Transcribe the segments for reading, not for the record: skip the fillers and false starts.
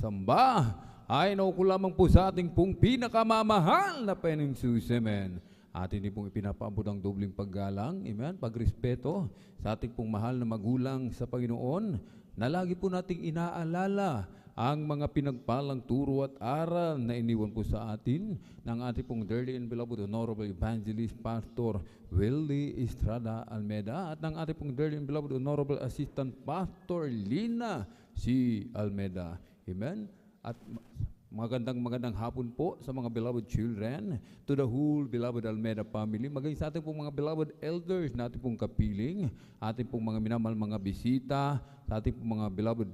pagsamba ay nauko lamang po sa ating pong pinakamamahal na Panginoong Jesus. Amen. Atin din pong ipinapaabot ang dobling paggalang, amen, pagrespeto sa ating pong mahal na magulang sa Panginoon, na lagi po nating inaalala ang mga pinagpalang turo at aral na iniwan po sa atin ng ating pong dearly and beloved Honorable Evangelist Pastor Willie Estrada Almeda at ng ating pong dearly and beloved Honorable Assistant Pastor Lina C. Almeda. Amen. At magandang hapon po sa mga beloved children, to the whole beloved Almeda family, maging sa ating pong mga beloved elders na ating pong kapiling, ating pong mga minamahal mga bisita, sa ating pong mga beloved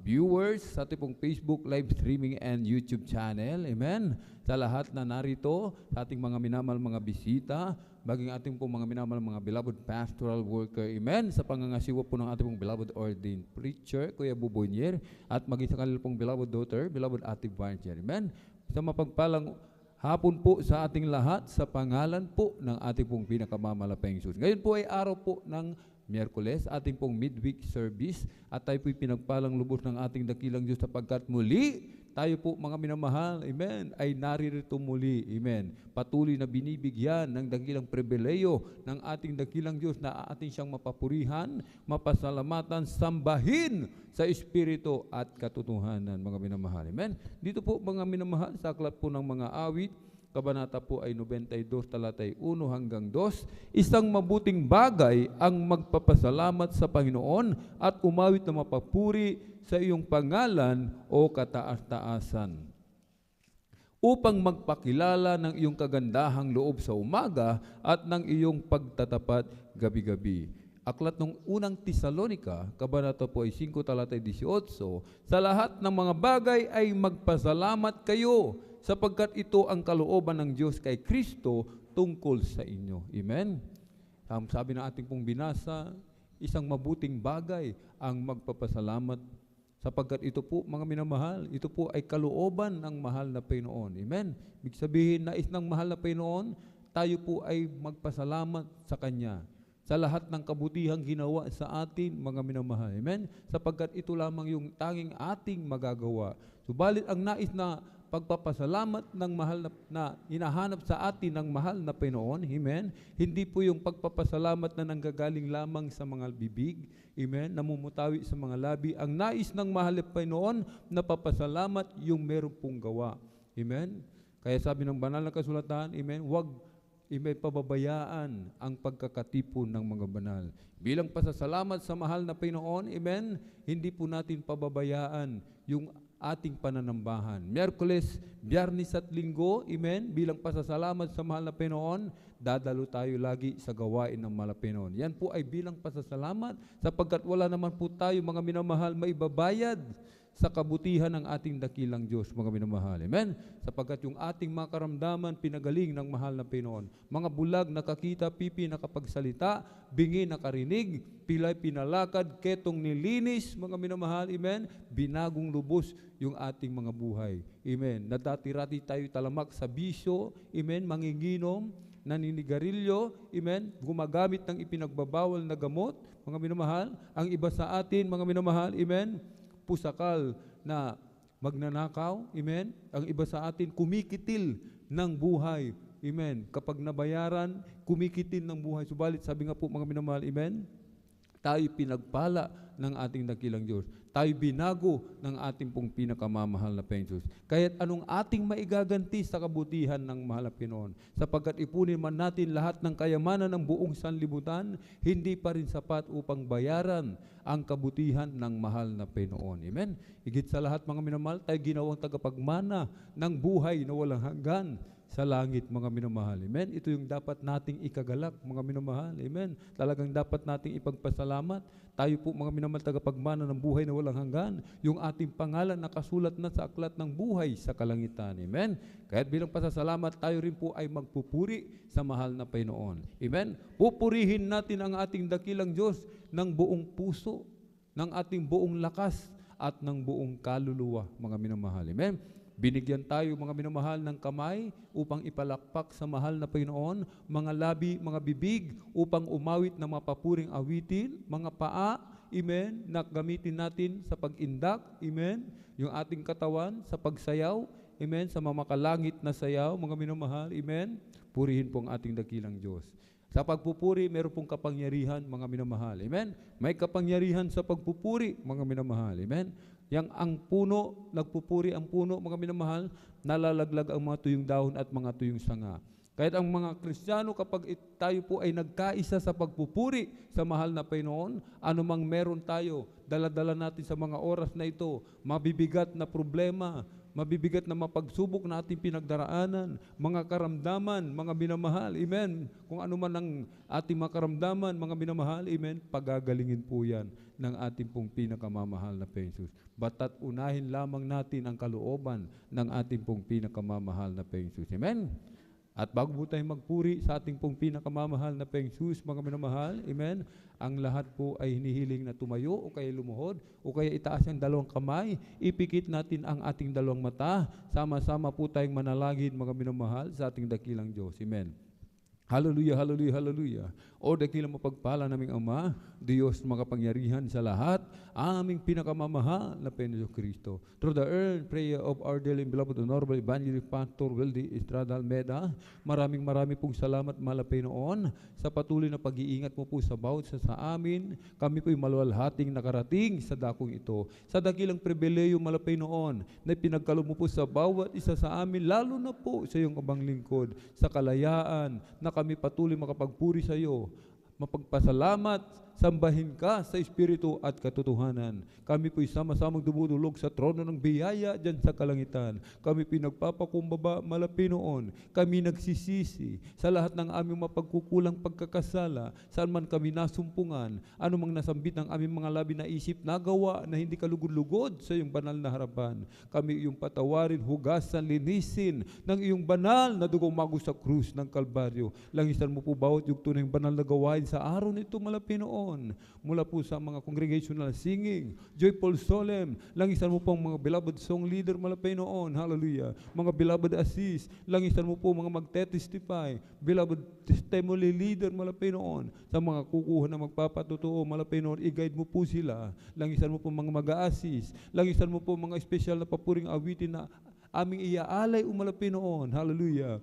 viewers, sa ating pong Facebook live streaming and YouTube channel. Amen. Sa lahat na narito, sa ating mga minamahal mga bisita, maging ating pong mga minamahal mga beloved pastoral worker. Amen. Sa pangangasiwa po ng ating pong beloved ordained preacher, Kuya Bubonyer, at maging sa kanilang pong beloved daughter, beloved Ate Barger. Amen. Sa mapagpalang hapon po sa ating lahat, sa pangalan po ng ating pong pinakamamalapayang Jesus. Ngayon po ay araw po ng Miyerkules, ating pong midweek service, at tayo po'y pinagpalang lubos ng ating dakilang Diyos sapagkat muli tayo po mga minamahal, amen, ay naririto muli, amen. Patuloy na binibigyan ng dakilang pribileyo ng ating dakilang Diyos na ating siyang mapapurihan, mapasalamatan, sambahin sa Espiritu at katotohanan, mga minamahal, amen. Dito po mga minamahal, sa aklat po ng mga awit, Kabanata po ay 92, talatay 1 hanggang 2. Isang mabuting bagay ang magpapasalamat sa Panginoon at umawit na mapapuri sa iyong pangalan o kataas-taasan, upang magpakilala ng iyong kagandahang loob sa umaga at ng iyong pagtatapat gabi-gabi. Aklat ng unang Tesalonica, Kabanata po ay 5, talatay 18, sa lahat ng mga bagay ay magpasalamat kayo, sapagkat ito ang kalooban ng Diyos kay Kristo tungkol sa inyo. Amen. Sabi ng ating pong binasa, isang mabuting bagay ang magpapasalamat, sapagkat ito po, mga minamahal, ito po ay kalooban ng mahal na Panginoon. Amen. Ibig sabihin, nais ng mahal na Panginoon, tayo po ay magpasalamat sa Kanya sa lahat ng kabutihang ginawa sa atin, mga minamahal. Amen. Sapagkat ito lamang yung tanging ating magagawa. Subalit ang nais na pagpapasalamat ng mahal na hinahanap sa atin ng mahal na Panginoon, amen, hindi po yung pagpapasalamat na nanggagaling lamang sa mga bibig, amen, namumutawi sa mga labi. Ang nais ng mahal na Panginoon na papasalamat yung meron pong gawa, amen. Kaya sabi ng banal na kasulatan, amen, huwag pababayaan ang pagkakatipon ng mga banal. Bilang pasasalamat sa mahal na Panginoon, amen, hindi po natin pababayaan yung ating pananambahan. Miyerkules, Biyernes at Linggo, amen, bilang pasasalamat sa mahal na Panginoon, dadalo tayo lagi sa gawain ng mahal na Panginoon. Yan po ay bilang pasasalamat, sapagkat wala naman po tayo, mga minamahal, maibabayad sa kabutihan ng ating dakilang Diyos, mga minamahal. Amen? Sapagkat yung ating mga karamdaman, pinagaling ng mahal na Panginoon. Mga bulag, nakakita, pipi, nakapagsalita, bingi, nakarinig, pilay, pinalakad, ketong nilinis, mga minamahal. Amen? Binagong lubos yung ating mga buhay. Amen? Nadati-rati tayo talamak sa bisyo, amen, manginginom, naninigarilyo, amen, gumagamit ng ipinagbabawal na gamot, mga minamahal. Ang iba sa atin, mga minamahal, amen, pusakal na magnanakaw, amen. Ang iba sa atin, kumikitil ng buhay, amen. Kapag nabayaran, kumikitil ng buhay. Subalit, sabi nga po, mga minamahal, amen, tayo pinagpala ng ating dakilang Diyos. Tayo binago ng ating pong pinakamamahal na Panginoon. Kaya't anong ating maigaganti sa kabutihan ng mahal na Panginoon? Sapagkat ipunin man natin lahat ng kayamanan ng buong sanlibutan, hindi pa rin sapat upang bayaran ang kabutihan ng mahal na Panginoon. Amen? Higit sa lahat, mga minamahal, tayo ginawang tagapagmana ng buhay na walang hanggan sa langit, mga minamahal. Amen? Ito yung dapat nating ikagalak, mga minamahal. Amen? Talagang dapat nating ipagpasalamat. Tayo po, mga minamahal, tagapagmana ng buhay na walang hanggan. Yung ating pangalan nakasulat na sa aklat ng buhay sa kalangitan. Amen? Kaya't bilang pasasalamat, tayo rin po ay magpupuri sa mahal na Panginoon. Amen? Pupurihin natin ang ating dakilang Diyos ng buong puso, ng ating buong lakas, at ng buong kaluluwa, mga minamahal. Amen? Binigyan tayo, mga minamahal, ng kamay upang ipalakpak sa mahal na Panginoon, mga labi, mga bibig upang umawit ng mapapuring awitin, mga paa, amen, na gamitin natin sa pag-indak, amen, yung ating katawan sa pagsayaw, amen, sa mamakalangit na sayaw, mga minamahal, amen, purihin po ang ating dakilang Diyos. Sa pagpupuri, meron pong kapangyarihan, mga minamahal, amen. May kapangyarihan sa pagpupuri, mga minamahal, amen. Yang ang puno, nagpupuri ang puno, mga minamahal, nalalaglag ang mga tuyong dahon at mga tuyong sanga. Kahit ang mga Kristiyano, kapag tayo po ay nagkaisa sa pagpupuri sa mahal na Panginoon, anumang meron tayo, dala-dala natin sa mga oras na ito, mabibigat na problema, mabibigat na mapagsubok na ating pinagdaraanan, mga karamdaman, mga minamahal, amen. Kung ano man ang ating mga karamdaman, mga minamahal, amen, pagagalingin po yan ng ating pong pinakamamahal na Jesus. Basta't unahin lamang natin ang kalooban ng ating pong pinakamamahal na Jesus. Amen. At bago po tayo magpuri sa ating pong pinakamamahal na Jesus, mga minamahal, amen, ang lahat po ay hinihiling na tumayo o kaya lumuhod o kaya itaas ang dalawang kamay, ipikit natin ang ating dalawang mata, sama-sama po tayong manalangin, mga minamahal, sa ating dakilang Diyos. Amen. Hallelujah, hallelujah, hallelujah. O dakilang mapagpala naming Ama, Diyos makapangyarihan sa lahat, aming pinakamamahal na Panginoon Kristo. Through the earned prayer of our dearly beloved Honorable Evangelist Pastor Weldy Estrada Almeda, maraming pong salamat, mahal na Panginoon, sa patuloy na pag-iingat mo po sa bawat sa amin. Kami po'y maluwalhating nakarating sa dakong ito. Sa dakilang pribileyo, mahal na Panginoon, na pinagkaloob mo po sa bawat isa sa amin, lalo na po sa iyong abang lingkod, sa kalayaan, na kami patuloy makapagpuri sa iyo, mapagpasalamat, sambahin ka sa Espiritu at katotohanan. Kami po'y sama-samang dumudulog sa trono ng biyaya dyan sa kalangitan. Kami pinagpapakumbaba, malapinoon. Kami nagsisisi sa lahat ng aming mapagkukulang pagkakasala, saan man kami nasumpungan, anumang nasambit ng aming mga labi na isip, nagawa na hindi kalugod-lugod sa iyong banal na harapan. Kami iyong patawarin, hugasan, linisin ng iyong banal na dugong mago sa krus ng Kalbaryo. Langisan mo po bawat yugto ng banal na gawain sa araw nito, malapinoon. Mula po sa mga congregational singing, joyful solemn, langisan mo po ang mga beloved song leader, malapinoon, hallelujah. Mga beloved assist, langisan mo po mga magte-testify, beloved testimony leader, malapinoon. Sa mga kukuha na magpapatotoo, malapinoon, i-guide mo po sila. Langisan mo po mga mag-a-assist, langisan mo po mga special na papuring awitin na aming iaalay, malapinoon, hallelujah.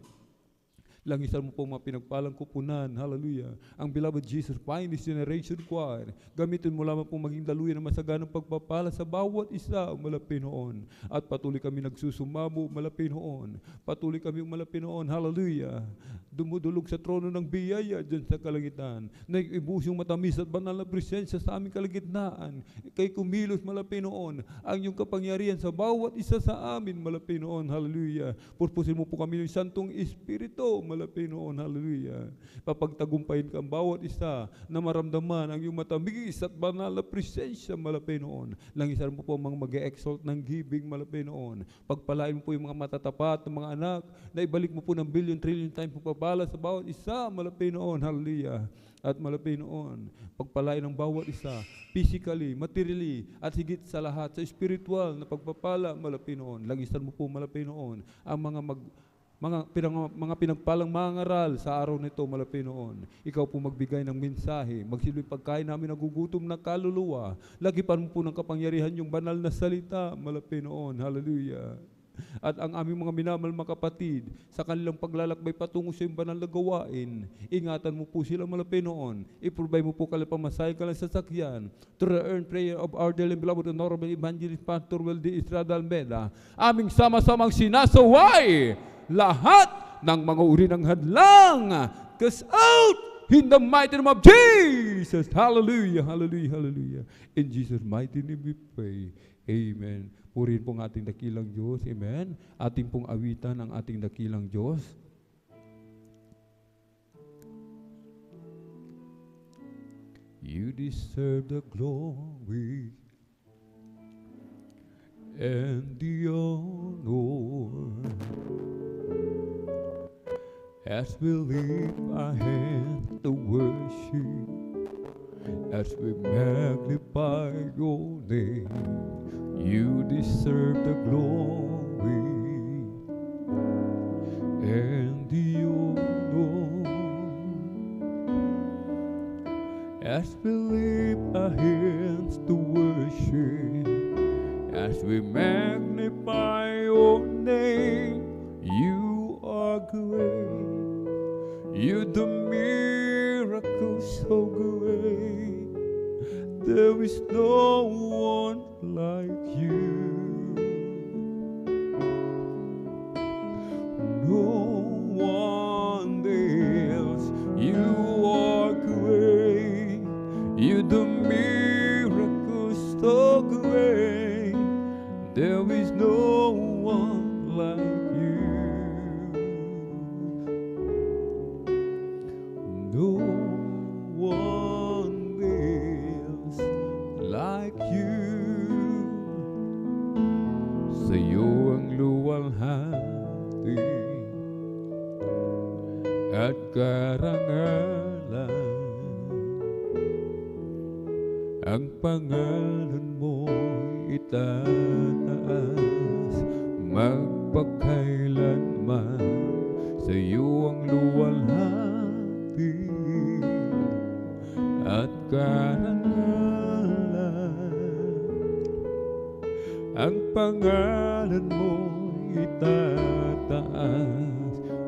Langisan mo po mga pinagpalang kupunan, hallelujah. Ang beloved Jesus Finest Generation Choir, gamitin mo lamang po maging daluyan ng masaganang pagpapala sa bawat isa, malapinoon. At patuloy kami nagsusumamo, malapinoon. Patuloy kami malapinoon, hallelujah. Dumudulog sa trono ng biyaya dyan sa kalangitan. Nag-ibus yung matamis at banal na presensya sa aming kalagitnaan. Kay kumilos, malapinoon, ang iyong kapangyarihan sa bawat isa sa amin, malapinoon, hallelujah. Purpusin mo po kami ng Santong Espiritu, malapinoon, hallelujah. Papagtagumpayin ka ang bawat isa na maramdaman ang iyong matamis at banal na presensya, malapinoon. Langisan mo po mga mag-e-exalt ng giving, malapinoon. Pagpalain mo po yung mga matatapat ng mga anak, na ibalik mo po ng billion, trillion times pagpapala sa bawat isa, malapinoon, hallelujah. At malapinoon, pagpalain ng bawat isa, physically, materially, at higit sa lahat, sa spiritual na pagpapala, malapinoon. Langisan mo po, malapinoon, ang mga pinagpalang mangaral sa araw nito, malapinoon. Ikaw po magbigay ng mensahe, magsilbing pagkain namin nagugutom na kaluluwa. Lagipan mo po ng kapangyarihan yung banal na salita, malapinoon, hallelujah. At ang aming mga minamahal mga kapatid, sa kanilang paglalakbay patungo sa iyong banal na gawain, ingatan mo po sila, malapinoon. I-provide mo po kanilang pamasahe, kanilang sasakyan. To the earned prayer of our dearly beloved Honorable Evangelist Pastor Weldy Estrada Almeda, aming sama-samang sinasaway lahat ng mga uri ng hadlang. Cast out in the mighty name of Jesus. Hallelujah, hallelujah, hallelujah. In Jesus' mighty name we pray. Amen. Purihin pong ating dakilang Diyos. Amen. Ating pong awitan ang ating dakilang Diyos. You deserve the glory and the honor. As we lift our hands to worship, as we magnify your name, you deserve the glory and the honor. As we lift our hands worship as we magnify your name. You are great. You do miracles so great. There is no one like you. No one else. You are great. You do miracles so great. There is no one like you. No one else like you. Sa'yo ang luwalhati at karangalan. Ang pangalan mo itataas magpakailanman. Sa'yo ang luwalhati at karangalan. Ang pangalan mo itataas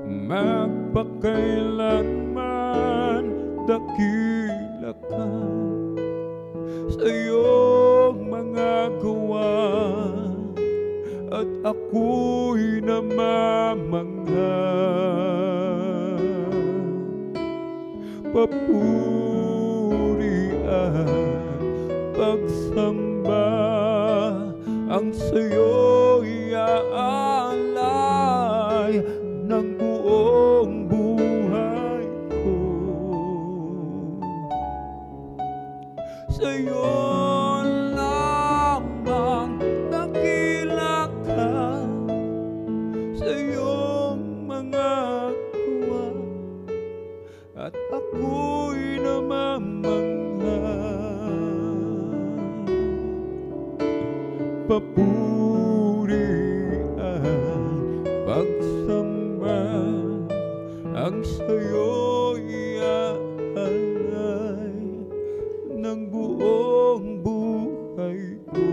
magpakailanman. Dakila ka sa iyong mga gawa at ako'y namamangha. Papuri at pagsamba ang sa'yo'y aalay ng buong buhay ko. Sa'yo lamang dakila ka sa iyong mga gawa at ako'y namamangha. Papuri at pagsamba ang sa'yo'y aalay ng buong buhay ko.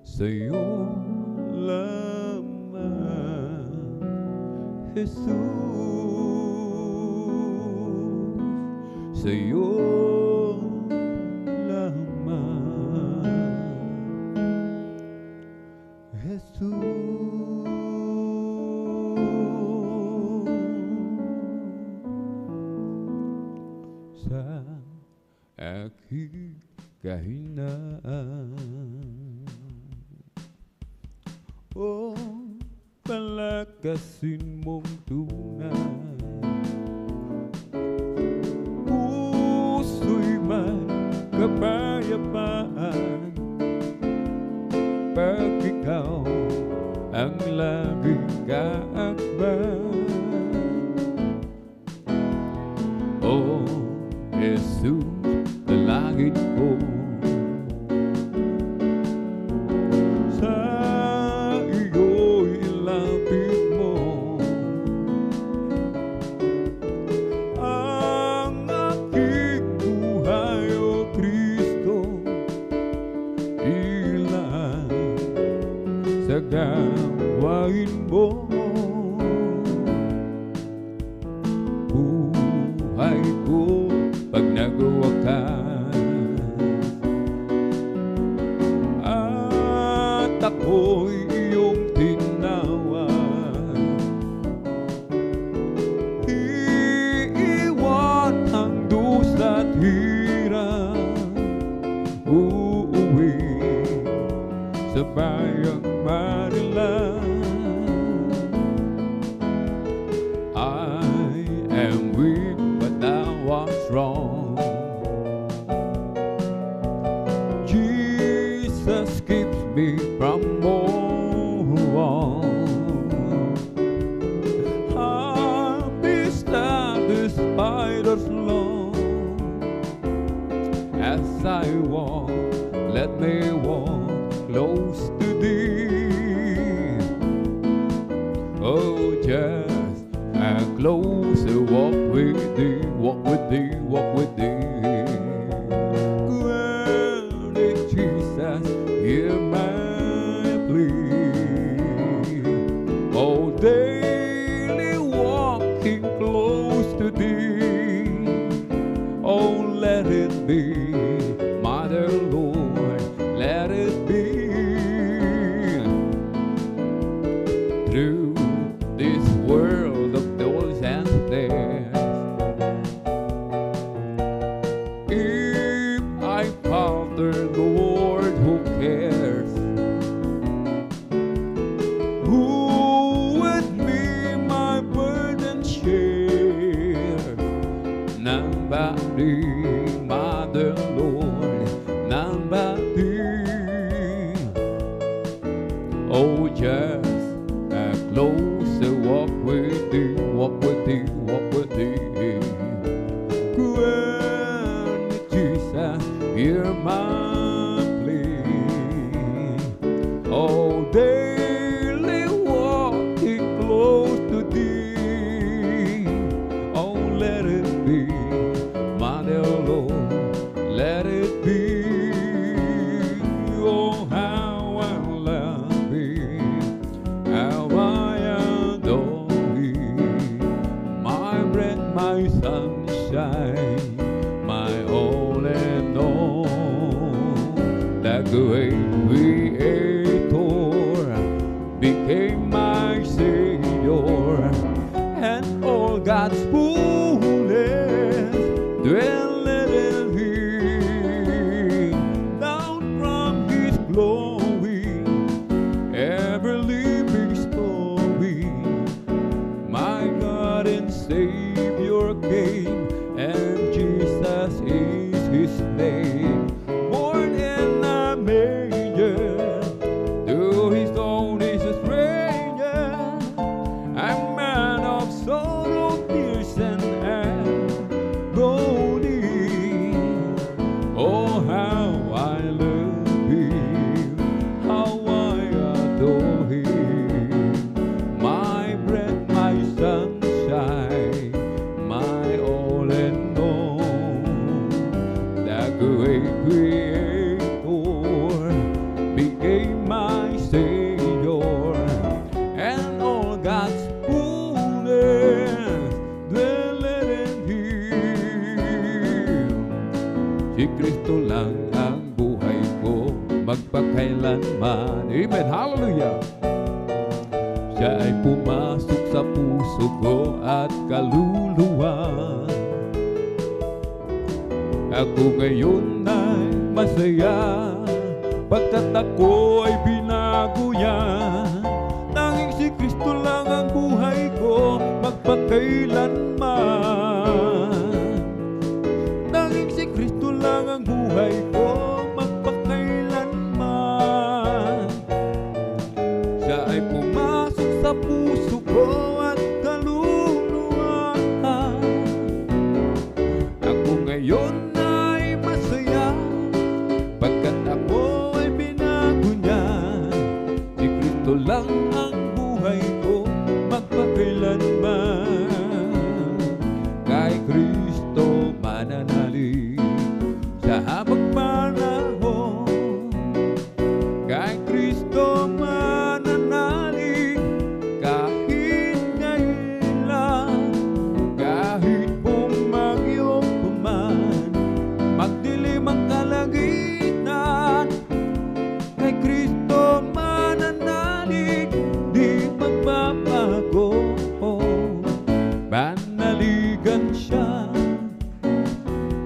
Sa'yo lamang, Jesus. Sa'yo lamang, Jesus. Sa aking kahinaan, o palakasin mong tunay, puso'y may kapayapaan pag ikaw ang laging kaakban. O Jesus, dalangin ko sa iyo'y ilapit mo ang aking buhay, O Kristo. Ilan sa gawain mo, buhay ko pag nagwakas, at ako'y iyong tinawag. Iiwan ang dusa at hirap, uuwi sa bayang Manila. I am weak but thou art strong. Jesus keeps me from all wrong. I'll be stand despite us long. As I walk, let me walk close to thee. Oh, just a closer walk with thee, walk with thee, walk with thee. Oh, just a closer walk with thee, walk with thee, walk with thee. Grant Jesus, hear my plea. Oh, daily walking close to thee. Oh, let it be, my dear Lord, let it be. Oh, how I love thee, how I adore thee, my breath, my sunshine, my all and all. The great Creator became my Savior, and all God's fullness dwelleth in Him. Down from His glory, ever living story, my God and Savior came, and Jesus is His name. Born in a manger, to His own is a stranger, a man of sorrow, tears and agony. Oh, how I love Him, how I adore Him, my breath, my sunshine, my all and all. The great Creator became my Savior, and all God's fullness dwelleth in Him. Si Kristo lang ang buhay ko, magpakailanman. Amen. Hallelujah. Siya ay pumasok sa puso ko at kaluluwa. Ako ngayon ay masaya, pagkat ako ay binago niya. Tanging si Kristo lang ang buhay ko, magpakailanman. Tanging si Kristo lang ang buhay ko, magpakailanman. Siya ay pumasok sa puso ko at kaluluwa. Ako ngayon ay masaya, pagkat ako ay binago niya. Si Kristo lang ang buhay ko, magpakailanman. Kay Kristo mananalig sa habang panahon. Kay Kristo mananalig kahit kailan, kahit bumagyo pa man, magdilim ang kalangitan. Kay Kristo mananalig, di magbabago. Panaligan siya,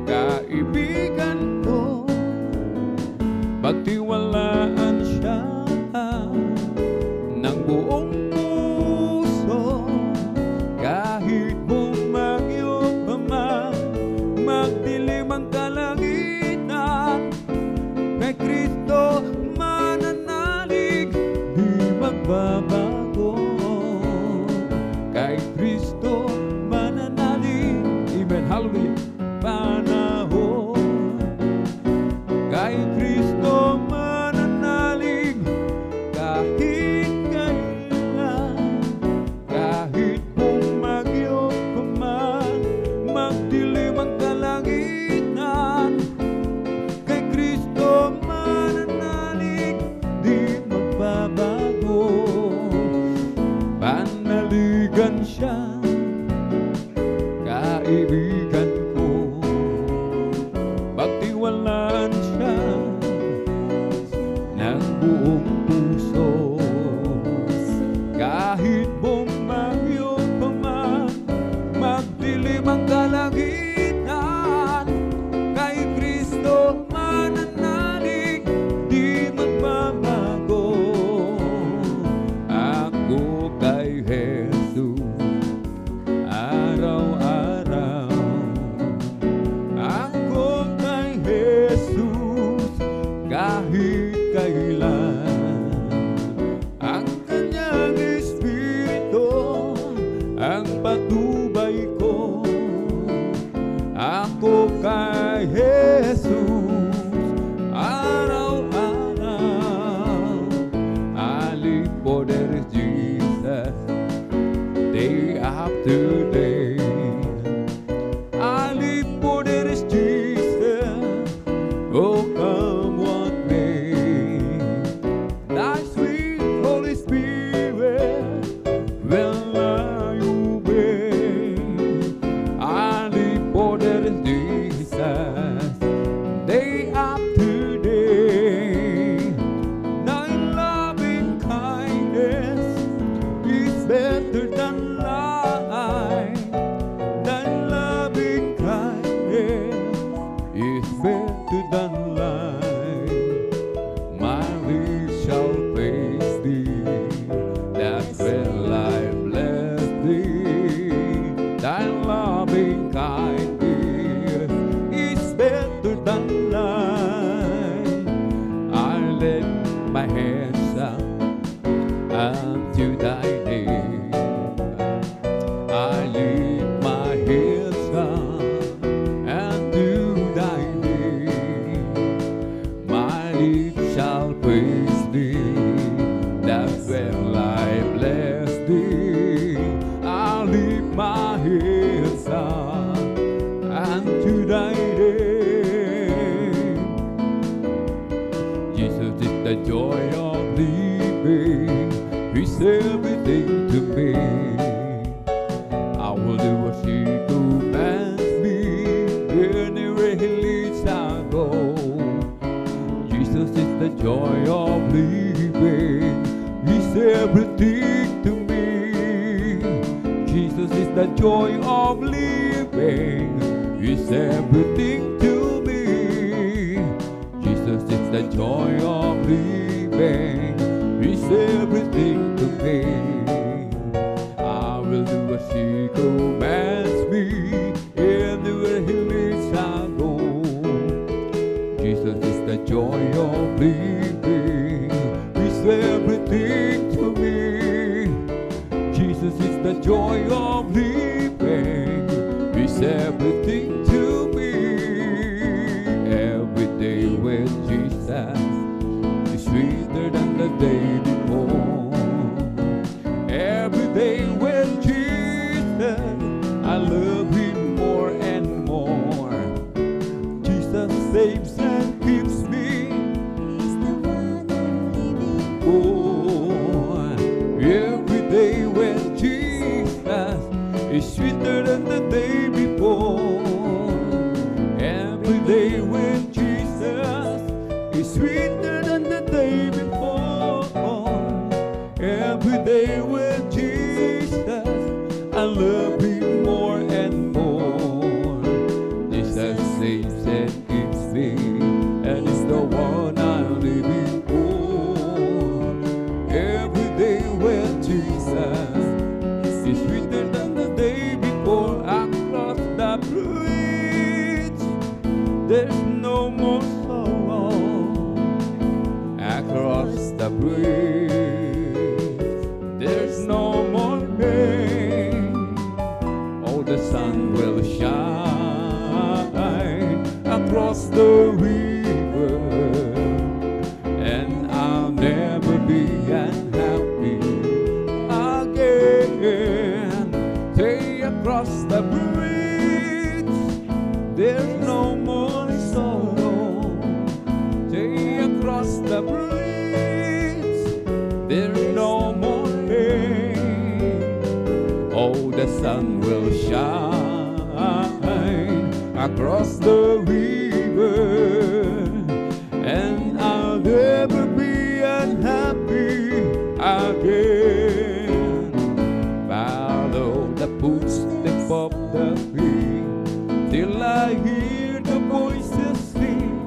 kaibigan ko, pagtiwalaan siya ng buong puso. Kahit bumagyo pa man, magdilim ang kalangitan, kay Kristo mananalig, di magbabago. Kay Kristo mananalig, amen, hallelujah, panahon. Kay Kristo mananalig kahit kailan, kahit bumagyo pa man, magdilim ang kalangitan. Kay Kristo mananalig, di magbabago. for there is Jesus day after day. I live for there is Jesus, oh come what may. Thy sweet Holy Spirit will I obey. I live for there is Jesus day after day. Thy loving kindness is better than life. Thy loving kindness is better than life. My lips shall praise thee, that's when I bless thee. Thy loving kindness is better than life. I lift my hands up unto thy name. I lift my hands up unto thy name. My lips shall praise thee, that's when I bless thee. I lift my hands up unto thy name. Jesus is the joy of living, He's everything to me. I will do what He commands me, anywhere He leads I go. Jesus is the joy of living, He's everything to me. Jesus is the joy of living, He's everything to me. Jesus is the joy of living, He's everything to me. I will do what He commands me, anywhere He leads I go. Jesus is the joy of living, He's everything to me. Jesus is the joy of living, He's everything to me. Every day with Jesus is sweeter than the day before. Every day with Jesus, I love Him more and more. Jesus saves and keeps me. He's the one I'm living Oh, every day with Jesus is sweeter than the day before. Every day with Jesus is sweeter than the day before. Every day with Jesus, I love Him more and more. Jesus saves and keeps me, and is the one I'm living for. Every day with Jesus is sweeter than the day before. Across the bridge, there's no more sorrow. Across the bridge, there's no more pain. Oh, the sun will shine across the river, and I'll never be unhappy again. Say across the bridge, there's no more sorrow. Say across the bridge, there's no more pain. Oh, the sun will shine across the river, and I'll never be unhappy again. Follow the footsteps of the feet till I hear the voices sing.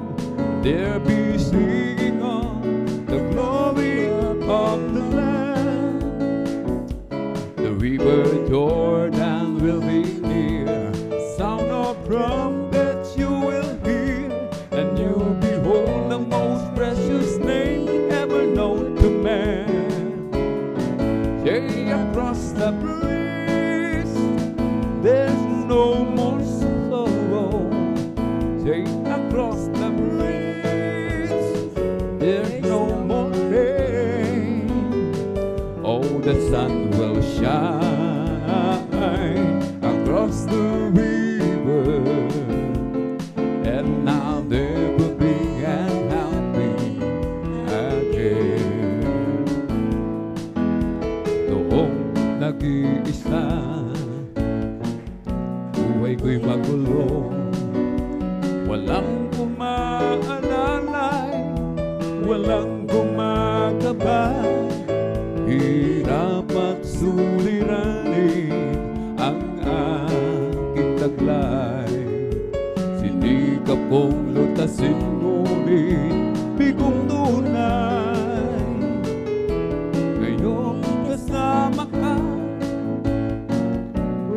There be singing on the glory of the Lamb. The river Jordan will be near, sound of trumpets you will hear, and you'll behold the most precious name ever known to man. Say across the bridge, there's no more sorrow. Say across the bridge, there's no more pain. the sun will shine across the river, and I'll never be unhappy again. Noong nag-iisa, buhay ko'y magulo, walang umaalalay, walang gumagabay. Hirap at suliranin ang aking taglay. Sinikap kong lutasin, ngunit bigong tunay. Ngayong kasama ka,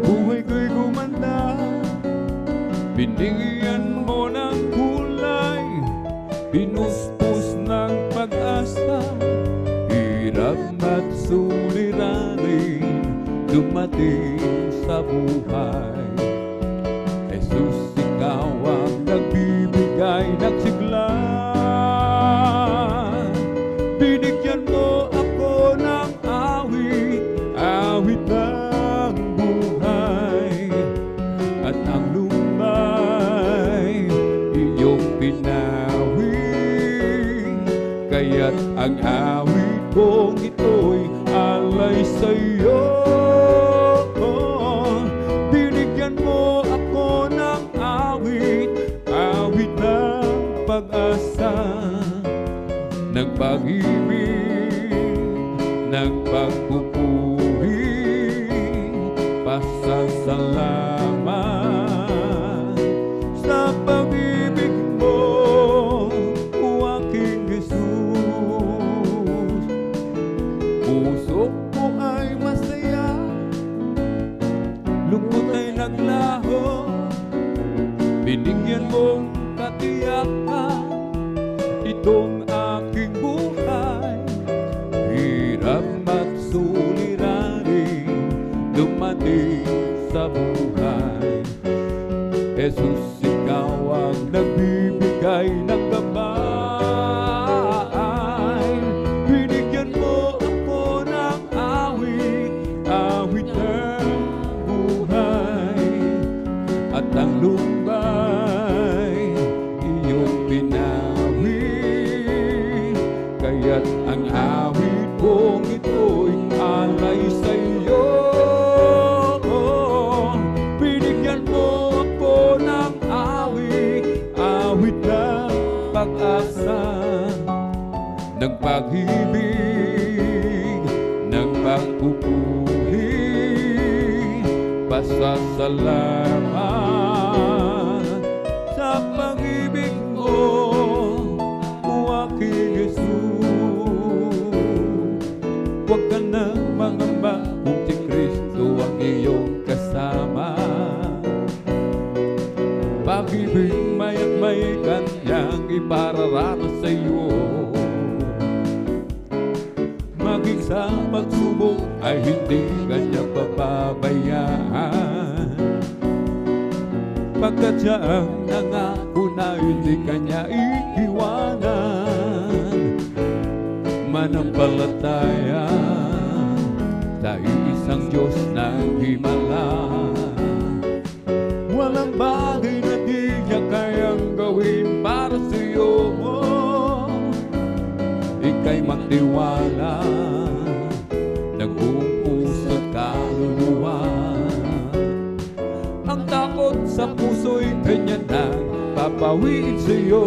buhay ko'y gumanda. Binigyan mo ng kulay, pinuspos ng pag-asa. Hirap at suliranin dumating sa buhay. Jesus, ikaw ang nagbibigay ng sigla. Binigyan mo ako ng awit, awit ng buhay. At ang lumay, iyong pinawi. Kaya't ang awit kong ito'y alay sa'yo. Binigyan mo ako ng awit, awit ng pag-asa, ng pag-ibig, ng pagpupuri, pasasalamat sa pag-ibig mo, o aking Jesus. Puso ko ay masaya, lungkot ay naglaho. Binigyan mong katiyakan itong aking buhay. Hirap at suliranin dumating sa buhay. Jesus, ikaw ang nagbibigay ng gabay. Binigyan mo ako ng awit, awit ng buhay. At ang lumbay, iyong pinawi. Kaya't ang awit kong ito'y alay sa'yo. Binigyan mo ako ng awit, awit ng pag-asa, ng pag-ibig, ng pagpupuri, pasasalamat sa pag-ibig mo, o aking Jesus. Huwag ka nang mangamba kung si Kristo ang iyong kasama. Pag-ibig maya't may kanyang ipararanas sa iyo. Maging sa pagsubok ay hindi kanya papabayaan, pagkat siya ang nangako na hindi kanya iiwanan. Manampalataya sa isang Diyos ng himala, walang bagay na di niya kayang gawin para sa iyo. Ika'y magtiwala ng buong puso't kaluluwa. Ang takot sa puso'y kanya nang papawiin sa iyo.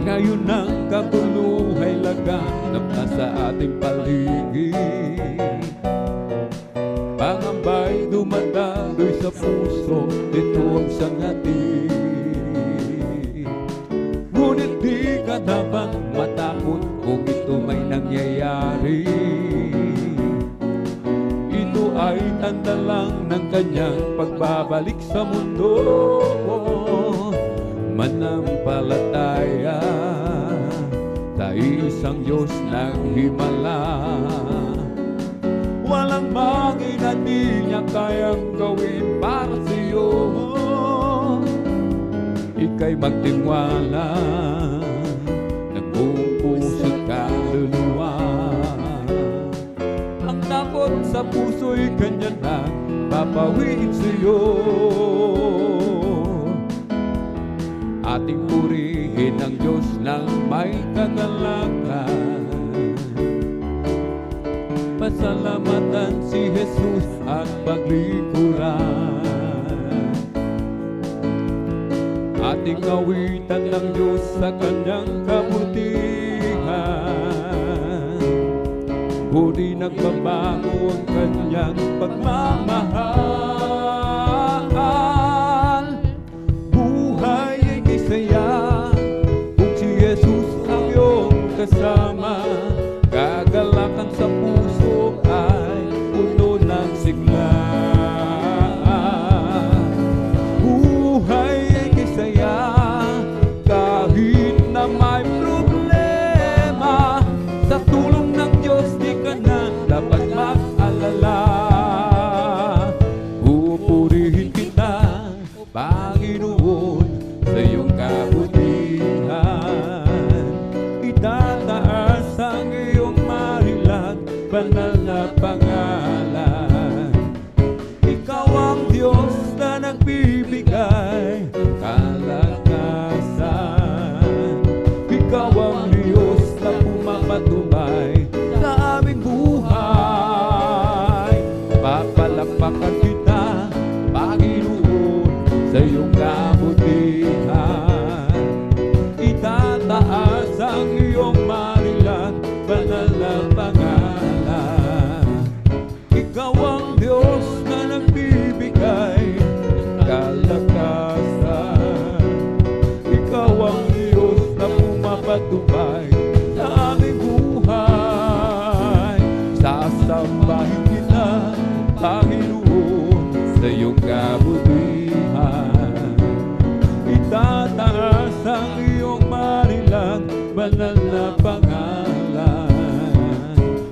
Ngayon ang kabuluhay laganap na sa ating paligid. Pangamba'y dumadaloy sa puso, ito ang sangati. Ngunit di ka dapat matakot kung ito may nangyayari. Ito ay tanda lang ng kanyang pagbabalik sa mundo. Manampalataya sa isang Diyos ng himala, walang bagay na di niya kayang gawin para sa iyo. Ika'y magtiwala ng buong puso't kaluluwa. sa puso'y kanya na papawiin sa'yo. Ating purihin ang Diyos ng may kagalakan. Pasalamatan si Jesus at paglikuran. Ating awitan ng Diyos sa kanyang kabutihan. Huli nagbabago ang kanyang pagmamahal. Buhay ay kisaya kung si Jesus ang iyong kasama. Kagalakan sa puso ay puno ng sigla. Buhay ay kisaya kahit na may problema. Sa tulong ng Diyos di ka na dapat mag-alala. Pupurihin kita, Panginoon, sa iyong kabutihan. Itataas ang iyong marilan, banal na pangalan. Ikaw ang Diyos na nagbibigay kalakasan. Ikaw ang Diyos na pumapatubay sa aming buhay. Papalakpakan kita, Panginoon, sa iyong kabutihan. Itataas ang iyong marilan, banal na pangalan. Ikaw ang Diyos na nagbibigay kalakasan. Ikaw ang Diyos na pumapatubay sa aming buhay. Sasambahin kita, Panginoon, sa iyong kabutihan. Itataas ang iyong marilang, banal na pangalan.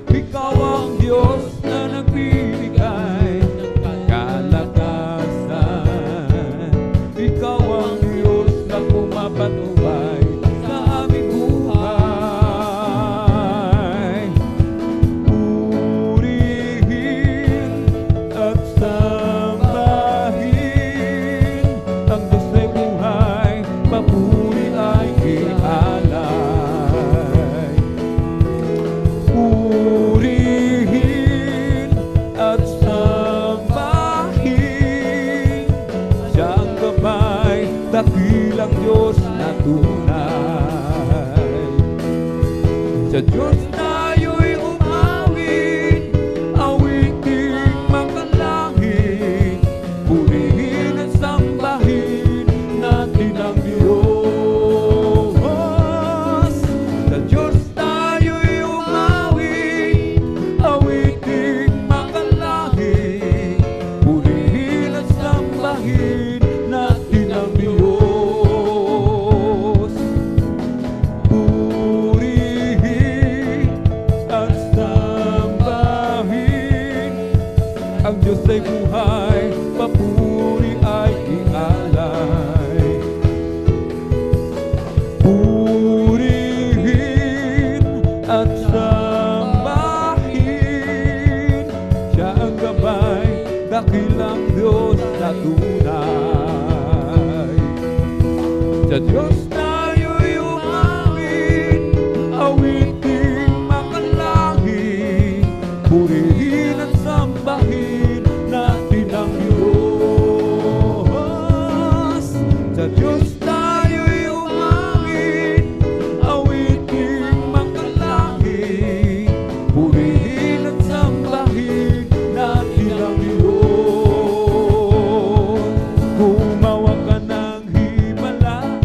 Ikaw ang Diyos na nagbibigay kalakasan. Ikaw ang Diyos na pumapatubay sa aming buhay. Purihin at sambahin ang Diyos ay buhay, papuri ay ialay. Purihin at sambahin siya ang gabay, dakilang Diyos na tunay. Sa Diyos tayo'y umawit, awiting makalangit. Purihin at sambahin natin ang Diyos. Sa Diyos tayo'y umawit, awiting makalangit. Purihin at sambahin natin ang Diyos. Purihin at sambahin ang Diyos ay buhay, papuri ay ialay. Purihin at sambahin siya ang gabay, dakilang Diyos na tunay. Sa Diyos tayo'y umawit, awiting makalangit. Purihin at sambahin natin ang Diyos. Sa Diyos tayo'y umawit, awiting makalangit. Purihin at sambahin natin ang Diyos. Gumawa ka ng himala,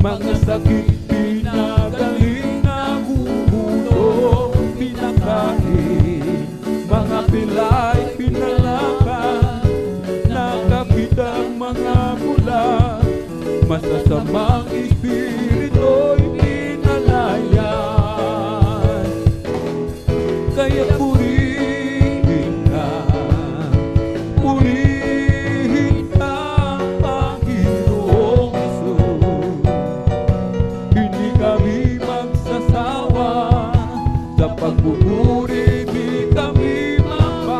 mga sakit pinagaling, nagugutom, pinakain, mga pilay pinalakan, nakakitang mga bula, masasamang espirito'y pinalayan. Kaya purihin ka, Panginoong Hesus. Hindi kami magsasawa sa pagpupuri, di kami mapapagod.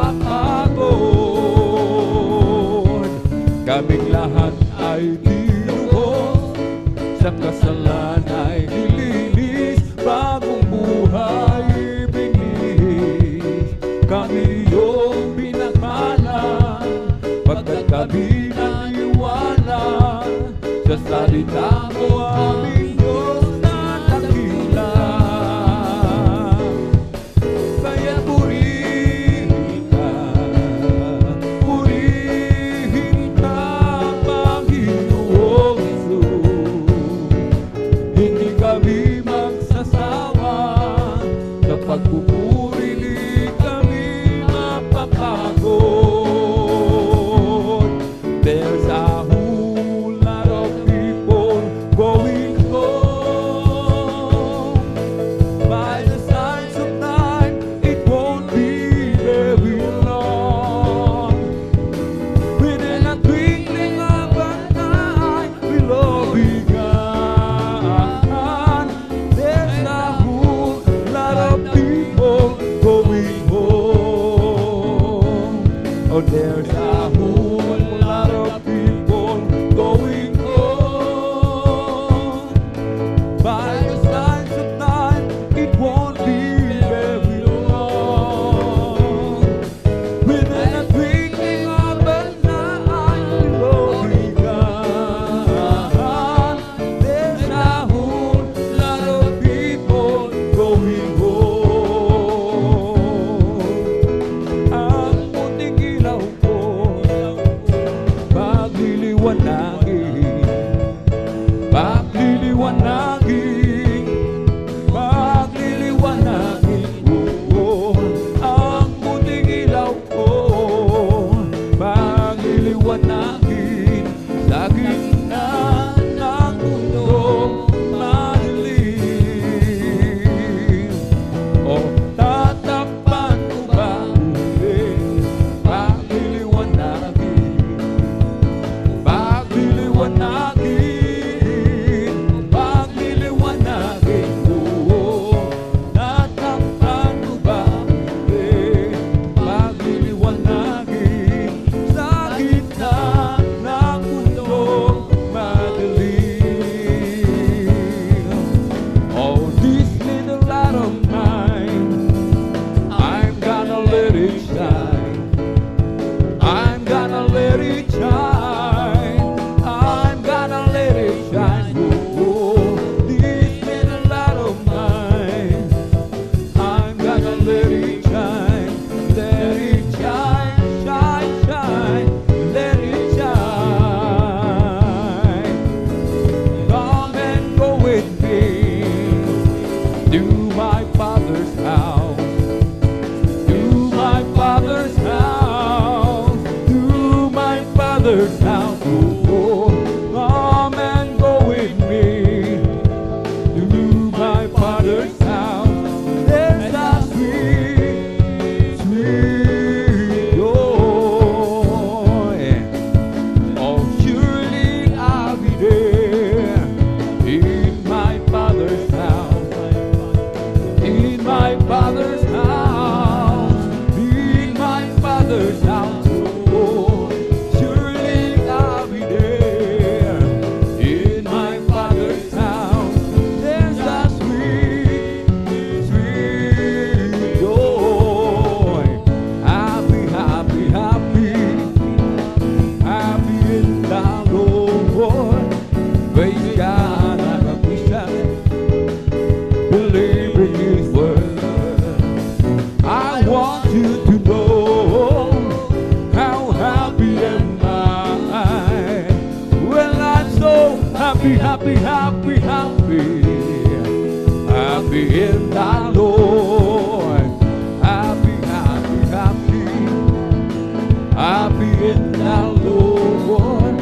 salita mo aming Diyos na dakila. Kaya purihin ka, Panginoong Jesus. Hindi kami magsasawa sa pagpupuri, di kami mapapagod. There's a whole lot of people going home. By the signs of time, it won't be very long. Within a twinkling of an eye, we'll all be gone. There's a whole lot of people going home. Oh, there's a whole lot of people going home. By the signs of time, it won't be very long. Within a twinkling of an eye, we'll all be gone. There's a whole lot of people going home. Ang puting ilaw ko, pagliliwanagin, pagliliwanagin, pagliliwanagin ko. Ang puting ilaw ko, pagliliwanagin sa gitna ng mundong madilim. O tatakpan mo ba uli, pagliliwanagin, pagliliwanagin, pagliliwanagin ko. Tatakpan mo ba uli, pagliliwanagin sa gitna ng mundong madilim. Oh, this little light of mine, I'm gonna let it shine. I'm gonna let it shine. I'm gonna let it shine. Oh, this little light of mine, I'm gonna let it shine. Let it shine, shine, shine. Let it shine. Come and go with me to my Father's house. To my Father's house. To my Father's house. Oh, come and go with me to my Father's house. There's a sweet, sweet joy. Oh, surely I'll be there in my Father's house. In my Father's house. In my Father's house. Oh, surely I'll be there in my Father's house. There's a sweet, sweet joy. Happy, happy, happy, happy in the Lord. Praise God, I'm a Christian, believing His word. I want you to know how happy am I. Well, I'm so happy, happy, happy, happy, happy in the Lord. Happy, happy, happy, happy in the Lord.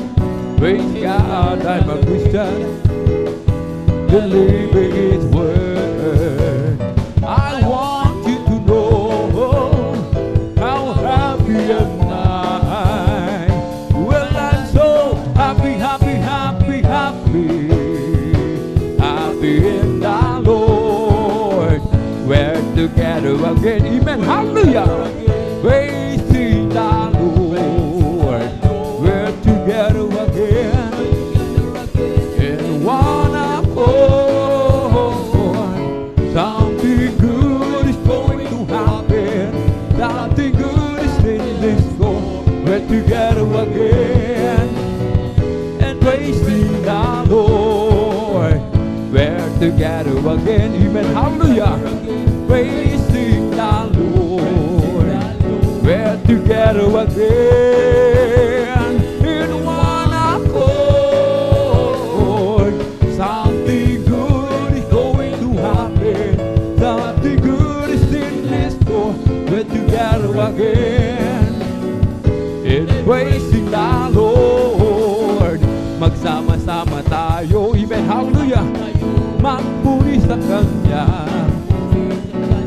Praise God, I'm a Christian, believing His word. I want you to know how happy am I. Well, I'm so happy, happy, happy, happy, happy in the Lord. We're together again. Amen. Hallelujah. Praise the Lord. We're together again in one accord. Something good is going to happen. Something good is in this store. We're together again and praising the Lord. together again. Amen. Hallelujah. Praising the Lord. We're together again in one accord. Something good is going to happen. Something good is in store. We're together again in praising the Lord. Magsama-sama tayo. Amen. Hallelujah. Magpuri sa Kanya.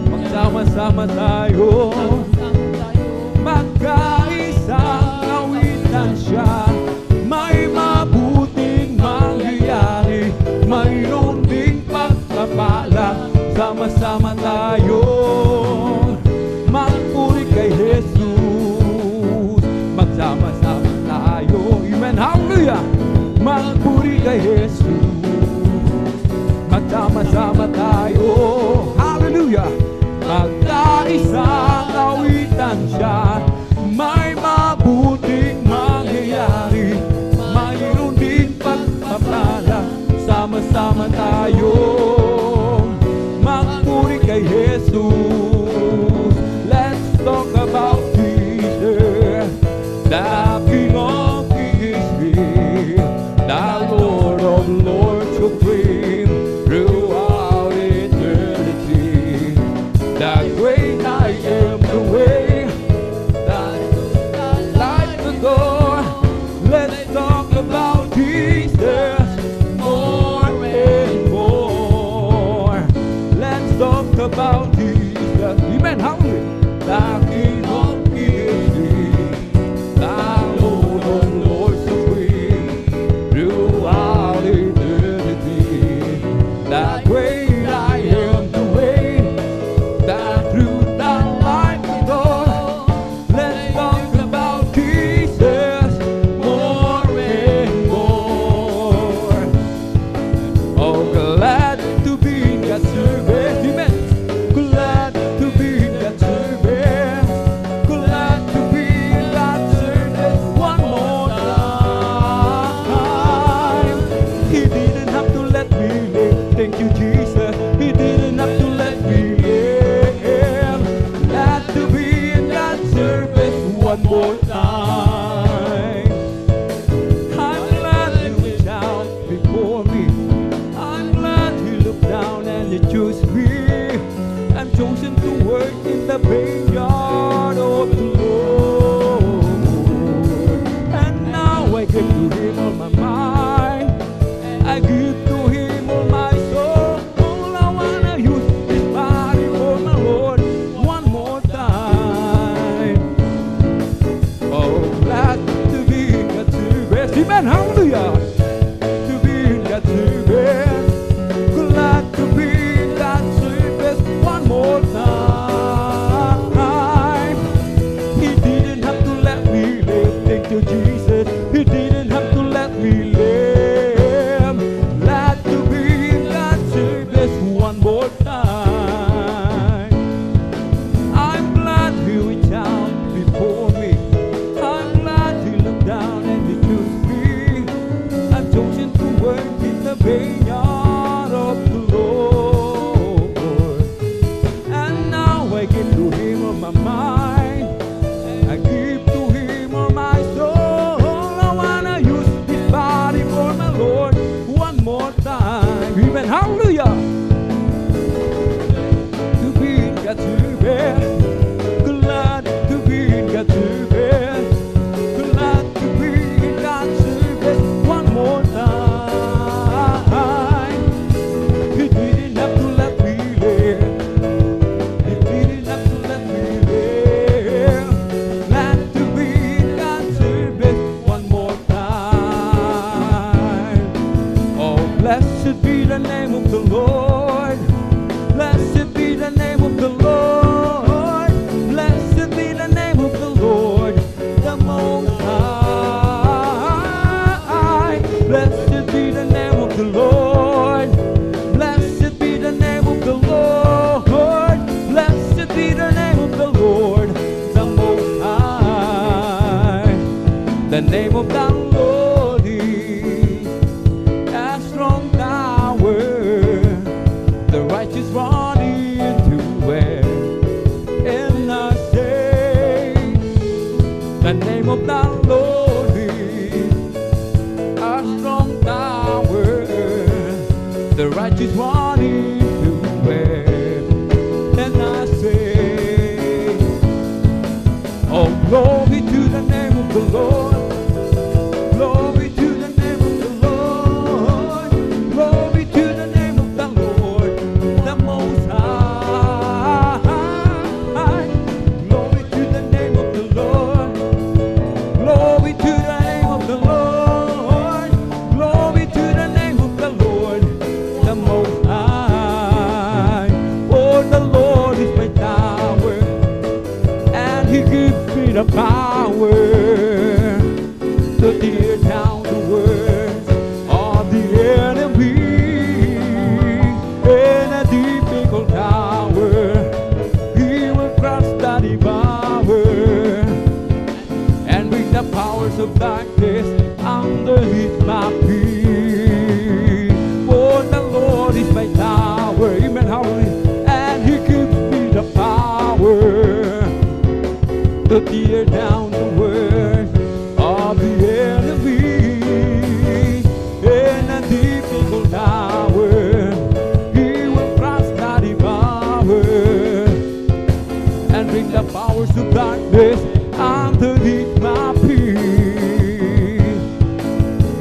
Magsama-sama tayo. Magkaisang awitan siya. May mabuting mangyayari. Mayroon ding pagpapala. Sama-sama tayo. Magpuri kay Jesus. Magsama-sama tayo. Amen. Hallelujah. Magpuri kay Jesus. Magsama-sama tayo. Hallelujah. Magkaisang awitan siya. May mabuting mangyayari. Mayroon din pagpapala. Sama-sama tayo. Magpuri kay Jesus. Let's talk about Jesus, the King of Kings, the Lord of Lords, supreme throughout eternity. The great I am, the way, the light, the door. Let's talk about Jesus more and more. Let's talk about Jesus. Amen. Hallelujah. The King of Kings, the Lord of Lords, supreme throughout eternity. The great I am, the way, the truth, the light, the door. Let's talk about Jesus more and more. Oh, glad to be in God's service. Amen. Glad to be in God's service. Glad to be in God's service one more time. He didn't have to let me live. Thank you, Jesus. He didn't have to let me live. Glad to be in God's service one more time. I'm glad you reached out before me. I'm glad you looked down and you chose me. I'm chosen to work in the vineyard of the Lord. And now I give to Him all my mind. I give to Him all my soul. All I wanna use is body for my Lord one more time. Oh, glad to be in God's service. Amen. Hallelujah. To be in God's service. Glad to be in God's service one more time. He didn't have to let me live. Thank you, Jesus. He didn't have to let me live. Glad to be in God's service one more time. I'm glad He reached out before me. I'm glad He looked down and He chose me. I'm chosen to work in the vineyard of the Lord. And now I give to Him all my mind. I give to Him all my soul. I wanna use His body for my Lord one more time. Amen. Hallelujah. To be in God's service. Glad to be in God's service. Glad to be in God's service one more time. He didn't have to let me live. He didn't have to let me live. Glad to be in God's service one more time. Oh, blessed be the name of the Lord. Blessed be the name of the Lord. Blessed be the name of the Lord, the Most High. Blessed be the name of the Lord. Blessed be the name of the Lord. Blessed be the name of the Lord, the Most High. The name of the Lord is a strong tower. The name of the Lord is a strong tower. The righteous one into it. And I say, oh, glory to the name of the Lord. Glory to the name of the Lord. Glory to the name of the Lord, the Most High. Glory to the name of the Lord. Glory to the name of the Lord. Glory to the name of the Lord, the Most High. Oh, the Lord is my tower, and He gives me the power to tear down the words of the enemy. In a difficult tower, He will crush the devourer, and bring the powers of darkness underneath my feet. For the Lord is my tower, amen, hallelujah, and He gives me the power to tear down the words of the enemy. In a difficult hour, He will crush the devourer, and bring the powers of darkness underneath my feet.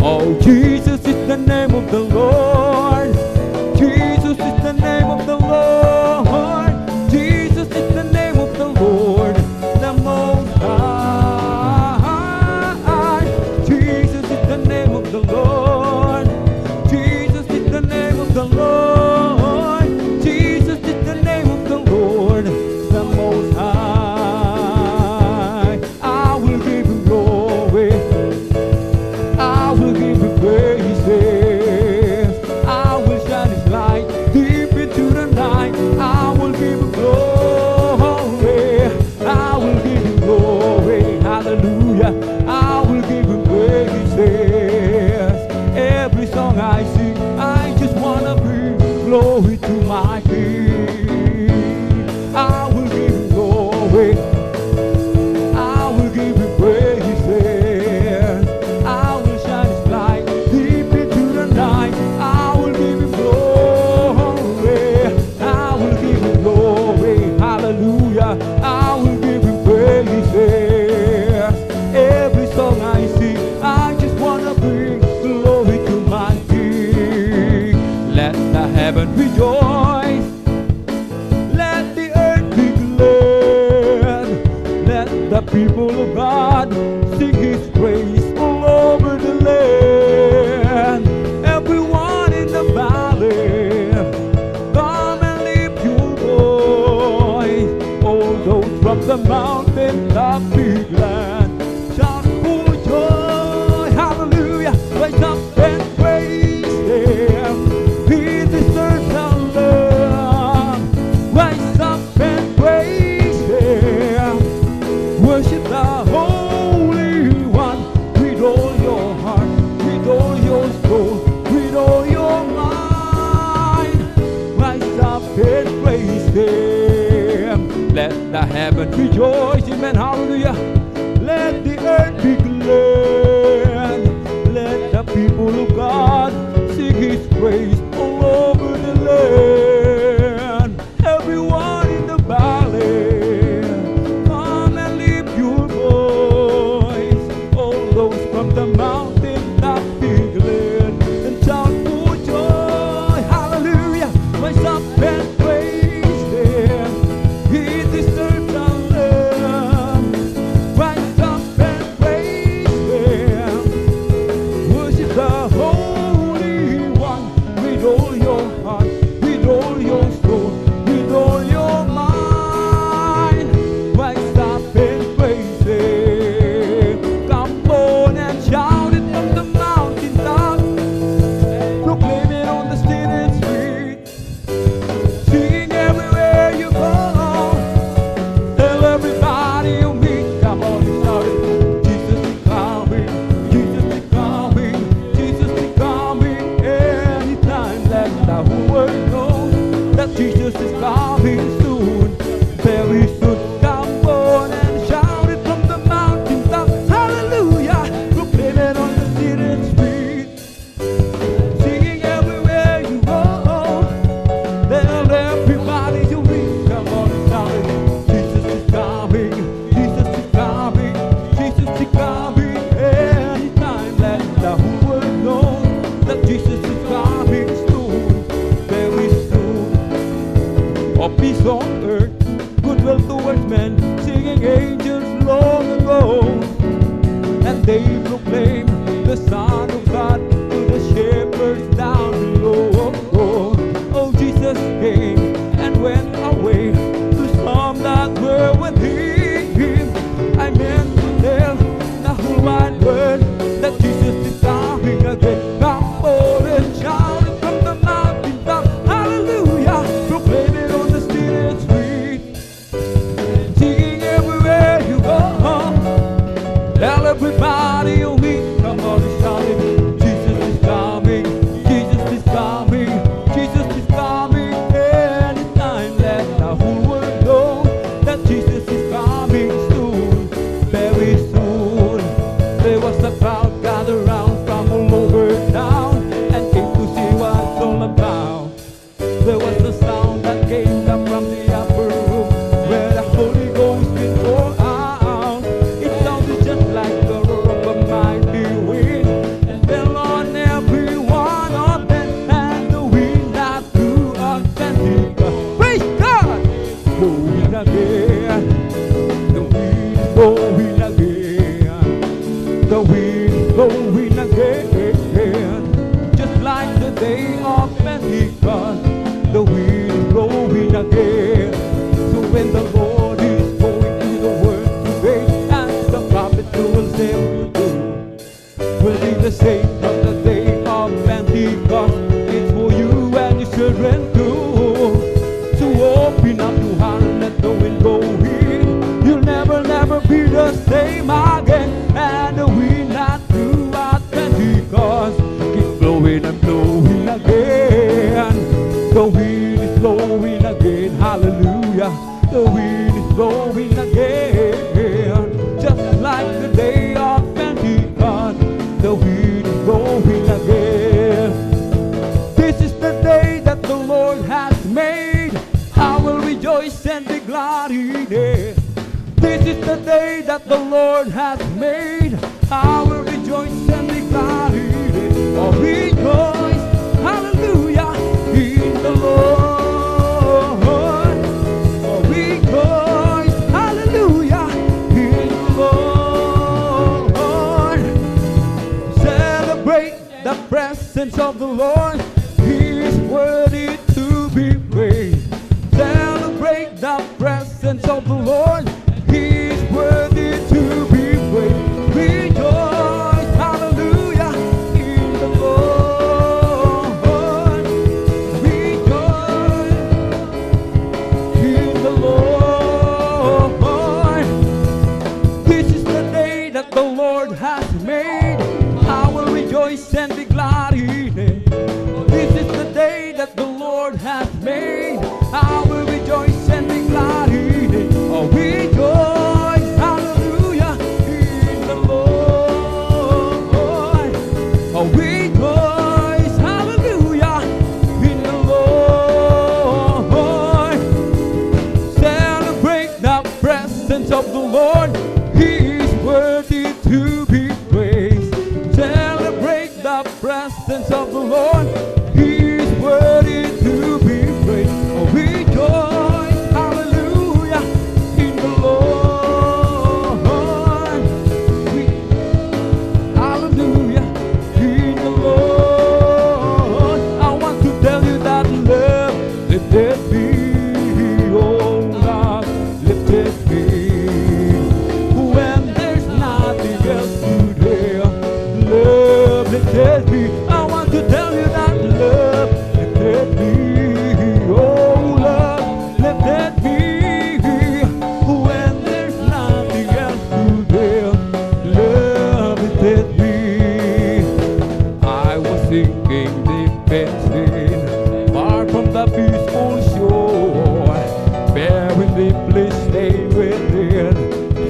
Oh, Jesus is the name of the Lord. Jesus is the name of the Lord. Jesus is the name of the Lord, the Most High. Jesus is the name of the Lord. Jesus is the name of the Lord. Jesus is the name of the Lord, the Most High. I will give Him glory. I will give Him praises. I will shine His light deep into the night. I will give Him glory. I will give Him glory. Hallelujah. I will give Him praises. Every song I sing, I just wanna bring glory to my King. I will give Him glory. I will give Him praises. I will shine His light deep into the night. I will give Him glory. I will give Him glory. Hallelujah. I will give Him praises. Every song I sing, I just wanna bring glory to my King. Let the heaven rejoice. Let the earth be glad. Let the people of God sing His praise all over the land. Everyone in the valley, come and lift your voice. All those from the mountain top big land, shout for joy. Hallelujah. Rise up and praise Him. He deserves our love. Rise up and praise Him. Worship the Holy One with all your heart, with all your soul, with all your mind. Rise up and praise Him. Let the heaven rejoice, amen, hallelujah. Let the earth be glad. Let the people of God sing His praise all over the land. Everyone in the valley, come and lift your voice. All those from the mountain top big land, and shout for joy. Hallelujah. Rise up and praise Him. He deserves our love. Rise up and praise Him. Worship the Holy One with all your goodwill towards men, singing angels long ago. And they proclaim the Son of God to the shepherds down below. Oh, Jesus came and went away to some that were with him. I meant to tell the whole wide world that Jesus is coming again. Come on and shout it from the mountain top. Hallelujah, proclaim it on the street, singing everywhere you go. Tell everybody you meet, come on and shout it. Jesus is coming, Jesus is coming, Jesus is coming. Anytime, let the whole world know that Jesus is coming soon, very soon. There was a crowd gathered round from all over town and came to see what it's all about. There was a sound that came down from the upper room where the Holy Ghost will pour out. It sounded just like the roar of a mighty wind and fell on every one of them, and the wind that blew up Pentecost. Praise God! Blowing again, the wind is blowing again, the wind is blowing again, just like the day of Pentecost. The wind is blowing again. So when the Lord is going to the world today, and the prophets will say will do, will be the same from the day of Pentecost. It's for you and your children too. So open up your heart and let the wind go in. You'll never, never be the same again. And the wind that blew at Pentecost keep blowing and blowing again. The wind is blowing again, hallelujah. The wind is blowing again, just like the day of Pentecost. The wind is blowing again. This is the day that the Lord has made. I will rejoice and be glad in it. This is the day that the Lord has made. I will rejoice and be glad in it. Oh, rejoice, hallelujah, in the Lord. Oh, rejoice, hallelujah, in the Lord. Celebrate the presence of the Lord. He is worthy to be praised. Celebrate the presence of the Lord. He is worthy to be praised. Rejoice, hallelujah, in the Lord. Rejoice in the Lord. This is the day that the Lord has made. I will rejoice and be glad in it. This is the day that the Lord has made. I will rejoice and be glad in it. Oh, rejoice, hallelujah, in the Lord. Oh, rejoice, hallelujah, in the Lord. Celebrate the presence of the Lord. He is worthy to be praised. Celebrate the presence of the Lord. He is worthy to be praised. Oh, rejoice, hallelujah, in the Lord. Hallelujah, in the Lord. I want to tell you that love lifted me. Oh, love lifted me. When there's nothing else to do, love lifted me. I want to tell you that love lifted me. Oh, love lifted me. When there's nothing else to do, love lifted me. I was sinking deep in sin, far from the peaceful shore, bearing deeply stayed within,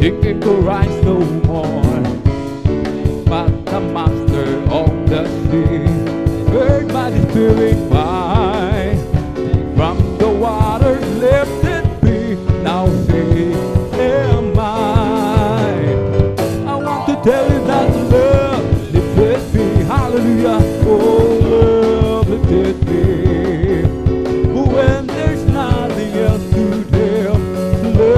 thinking to rise no more. But the master of the sea heard by the Spirit cry, from the waters lifted me, now say, am I. I want to tell you that love lifted me, hallelujah. Oh, love lifted me. When there's nothing else to do, love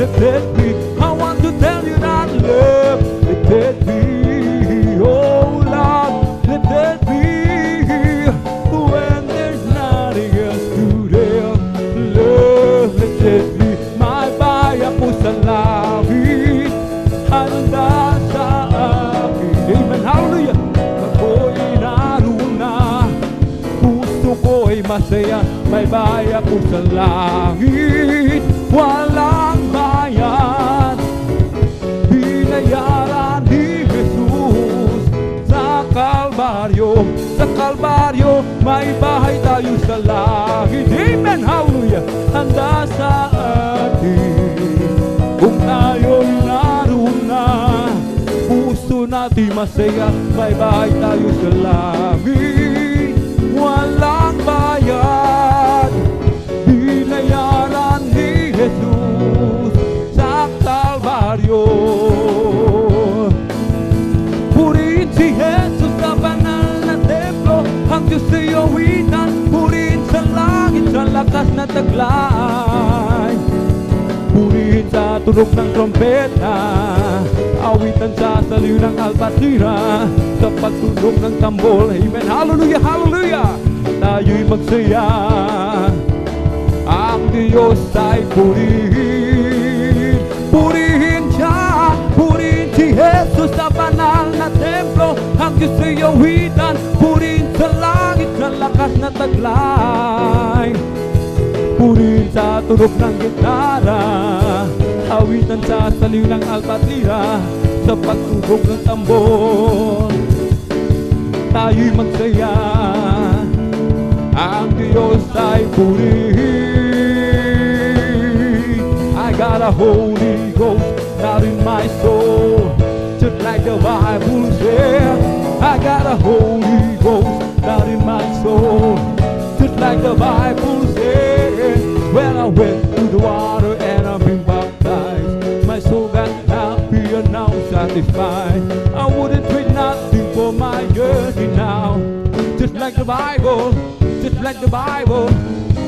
lifted me. I want to tell you that love lifted me. Oh, love lifted me. When there's nothing else to do, love lifted me. May baya po sa langit, handa sa akin. Amen, hallelujah. Ako'y naroon na, puso ko'y masaya. May baya po sa langit, walang bayan. Binayaran ni Jesus sa Kalbaryo. Sa Kalbaryo, may bahay tayo sa langit. Amen, hallelujah. Handa sa atin. Kung tayo'y naroon na, puso natin masaya. May bahay tayo sa langit, walang bayan. Binayaran ni Jesus sa Kalbaryo. Purihin si Jesus sa banal na templo, ang Diyos ay awitan. Purihin sa langit, sa lakas na taglay. Purihin sa tunog ng trompeta, awitan sa saliw ng albatira, sa pagtunog ng tambol. Amen, hallelujah, hallelujah. Tayo'y magsaya, ang Diyos ay purihin. Purihin siya, purihin si Jesus sa banal na templo, ang Diyos ay awitan. Purihin sa langit, sa lakas na taglay. Purihin sa tunog ng gitara, awitan sa saliw ng albatira, sa pagtunog ng tambol. Tayo'y magsaya, ang Diyos ay purihin. I got a Holy Ghost out in my soul, just like the Bible says. I got a Holy Ghost out in my soul, just like the Bible says. When I went through the water and I've been baptized, my soul got happy and now satisfied. I wouldn't trade nothing for my journey now. Just like the Bible, just like the Bible,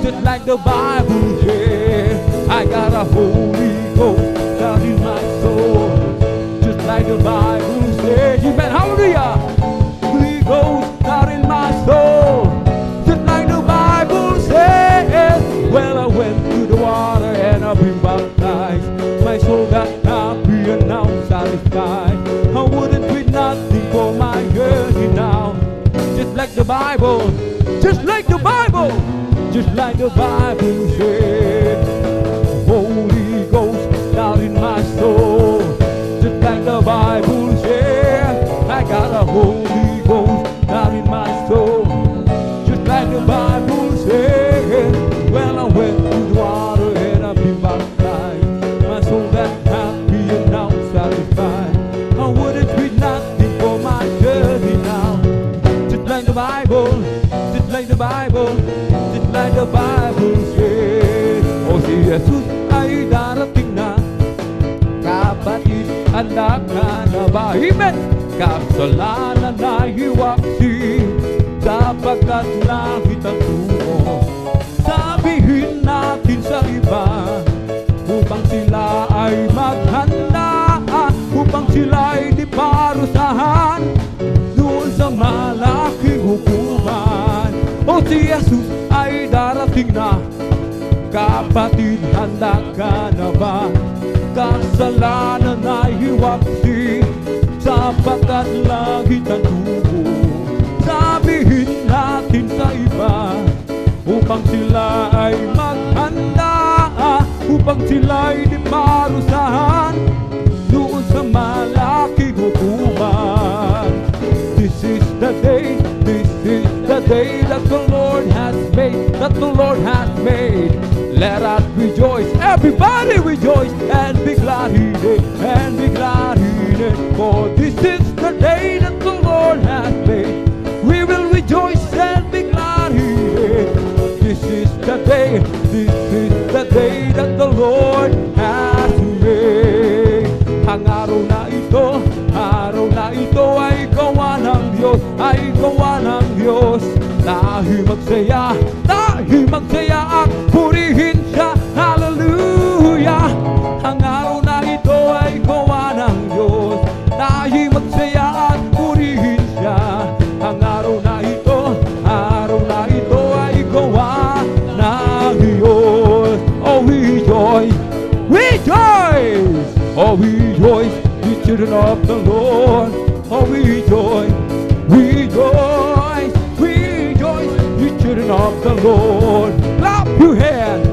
just like the Bible says. I got a Holy Ghost down in my soul, just like the Bible says. Amen, hallelujah. Holy Ghost down in my soul, just like the Bible says. Well, I went through the water and I've been baptized. My soul got happy and now satisfied. I wouldn't trade nothing for my journey now. Just like the Bible, just like the Bible, just like the Bible said. Holy Ghost down in my soul, just like the Bible said. I got a Holy Ghost down in my soul, just like the Bible said. Well, I went through the water and I've been baptized. My soul got happy and now satisfied. I wouldn't trade nothing for my journey now. Just like the Bible, just like the Bible, just like the Bible says. O si Jesus ay darating na, kapatid, handa ka na ba? Amen! Kasalanan ay hiwaksi, sapagkat langit ang tungo. Sabihin natin sa iba, upang sila ay maghanda, upang sila ay di parusahan doon sa malaking hukuman. O si Jesus ay darating na, kapatid, handa ka na ba? Kasalanan ay hiwaksi, sapagkat langit ang tungo. Sabihin natin sa iba, upang sila ay maghanda, upang sila ay di parusahan doon sa malaking hukuman. This is the day, this is the day that the Lord has made, that the Lord has made. Let us rejoice, everybody rejoice, and be glad in it, and be glad in it. For this is the day that the Lord has made. We will rejoice and be glad in it. This is the day, this is the day that the Lord has made. Ang araw na ito ay gawa ng Diyos, ay gawa ng Diyos. Tayo magsaya at purihin siya. Hallelujah! Ang rejoice. Oh, rejoice, you children of the Lord. Oh, rejoice, rejoice, rejoice, you children of the Lord. Clap your hands,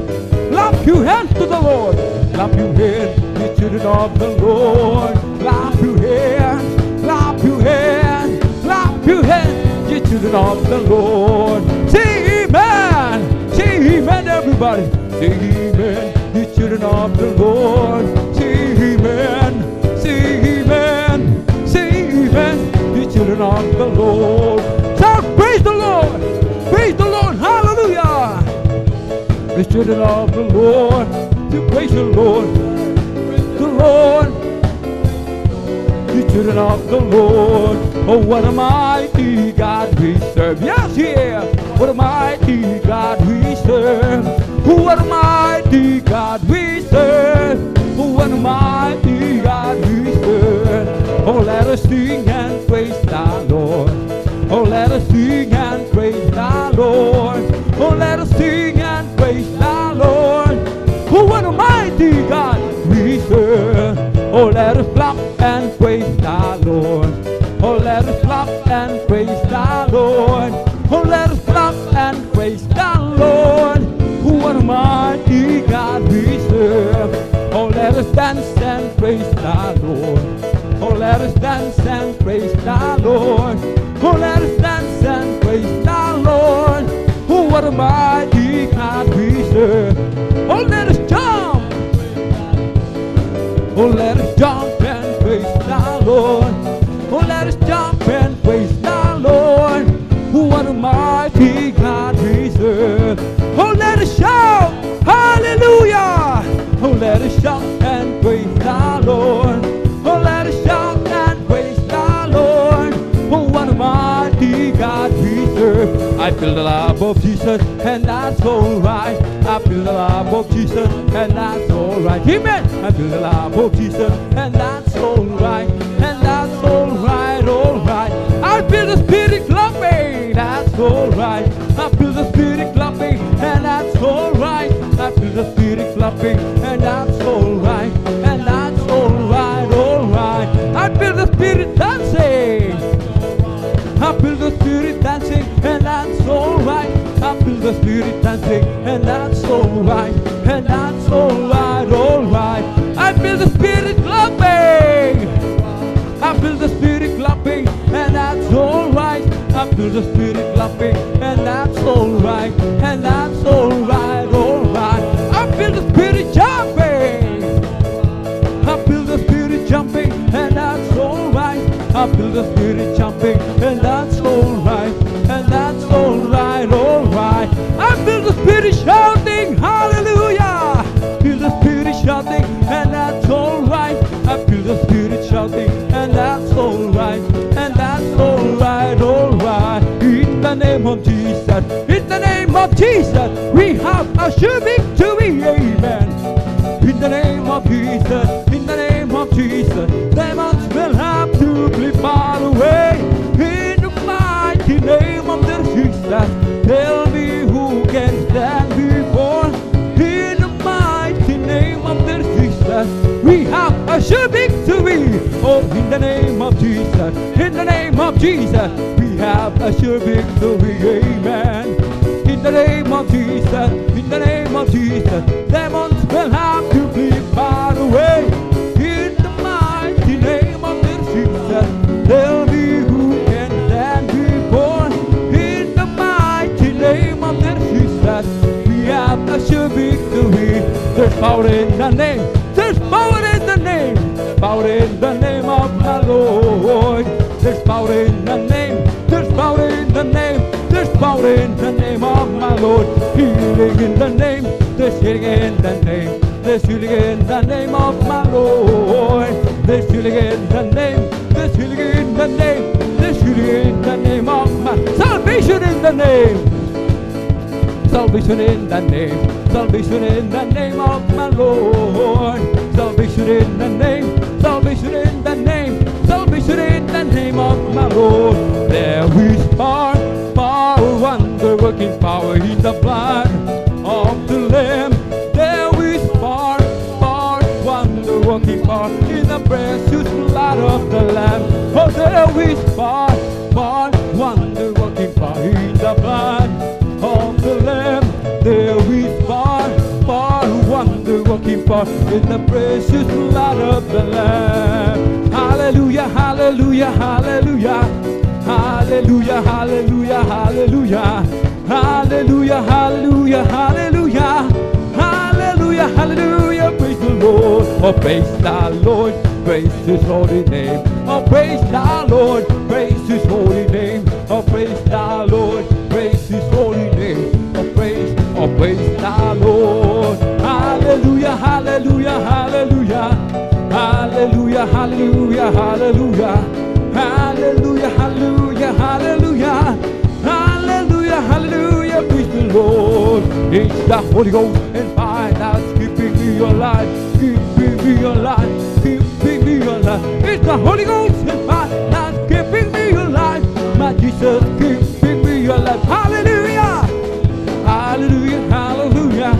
clap your hands to the Lord. Clap your hands, you children of the Lord. Clap your hands, clap your hands, clap your hands, you children of the Lord. Say amen, say amen, everybody. Say amen, you children of the Lord. Say amen, say amen, say amen, you children of the Lord. Shout, praise the Lord, hallelujah. The children of the Lord, to praise the Lord, the children of the Lord. Oh, what a mighty God we serve. Yes, yeah, what a mighty God we serve. Oh, what a mighty God we serve. Oh, what a mighty God we serve. Oh, let us sing and praise the Lord. Oh, let us sing and praise the Lord. Oh, let us sing and praise the Lord. Oh, what a mighty God we serve. Oh, let us clap and praise the Lord. Oh, let us clap and praise the Lord. Oh, let us clap and praise the Lord. Oh, what a mighty God we serve. Oh, let us dance and praise the Lord. Oh, let us dance and praise the Lord. Oh, let us dance and praise the Lord. Oh, what a mighty God we serve. Oh, let us jump. Oh, let us jump and praise the Lord. Oh, let us jump and praise the Lord. Oh, what a mighty God we serve. Oh, let us shout, hallelujah. Oh, let us shout and praise the Lord. Oh, let us shout and praise the Lord. Oh, what a mighty God we serve. I feel the love of Jesus, and that's alright. I feel the love of Jesus, and that's alright. Amen. I feel the love of Jesus, and that's alright. And that's alright, alright. I feel the Spirit clapping, that's alright. I feel the Spirit clapping, and that's alright. I feel the Spirit clapping, and that's alright. And that's alright, alright. I feel the Spirit dancing. I feel the Spirit dancing, and that's alright. I feel the Spirit dancing, and that's alright. And that's alright, alright. I feel the Spirit clapping. I feel the Spirit clapping, and that's alright. I feel the Spirit clapping, and that's alright. And that's alright, alright. I feel the Spirit jumping. I feel the Spirit jumping, and that's alright. I feel the Spirit jumping, and that's alright. And that's alright, alright. I feel the Spirit shouting, hallelujah. Feel the Spirit shouting, and that's alright. I feel the Spirit shouting, and that's alright. And that's alright, alright. In the name of Jesus, in the name of Jesus, we have a sure victory, amen. In the name of Jesus, in the name of Jesus, demons will have to be far away. In the mighty name of the Jesus, tell me who can stand before. In the mighty name of the Jesus, we have a sure victory. Oh, in the name of Jesus, in the name of Jesus, we have a sure victory, amen. In the name of Jesus, in the name of Jesus, demons will have to be far away. In the mighty name of Jesus, tell me who can stand before. In the mighty name of Jesus, we have a sure victory. There's power in the name, there's power in the name, power in the name of the Lord. There's power in the name, there's power in the name, there's power in the name of my Lord. Healing in the name, there's healing in the name, there's healing in the name of my Lord. There's healing in the name, there's healing in the name, there's healing in the name of my salvation in the name. Salvation in the name, salvation in the name of my Lord. Salvation in the name, salvation in the name, salvation in the name of my Lord. There is power, power, wonder working power in the blood of the Lamb. There is power, power, precious blood of the Lamb. Oh, there is far, far wonder working power in the blood of the Lamb. There is far, far wonder working power in the precious blood of the Lamb. Hallelujah, hallelujah, hallelujah. Hallelujah, hallelujah, hallelujah. Hallelujah, hallelujah, hallelujah. Hallelujah, hallelujah, praise the Lord. Oh, praise the Lord, praise His holy name. Oh, praise the Lord, praise His holy name. Oh, praise the Lord, praise His holy name. Oh, praise the Lord. Hallelujah, hallelujah, hallelujah. Hallelujah, hallelujah, hallelujah. Hallelujah, hallelujah, hallelujah. Hallelujah, hallelujah, praise the Lord. It's the Holy Ghost and fire that's keeping me alive, keeping me alive, keeping me alive. It's the Holy Ghost and fire that's keeping me alive. My Jesus keeping me alive. Hallelujah, hallelujah, hallelujah,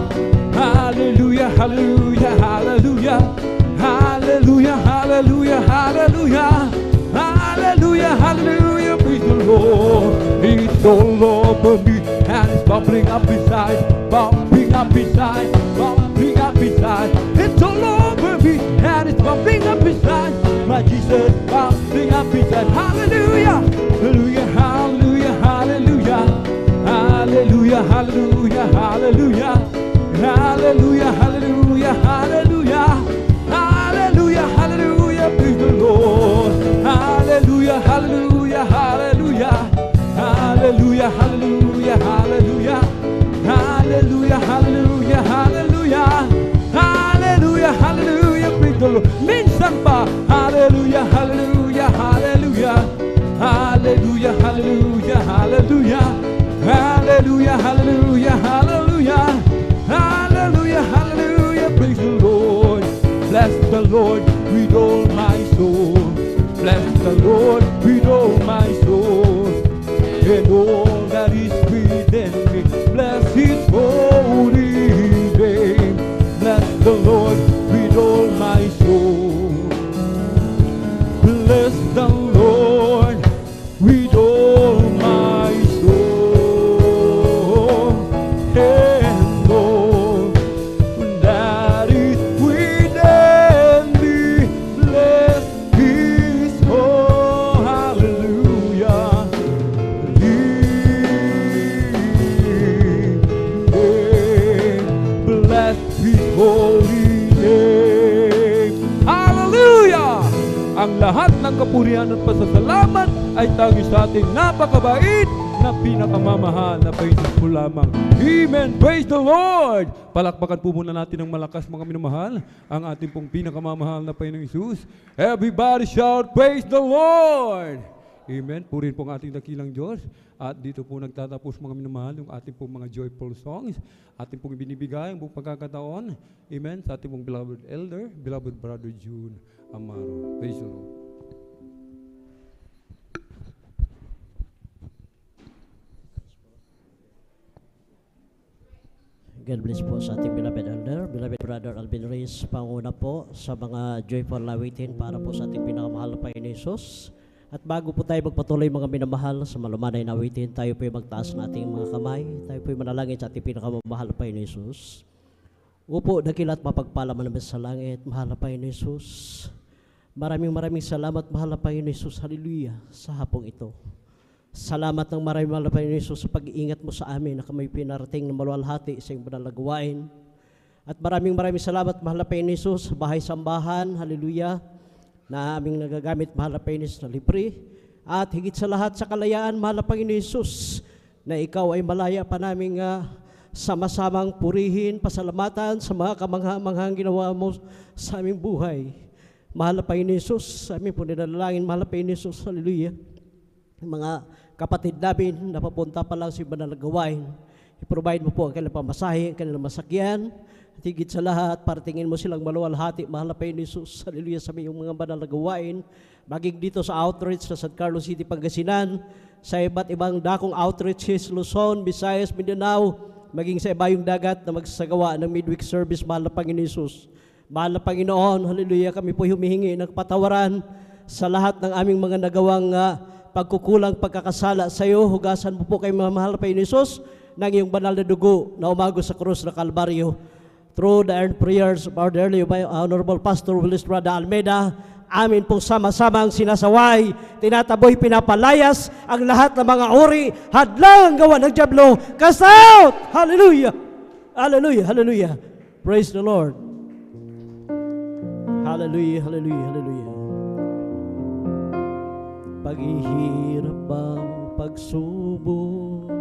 hallelujah, hallelujah, hallelujah, hallelujah, hallelujah, hallelujah. Hallelujah, hallelujah, praise the Lord. It's all over me and it's bubbling up inside, bubbling up inside, bubbling up inside. It's all over me and it's bubbling up inside. My Jesus, bubbling up inside. Hallelujah, hallelujah, hallelujah, hallelujah, hallelujah, hallelujah, hallelujah, hallelujah, hallelujah, hallelujah, hallelujah, hallelujah, praise the Lord. Hallelujah, hallelujah, hallelujah, hallelujah, hallelujah, hallelujah, hallelujah, hallelujah, hallelujah, hallelujah, hallelujah, praise the Lord. Minsan pa, hallelujah, hallelujah, hallelujah, hallelujah, hallelujah, hallelujah, hallelujah, hallelujah, hallelujah, hallelujah, hallelujah, praise the Lord. Bless the Lord with all my soul. Bless the Lord with all my soul, and all that is within me. Bless His holy name. Bless the Lord with all my soul. Bless the Lord with all my soul, and all that is within me. Bless His hallelujah. Bless His holy name. Hallelujah! Ang lahat ng kapurihan at pasasalamat ay tanging sa ating napakabait na pinakamamahal na praises po lamang. Amen! Praise the Lord! Palakpakan po muna natin ng malakas mga minamahal ang ating pong pinakamamahal na Panginoong Hesus. Everybody shout, praise the Lord! Amen. Purin po ang ating dakilang Diyos. At dito po nagtatapos mga minamahal yung ating pong mga joyful songs. Ating pong binibigay ang buong pagkakataon. Amen. Sa ating pong beloved elder, beloved brother June Amaro. Praise the Lord. God bless po sa ating beloved elder, beloved brother Alvin Reyes, panguna po sa mga joyful lawitin para po sa ating pinakamahal na Panginoon Hesus. At bago po tayo magpatuloy mga minamahal sa malumanay na awitin, tayo po magtaas ng ating mga kamay, tayo po manalangin sa ating pinakamamahal na Panginoon Hesus. Upo, dakila at mapagpala namin sa langit, mahal na Panginoon Hesus. Maraming salamat, mahal na Panginoon Hesus, hallelujah, sa hapong ito. Salamat ng maraming mahal na Panginoon Hesus sa pag-iingat mo sa amin na kami pinarating na maluwalhati sa iyong banal na gawain. At maraming salamat, mahal na Panginoon Hesus, sa bahay-sambahan, hallelujah, na aming nagagamit, mahal na Panginoon Hesus, na libre. At higit sa lahat sa kalayaan, mahal na Panginoon Hesus, na ikaw ay malaya pa naming sama-samang purihin, pasalamatan sa mga kamangha-manghang ginawa mo sa aming buhay. Mahal na Panginoon Hesus, sa aming po nilalangin, mahal na Panginoon Hesus, hallelujah, mga kapatid namin na papunta pa lang sa banal na gawain, i-provide mo po ang kanilang pamasahe, ang kanilang masakyan, at higit sa lahat, paratingin mo silang maluwalhati, mahal na Panginoon Hesus, hallelujah, sa iyong mga banal na gawain, maging dito sa outreach sa San Carlos City, Pangasinan, sa iba't ibang dakong outreaches, Luzon, Visayas, Mindanao, maging sa ibayong dagat na magsasagawa ng midweek service, mahal na Panginoon Hesus. Mahal na Panginoon, hallelujah, kami po humihingi ng patawaran sa lahat ng aming mga nagawang pagkukulang, pagkakasala sa iyo. Hugasan mo po kay mahal na Panginoon Hesus ng iyong banal na dugo na umagos sa krus na Kalbaryo. Through the earned prayers of our dearly Honorable Pastor Willis Rada Almeida, amin pong sama-samang sinasaway, tinataboy, pinapalayas ang lahat ng mga uri, hadlang gawa ng dyablo. Cast out! Hallelujah! Hallelujah! Hallelujah! Praise the Lord! Hallelujah! Hallelujah! Hallelujah! Paghihirap bang pagsubok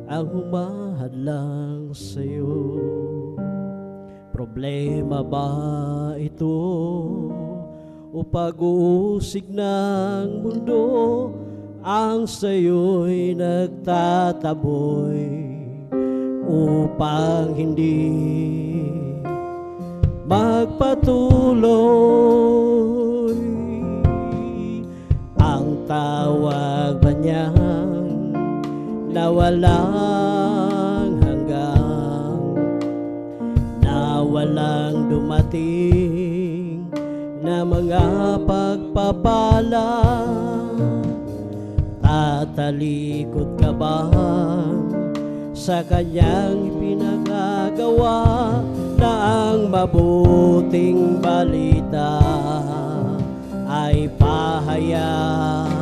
ang humahadlang sa'yo? Problema ba ito o pag-uusig ng mundo ang sa'yo'y nagtataboy upang hindi magpatuloy? Ang tawag ba niyan na walang hanggang, na walang dumating na mga pagpapala? Tatalikod ka ba sa kanyang pinagagawa na ang mabuting balita ay pahayag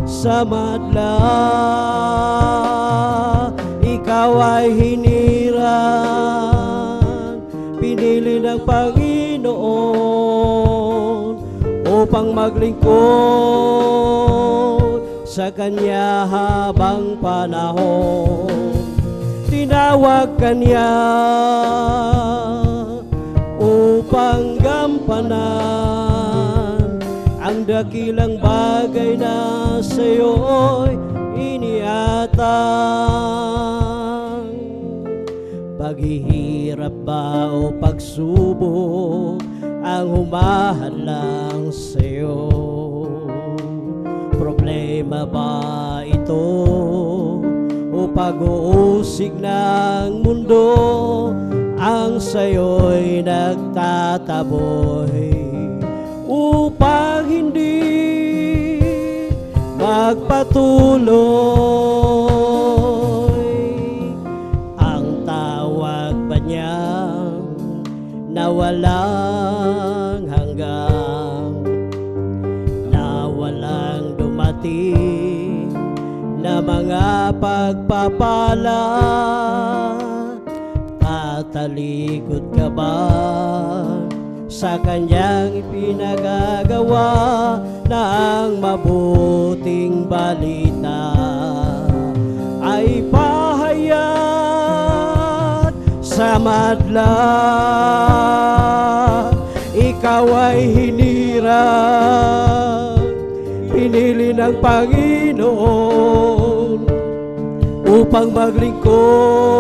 sa madla? Ikaw ay hinirang, pinili ng Panginoon upang maglingkod sa Kanya habang panahon. Tinawag ka niya upang gampanan ang dakilang bagay na sa'yo'y iniatang. Paghihirap ba o pagsubok ang humahadlang sa'yo? Problema ba ito o pag-uusig ng mundo ang sa'yo'y nagtataboy upang hindi magpatuloy? Ang tawag ba niya na walang hanggang, na walang dumating na mga pagpapala? Tatalikod ka ba sa kanyang ipinagagawa na ang mabuting balita ay pahayag sa madla? Ikaw ay hinirang, pinili ng Panginoon upang maglingkod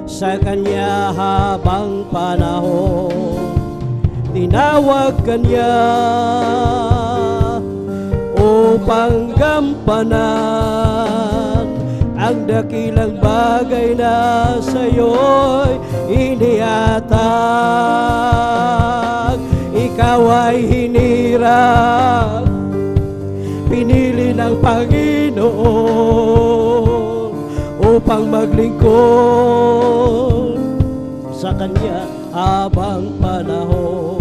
sa Kanya habang panahon. Tinawag ka niya upang gampanan ang dakilang bagay na sa'yo'y iniatag. Ikaw ay hinirang, pinili ng Panginoon upang maglingkod sa Kanya habang panahon.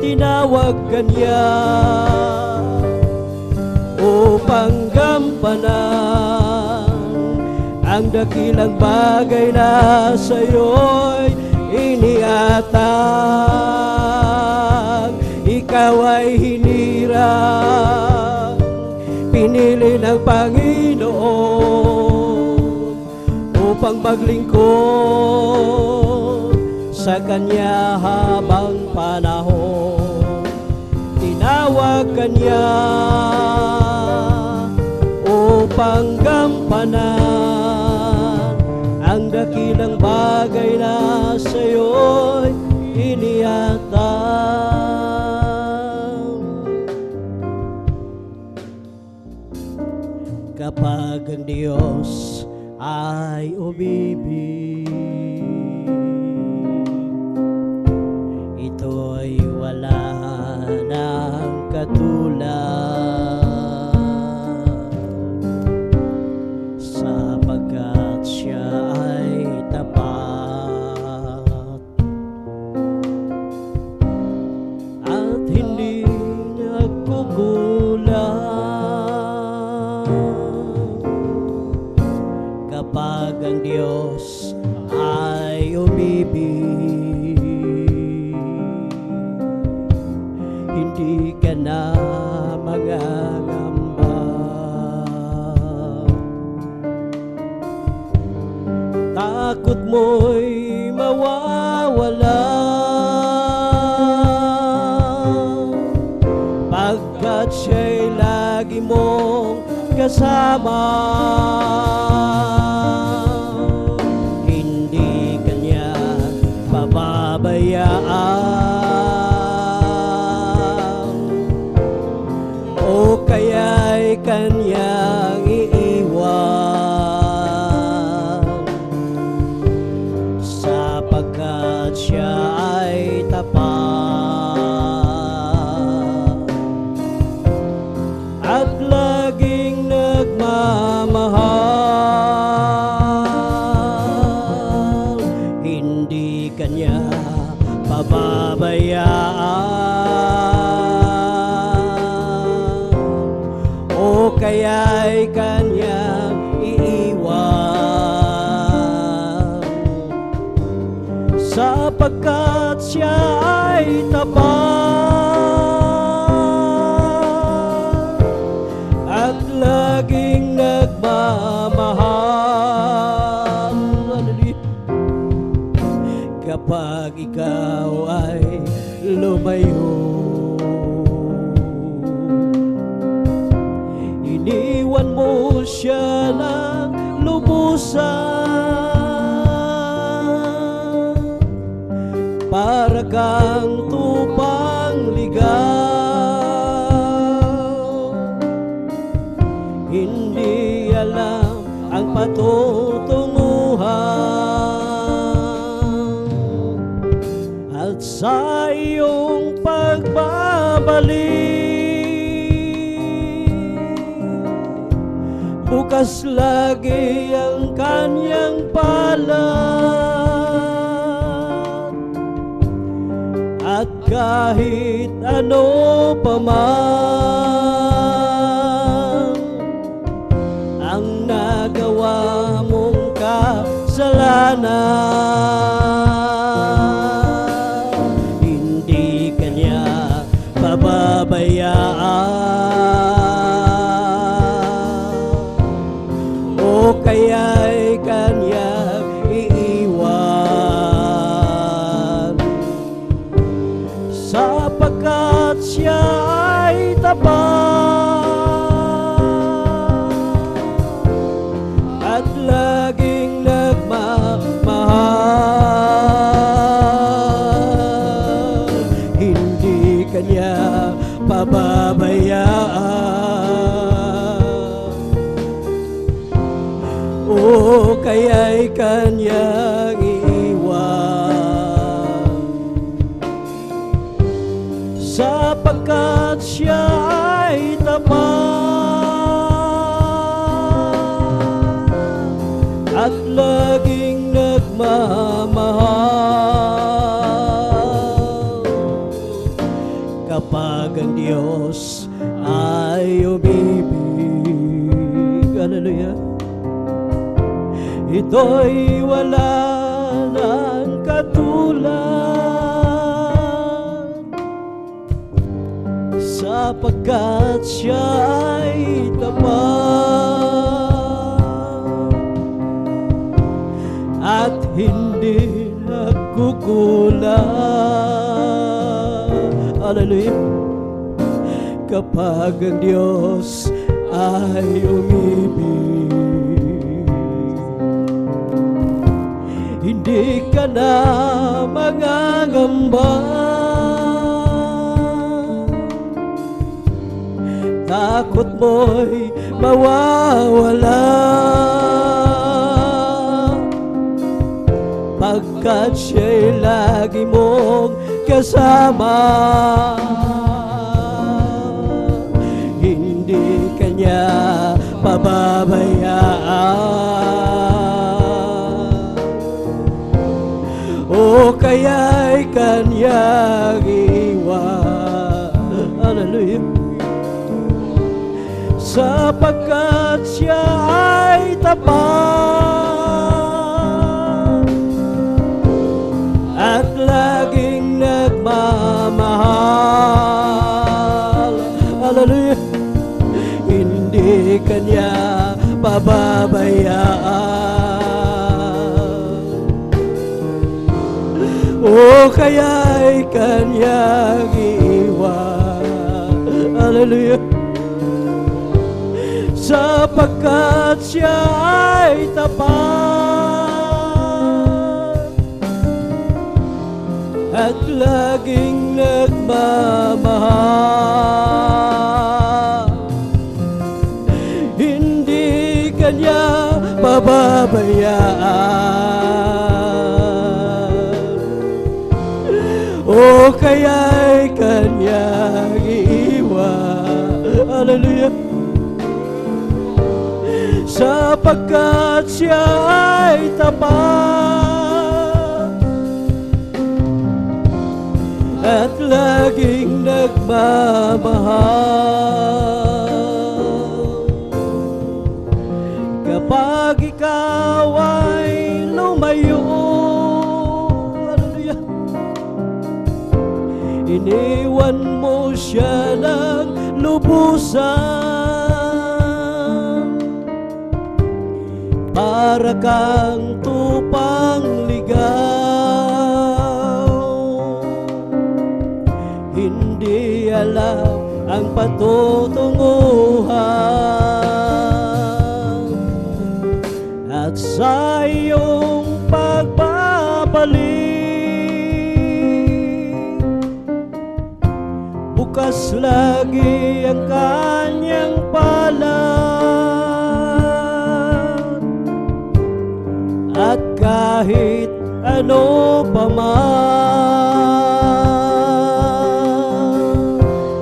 Tinawag ka niya upang gampanan ang dakilang bagay na sa'yo'y iniatag. Ikaw ay hinirang, pinili ng Panginoon upang maglingkod sa Kanya habang panahon. Tinawag ka niya upang gampanan ang dakilang bagay na sa'yo'y iniatang. Kapag ang Diyos ay umibig, katulad, sapagkat siya ay tapat at hindi nagkukulang. Kapag ang Diyos ay umibig, hindi ka na mangangamba. Takot mo'y mawawala, pagkat siya'y lagi mong kasama. Hindi ka niya pababayaan, o kaya'y kanyang iiwan, sapagkat siya ay tapat at laging nagmamahal. Hindi kanya pababayaan, o kaya'y kanyang iiwan, sapagkat siya ay tapat at laging nagmamahal. Kapag ikaw ay lumayo, iniwan mo siya ng lubusan, para kang tupang ligaw. Hindi alam ang patutunguhan, at sa iyong pagbabalik, bukas lagi ang kanyang palad. At kahit ano pa man ang nagawa mong kasalanan, hindi kanya pababayaan, o kaya'y kanyang iiwan, sapagkat siya ay tapat at laging nagmamahal. Hindi kanya pababayaan, o kaya'y kanyang iiwan, sapagkat siya ay tapat at laging nagmamahal. Kapag ang Diyos ay umibig, hallelujah, ito'y wala ng katulad, sapagkat siya ay tapat at hindi nagkukulang. Hallelujah. Kapag ang Diyos ay umibig, hindi ka na mangangamba. Takot mo'y mawawala, pagkat siya'y lagi mong kasama. kaya'y kanyang iwan. Hallelujah. Sapagkat siya ay tapat at laging nagmamahal. Hallelujah. Hindi kanya pababayaan. O kaya'y kanyang iwan. Hallelujah. Sapagkat siya ay tapat at laging nagmamahal. Hindi kanya pababayaan. O kaya'y kanyang iwan. Hallelujah. Sapagkat siya ay tapat at laging nagmamahal. Kapag ikaw ay lumayo, hallelujah, iniwan mo siya ng lubusan. Para kang tupang ligaw, hindi alam ang patutunguhan. At sa iyong pagbabalik, bukas lagi ang kanyang palad. At kahit ano pa man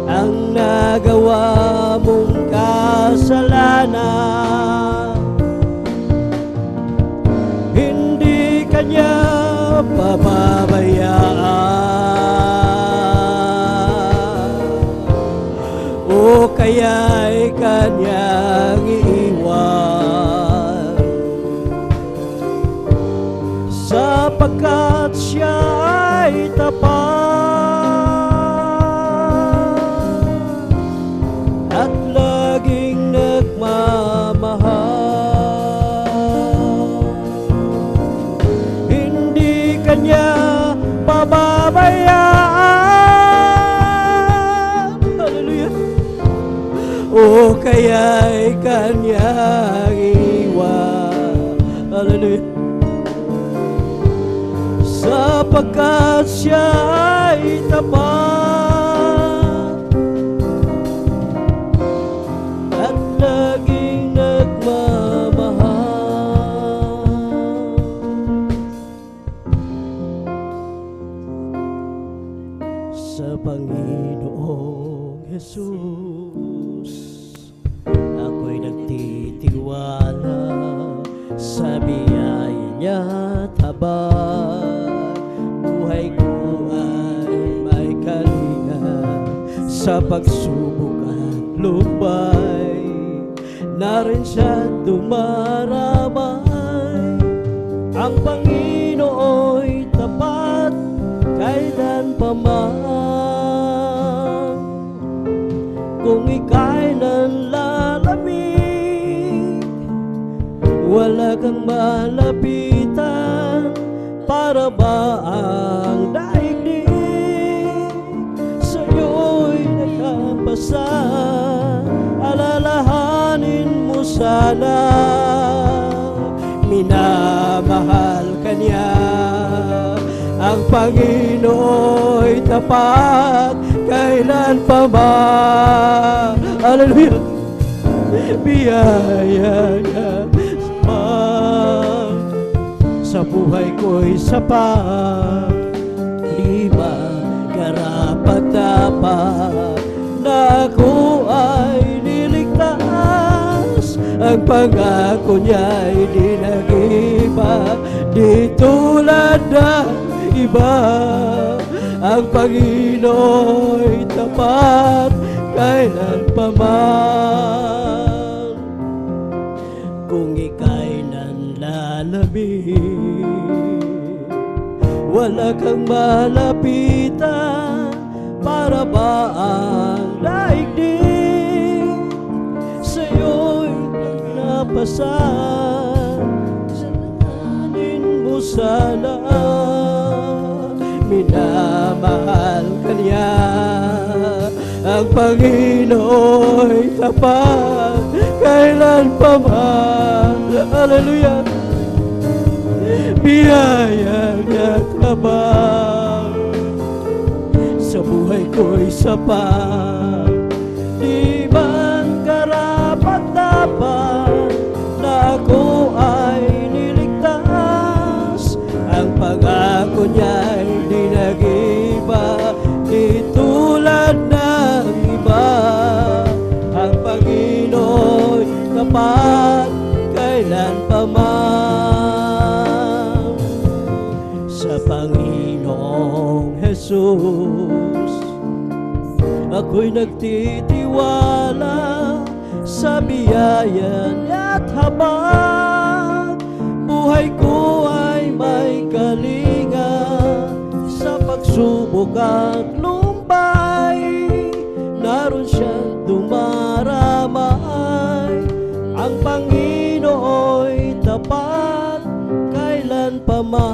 ang nagawa mong kasalanan, hindi kanya pababayaan. O kaya'y kanyang iiwan. Sapagkat siya ay tapat at laging nagmamahal. Hindi kanya pababayaan. Hallelujah. O kaya'y kanyang iwan. Hallelujah. Sapagkat siya ay tapat at laging nagmamahal. Sa Panginoong Jesus ako'y nagtitiwala, sa biyaya niya tabang. Buhay ko ay may kalinga sa pagsubok at lumbay. Narin siya dumaramay. Ang Panginoo'y tapat kailan pa man. Kung ika'y nanlalamig, wala kang malapitan. Para ba ang daigdig sa'yo'y nakabasa? Alalahanin mo sana, minamahal ka niya. Ang Panginoo'y tapat kailan pa ba? Hallelujah. Biyaya niya sa buhay ko'y sapat. Di ba karapat-dapat na ako ay niligtas? Ang pangako niya'y di nag-iba, di tulad na iba. Ang Panginoon'y tapat kailan pa man. Kung ika'y nanlalamig, wala kang malapitan, para ba ang daigdig sa'yo'y nagnapasan? Salanin mo sana, minamahal ka niya. Ang Panginoon'y tapat kailan pa man. Hallelujah. Biyaya niya tabang sa buhay ko'y sapat. Di man karapat-dapat na ako ay niligtas. Ang pangako niya'y di nag-iba, di tulad ng iba. Ang Panginoon tapat kailan pa man. Sa Panginoong Jesus ako'y nagtitiwala, sa biyaya niya't habang buhay ko ay may kalinga. Sa pagsubok at lumbay, naroon siyang dumaramay. Ang Panginoon'y tapat kailan pa man.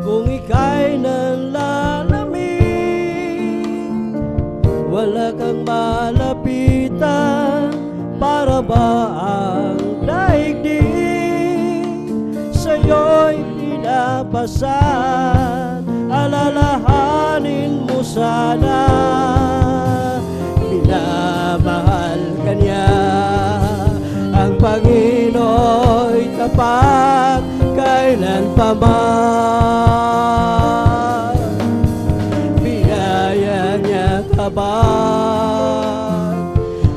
Kung ika'y nanlalamig, wala kang malapitan, para ba ang daigdig sa'yo'y pinapasan? Alalahanin mo sana, minamahal ka niya. Ang Panginoon'y tapat kailan pa man. Biyaya niya tapat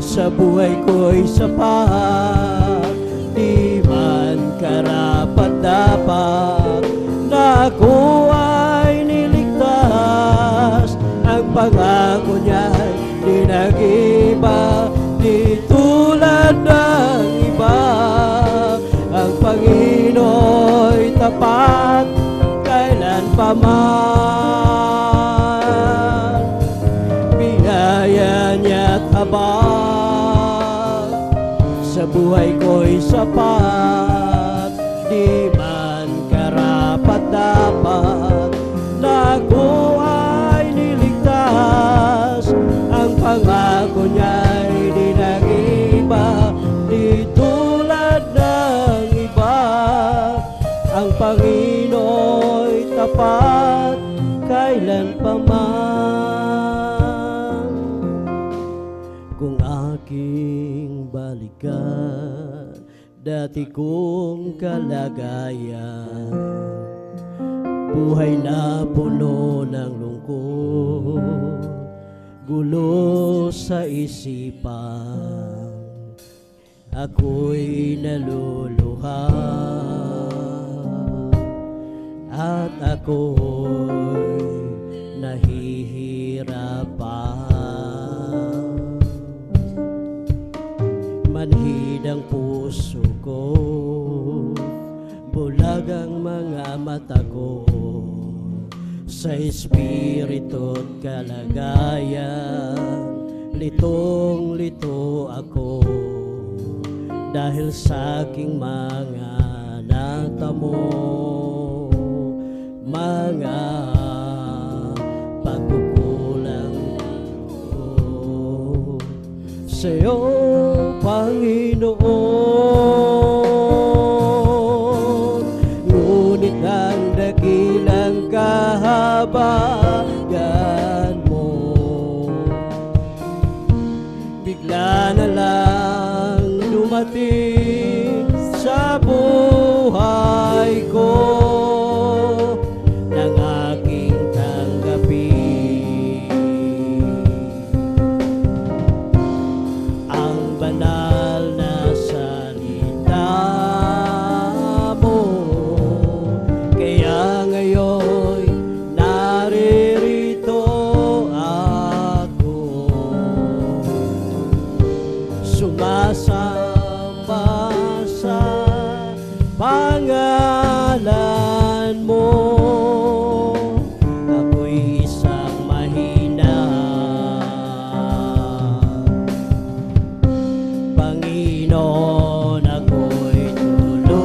sa buhay ko'y sapat. Di man karapat-dapat na ako ay niligtas. Ang pangako niya'y di nag-iba, di tulad ng iba. Ang Panginoon'y tapat kailan pa man. Biyaya niya't habang sa buhay ko'y sapat. Di man karapat-dapat na ako ay niligtas. Ang pangako niya'y di nag-iba, di tulad ng iba. Ang Panginoon'y tapat kailan pa man. Kung aking balikan dati kong kalagayan, buhay na puno ng lungkot, gulo sa isipan, ako'y naluluha at ako'y nahihirapan. Manhid ang puso ko, bulag ang mga mata ko, sa espiritu't kalagayan, litong-lito ako dahil sa aking mga natamo, mga pagkukulang ko sa'yo, Panginoon. Ngunit ang dakilang kahabagan mo, bigla na lang dumating sa buhay ko, nang aking tanggapin ang kailangan mo. Ako'y isang mahina, Panginoon, ako'y tulungan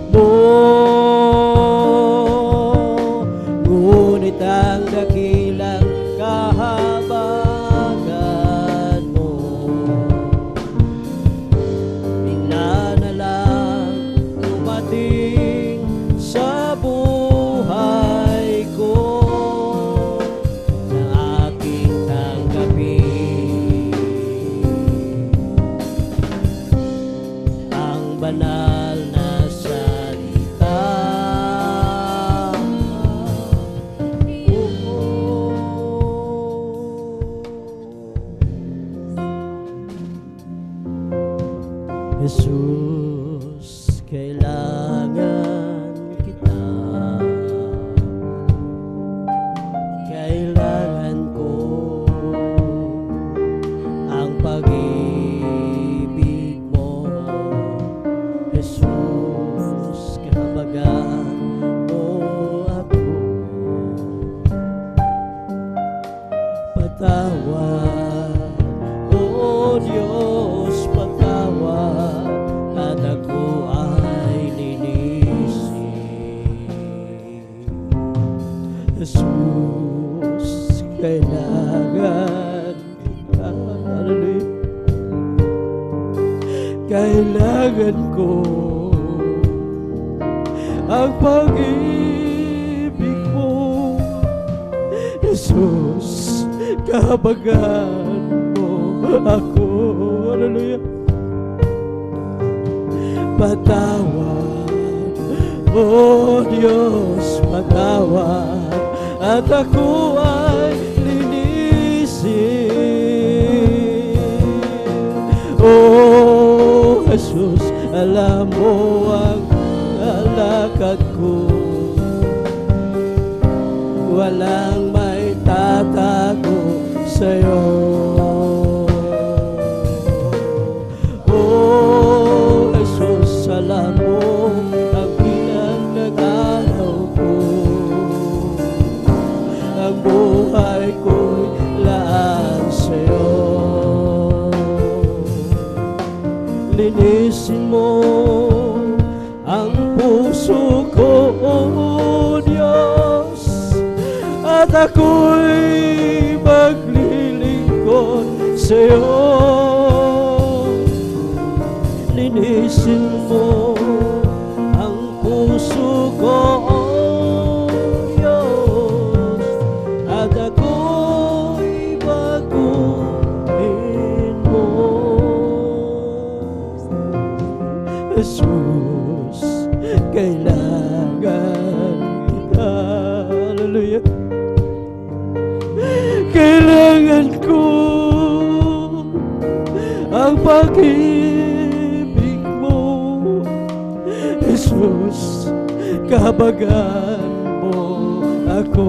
mo. Ngunit ang dakilang kahabagan mo, bigla na lang dumating sa buhay ko, na aking tanggapin ang banal na salita. Jesus, kailangan kita. Kailangan ko ang pag-ibig mo. Jesus, kabagan mo ako. Patawad, O Diyos, patawad, at ako ay linisin. Jesus, kailangan kita. Hallelujah. Kailangan ko ang pag-ibig mo. Jesus, kahabagan mo ako. Hallelujah. Patawad, O Diyos, patawad, at ako ay linisin. Oh Jesus, alam mo ang alakad ko, walang may tatago sa'yo. Oh Jesus, alam mo ang bilang ng araw ko, ang buhay ko'y laan sa'yo. Linisin mo ang puso ko, O Diyos, at ako'y maglilingkod sa'yo. Linisin mo ang puso ko, O Diyos, at ako'y baguhin mo. Jesus, kailangan kita. Hallelujah. Kailangan ko ang pag-ibig mo. Jesus, kahabagan mo ako.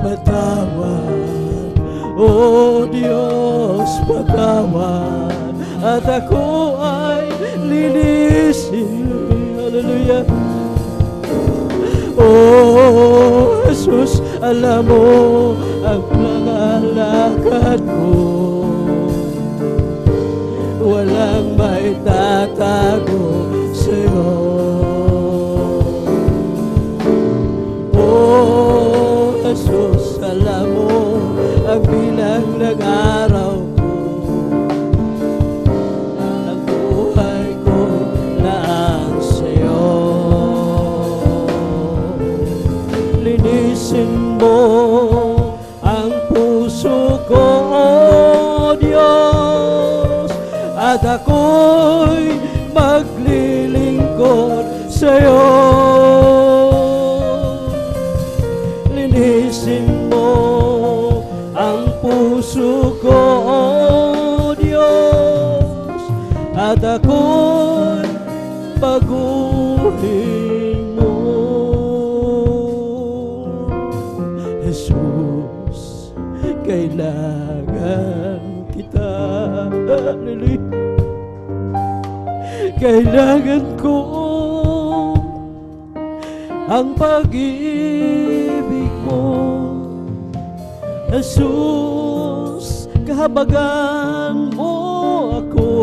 Patawad, O Diyos, patawad, at ako ay linisin. Hallelujah. Oh Jesus, alam mo ang mga lakad ko, walang may tatago sa'yo. Oh Jesus, alam mo ang bilang ng araw ko, ang buhay ko laan sa'yo. Linisin mo ang puso ko, O Diyos, at ako'y maglilingkod sa'yo. Linisin mo ang puso ko, O Diyos, at ako'y baguhin mo. Jesus, kailangan kita. Hallelujah. kailangan ko ang pag-ibig mo. Jesus, kahabagan mo ako.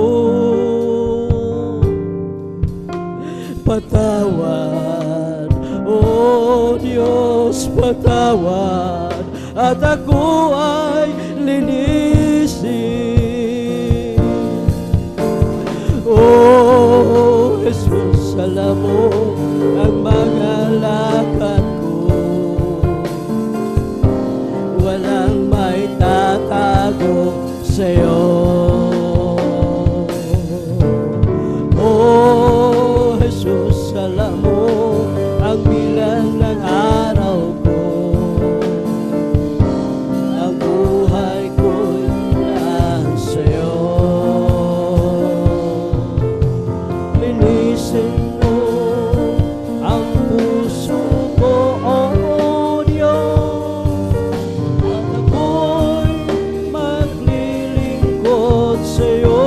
Patawad, O Diyos, patawad, at ako ay linisin. O Jesus, alam mo ang mga lakad ko, walang may tatago sa'yo. O Jesus, alam mo ang bilang ng araw ko, ang buhay ko'y naan sa'yo. Linisin mo ang puso ko, O Diyos, at ako'y maglilingkod sa'yo.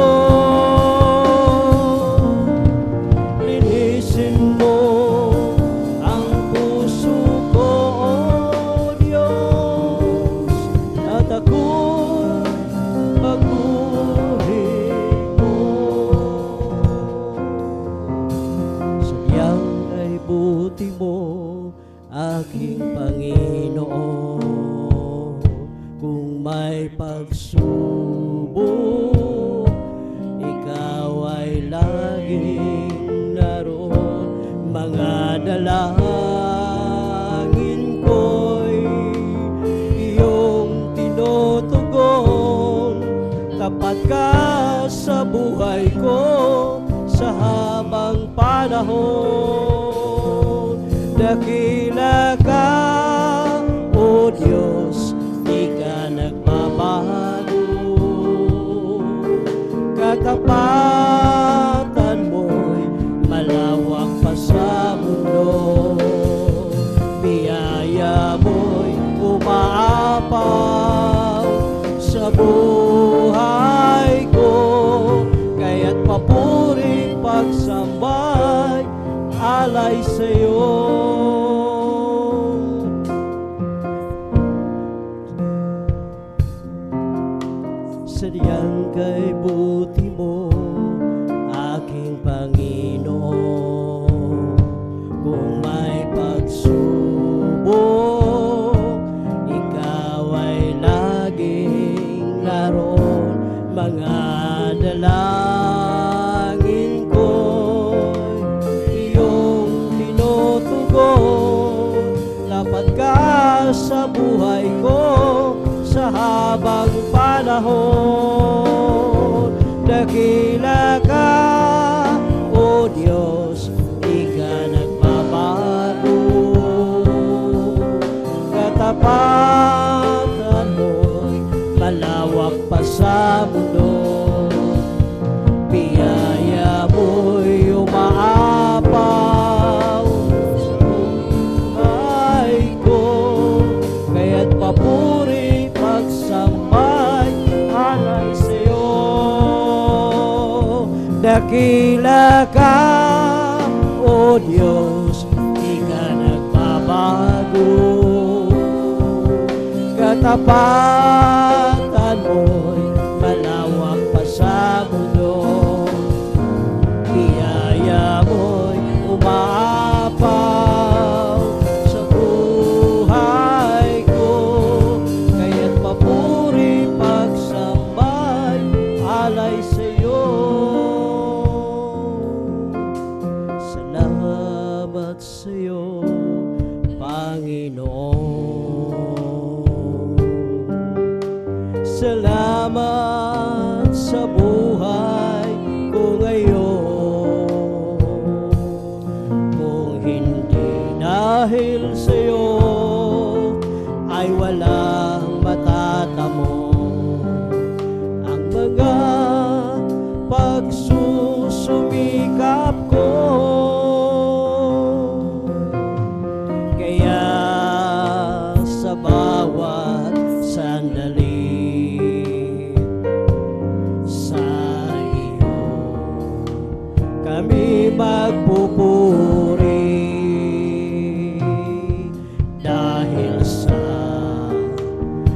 Linisin mo ang puso ko, O Diyos, at ako'y baguhin mo. Sadyang ay buti mo, aking Panginoon. Kung may pagsubok, ikaw ay laging naroon. Mga dalangin ko'y iyong tinutugon. Tapat ka sa buhay ko sa habang panahon. Dakila ka, O Diyos, di ka nagbabago. Katapatan mo'y malawak pa sa mundo. Biyaya mo'y umaapaw sa buhay ko, kaya't papuring pagsambay alay sa'yo. Sadyang kay buti mo, aking Panginoon. Kung may pagsubok, ikaw ay laging naroon. Mga dalangin ko'y iyong tinutugon. Tapat ka sa buhay ko sa habang panahon. Dakila ka, O Diyos, di ka nagbabago. Katapatan mo'y malawak pa sa mundo. Biyaya mo'y umaapaw sa buhay ko, kaya't papuri pagsambay alay sa'yo. Dakila ka, O Diyos, di ka nagbabago. Katapatan mo'y malawak pa sa mundo. Biyaya mo'y umaapaw sa buhay ko, kaya't papuri pagsambay alay sa'yo. Salamat sa'yo, Panginoon. Salamat sa buhay ko ngayon. Kung hindi dahil sa'yo, ay walang matatamo ang mga pagsusumikap ko. Kaya sa bawat sandali sa iyo kami magpupuri dahil sa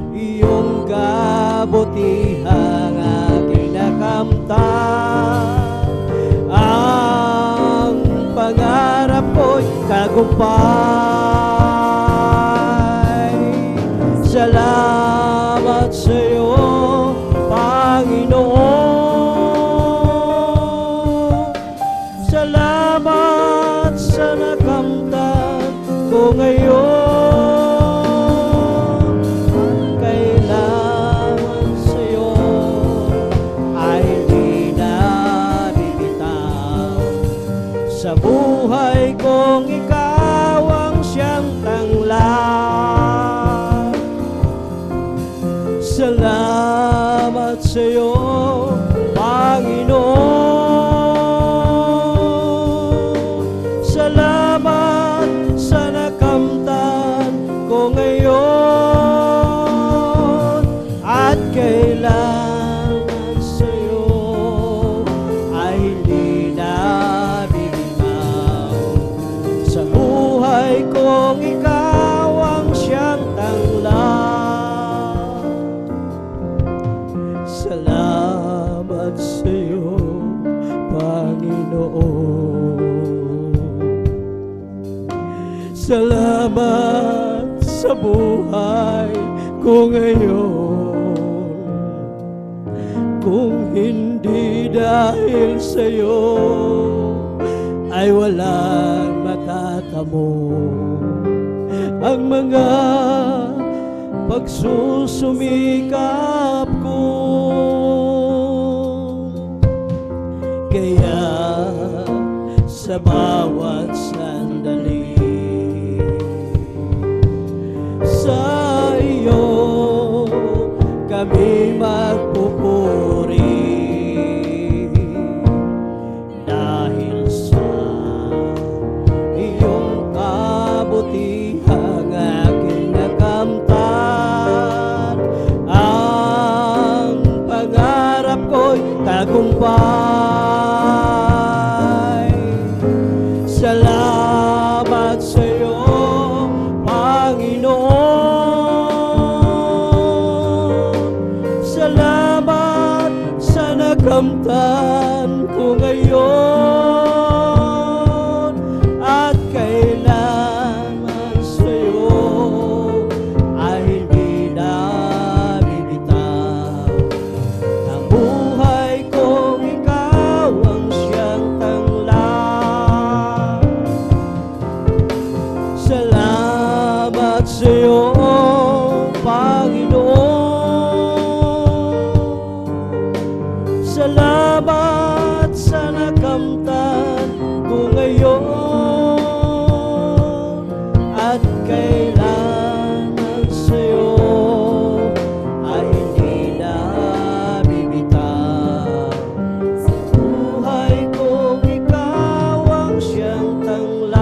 iyong kabutihang aking nakamtan. Ang pangarap ko'y tagumpay. Salamat sa iyo, Panginoon. Salamat sa nakamtan ko ngayon. Ang kailangan sa iyo ay di na bibitaw. Sa buhay kong ikaw ang siyang tanglan. Salamat sa iyo, Panginoon. Salamat sa nakamtan ko ngayon. At kailangan sa iyo ay hindi na bibitaw. Sa buhay kong ikaw ang siyang tanglan. Salamat sa iyo, Panginoon. Salamat sa buhay ko ngayon. Kung hindi dahil sa iyo ay walang matatamo ang mga pagsusumikap ko. Kaya sa bawat sandali sa iyo kami magpupuri dahil sa iyong kabutihang aking nakamtan. Ang pangarap ko'y tagumpay. Salamat sa iyo, Panginoon. Salamat sa nakamtan ko ngayon. At kailangan sa iyo ay hindi na bibitaw. Ang buhay kong ikaw ang siyang tanglan. Salamat sa iyo, Panginoon. Salamat sa nakamtan ko ngayon. At kailangan sa iyo ay hindi na bibitaw. Sa buhay kong ikaw ang siyang tanglan.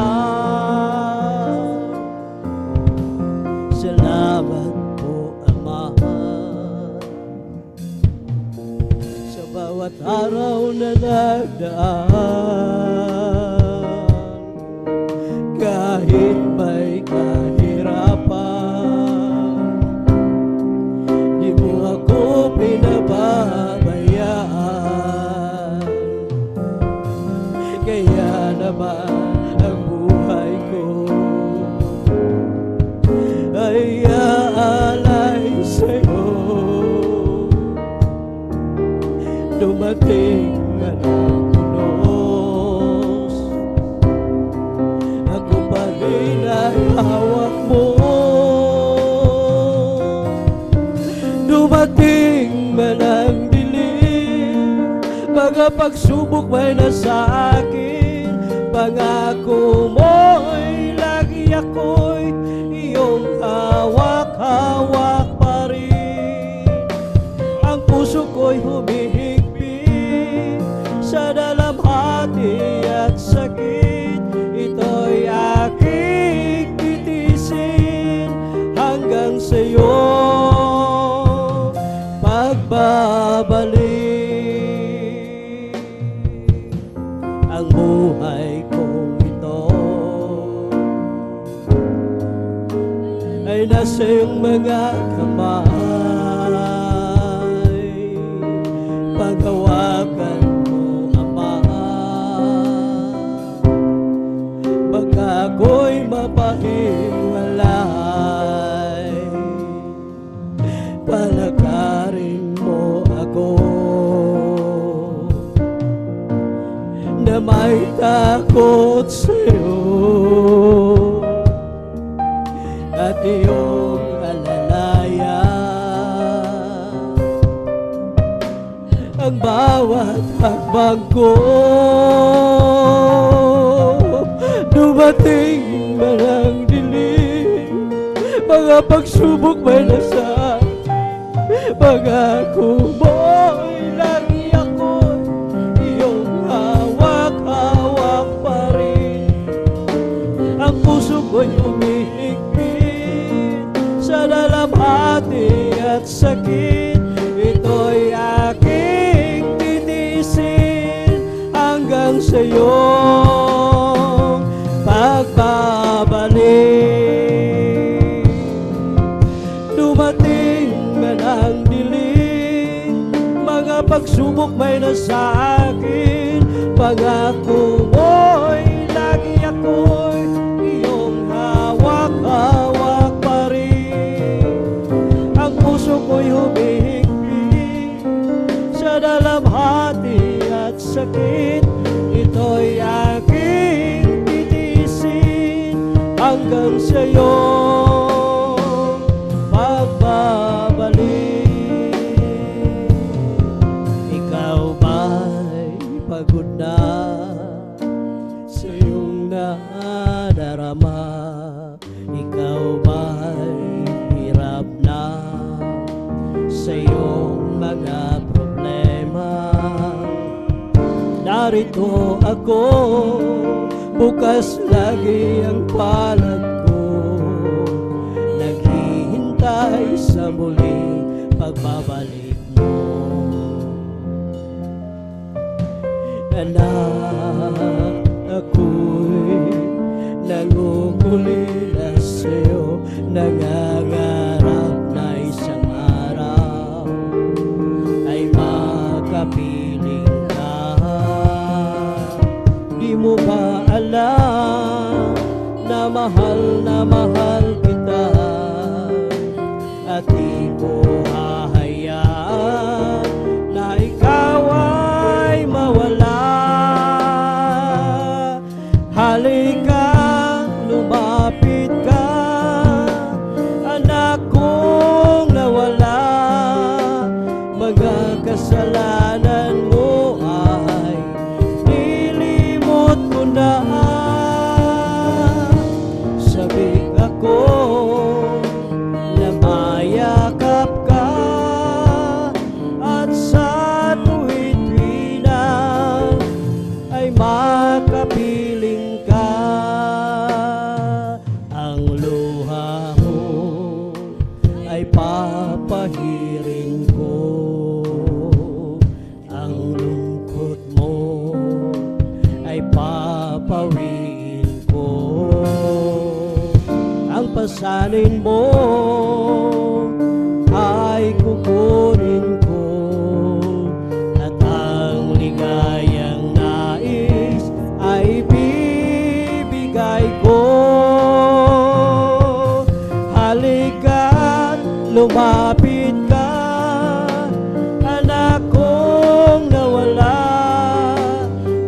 Salamat po, Ama, sa bawat araw na nagdaan. Kahit may kahirapan, di mo ako pinababayaan. Kaya naman ang buhay ko ay aalay sa'yo. Dumating man ang unos, ako pa rin ay hawak mo. Dumating man ang dilim, mga pagsubok may nasa akin. Pangako mo'y lagi ako'y iyong hawak-hawak pa rin. Ang puso ko'y humihigpit sa dalamhati at sakit. Ito'y aking titisin hanggang sa'yo pagbabalik. ang buhay kong ito ay nasa iyong mga kamay. Paghawakan mo, Ama, baka ako'y mapahiwalay. Palakarin mo ako na may takot sa'yo at iyong alalayan ang bawat hakbang ko. Dumating man ang dilim, mga pagsubok may nasa pagako mo'y lagi ako'y iyong hawak-hawak pa rin. Ang puso ko'y humihigpit sa dalamhati at sakit. Ito'y aking titiisin hanggang sa iyong pagbabalik. Dumating man ang dilim, mga pagsubok may nasa akin. Pangako mo'y lagi ako'y iyong hawak-hawak pa rin. Ang puso ko'y humihigpit sa dalamhati at sakit. Ito'y aking titiisin hanggang sa iyong pagbabalik. Ikaw ba'y pagod na sa iyong nadarama? Ikaw ba'y hirap na sa iyong mga problema? Narito ako, bukas lagi ang palad ko, naghihintay sa muling pagbabalik mo. Anak, ako'y nangungulila sa'yo, nangangarap na isang araw ay makapiling ka. Di mo ba alam na mahal kita at di ko hahayaan na ikaw ay mawala. Halika, lumapit ka, anak kong nawala. Mga kasalanan mo ay nilimot ko na. Sabik ako na mayakap ka at sa tuwid-tuwi na ay makapiling ka. Ang luha mo ay papahirin ko, ang lungkot mo ay papawiin ko. Ang pasanin mo ay kukunin ko, at ang ligayang nais ay bibigay ko. Halika, lumapit ka, anak kong nawala.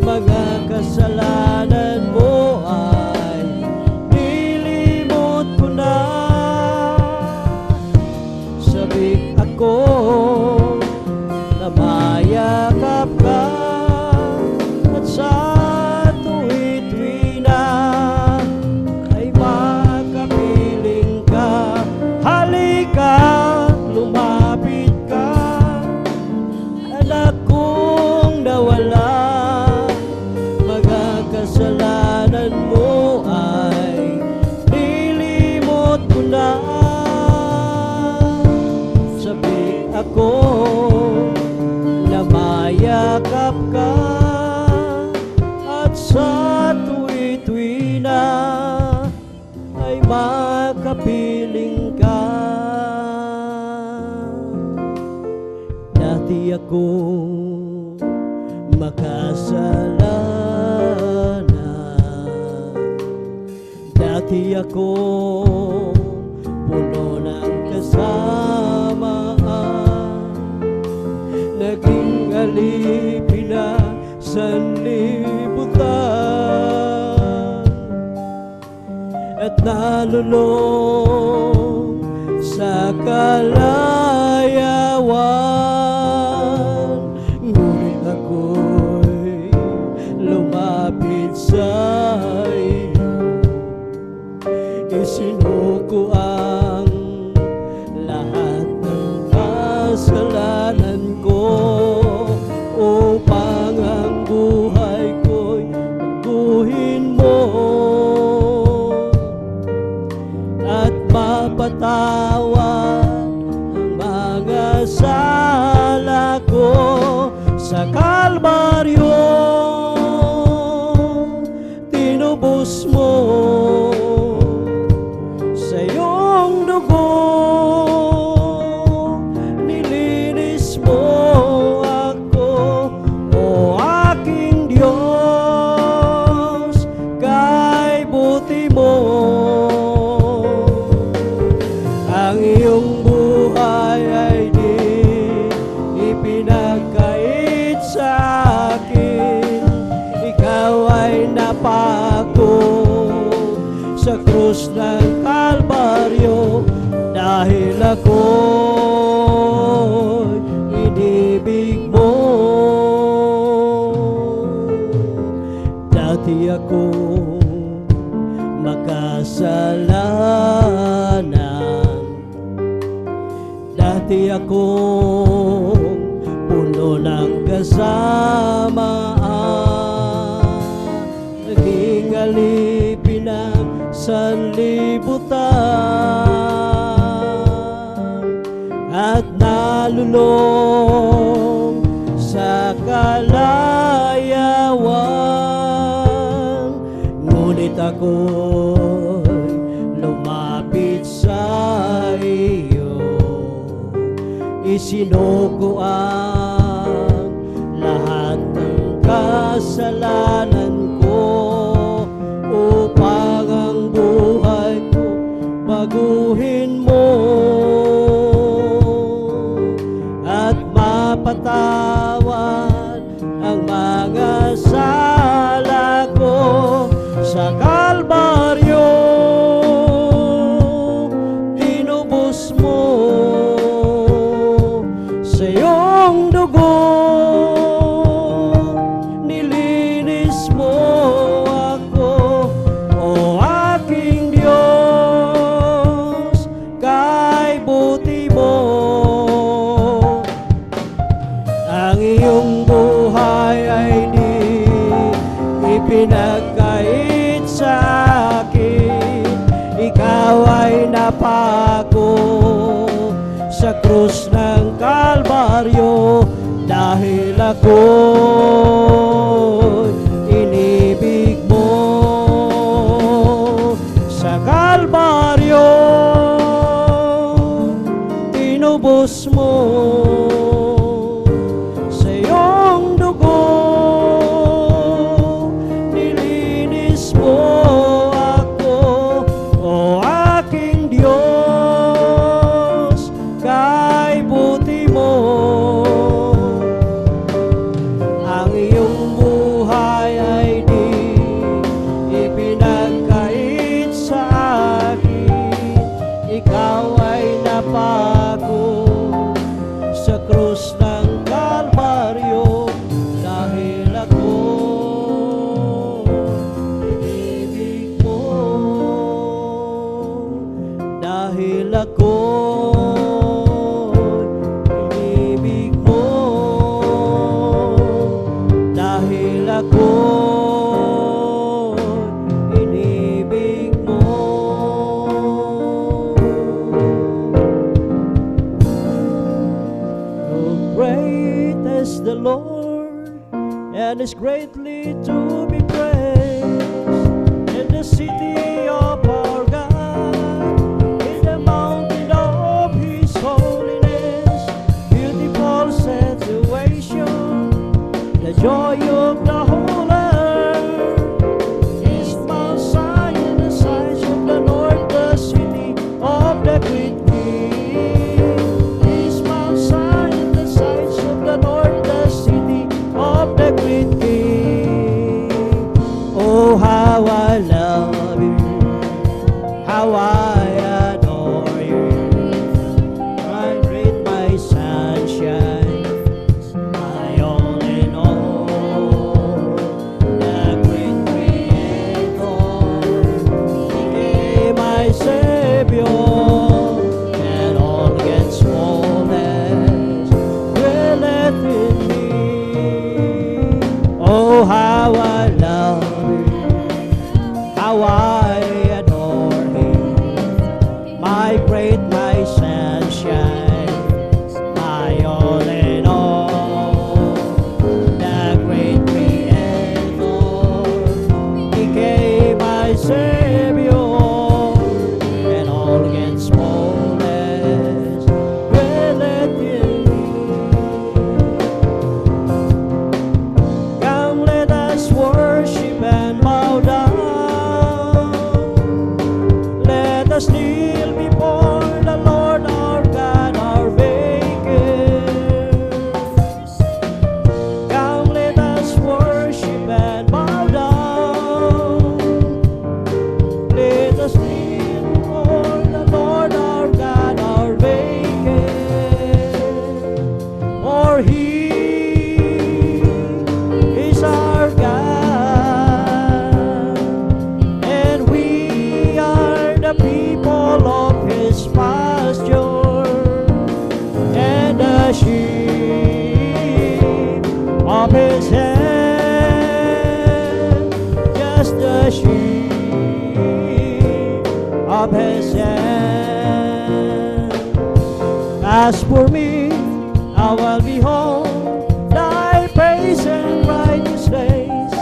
Mga kasalanan mo ay nilimot ko na. Sabik ako na mayakap ka at sa tuwid-tuwi na ay makapiling ka. Halika, Dati ako makasalanan, dati ako puno ng kasamaan, naging alipin na sanlibutan, at nalulong sa kalayawan. Ngunit ako'y lumapit sa iyo, isinuko ang lahat ng kasalanan ko, upang ang buhay ko'y baguhin mo at mapatawad ang mga sala ko. Sa Kalbaryo tinubos mo, sa iyong dugo nilinis mo ako, o aking Diyos, kay buti mo. Ang iyong buhay ay di ipinagkait sa akin, ikaw ay napako sa krus ng Kalbaryo, dahil ako'y inibig mo. Dati ako makasalanan, dati ako puno ng kasamaan, naging alipin ng sanlibutan, at nalulong sa kalayawan. Ngunit ako'y lumapit sa iyo, isinuko ang lahat ng kasalanan ko, upang ang buhay ko baguhin mo at mapatawad ang mga sala ko. Sa Kalbaryo tinubos mo, sa iyong dugo nilinis mo ako, o aking Diyos, kay buti mo. Ang iyong buhay ay di ipinagkait sa akin, ikaw ay napako sa krus ng Kalbaryo, dahil ako'y inibig mo. Sa Kalbaryo tinubos mo, sa iyong dugo nilinis mo ako, o aking Diyos, kay buti mo. Ang iyong buhay ay di ipinagkait sa akin, ikaw ay napako sa krus ng Kalbaryo, dahil ako inibig mo, dahil ako inibig mo, dahil ako inibig mo. Oh, great is the Lord, and is greatly to be praised, in the city of our God, in the mountain of His holiness, beautiful sanctuary. of his hand. As for me, I will behold thy face and righteousness.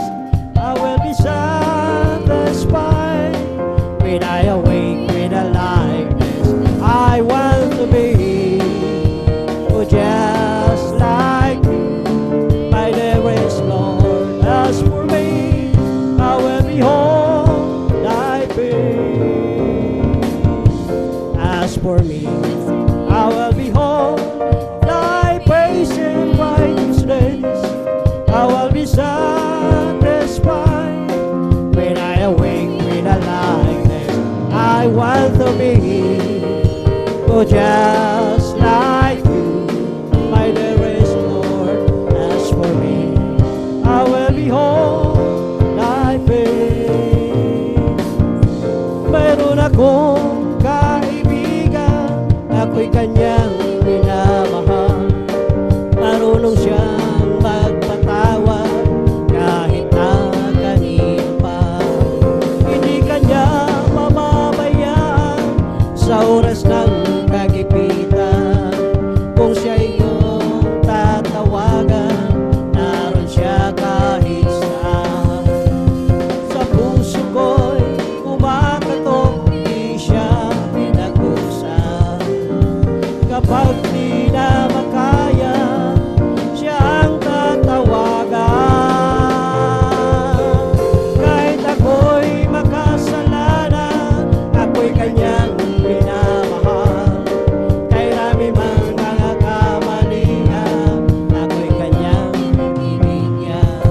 I will be satisfied when I awake with a likeness. I want to be just like you, my dearest Lord. As for me, I will behold thy face. As for me, I will behold thy face in righteousness. I will be satisfied when I awake with a likeness. I want to be just like you, my dearest Lord. As for me, I will behold thy face. Mayroon akong kaibigan, ako'y kanyang minamahal. Marunong siyang magpatawad kahit na kanino pa. Hindi kanya mamamayaan sa oras ng kagipitan. Kung siya iyong tatawagan, naroon siya kahit saan. Sa puso ko'y kumakatok, di siya pinag-usan. Kapag di na makaya, siya ang tatawagan. Kahit ako'y makasalanan, ako'y kanyang minamahal. Kay rami mang mga kamalian, ako'y kanyang ibigyan.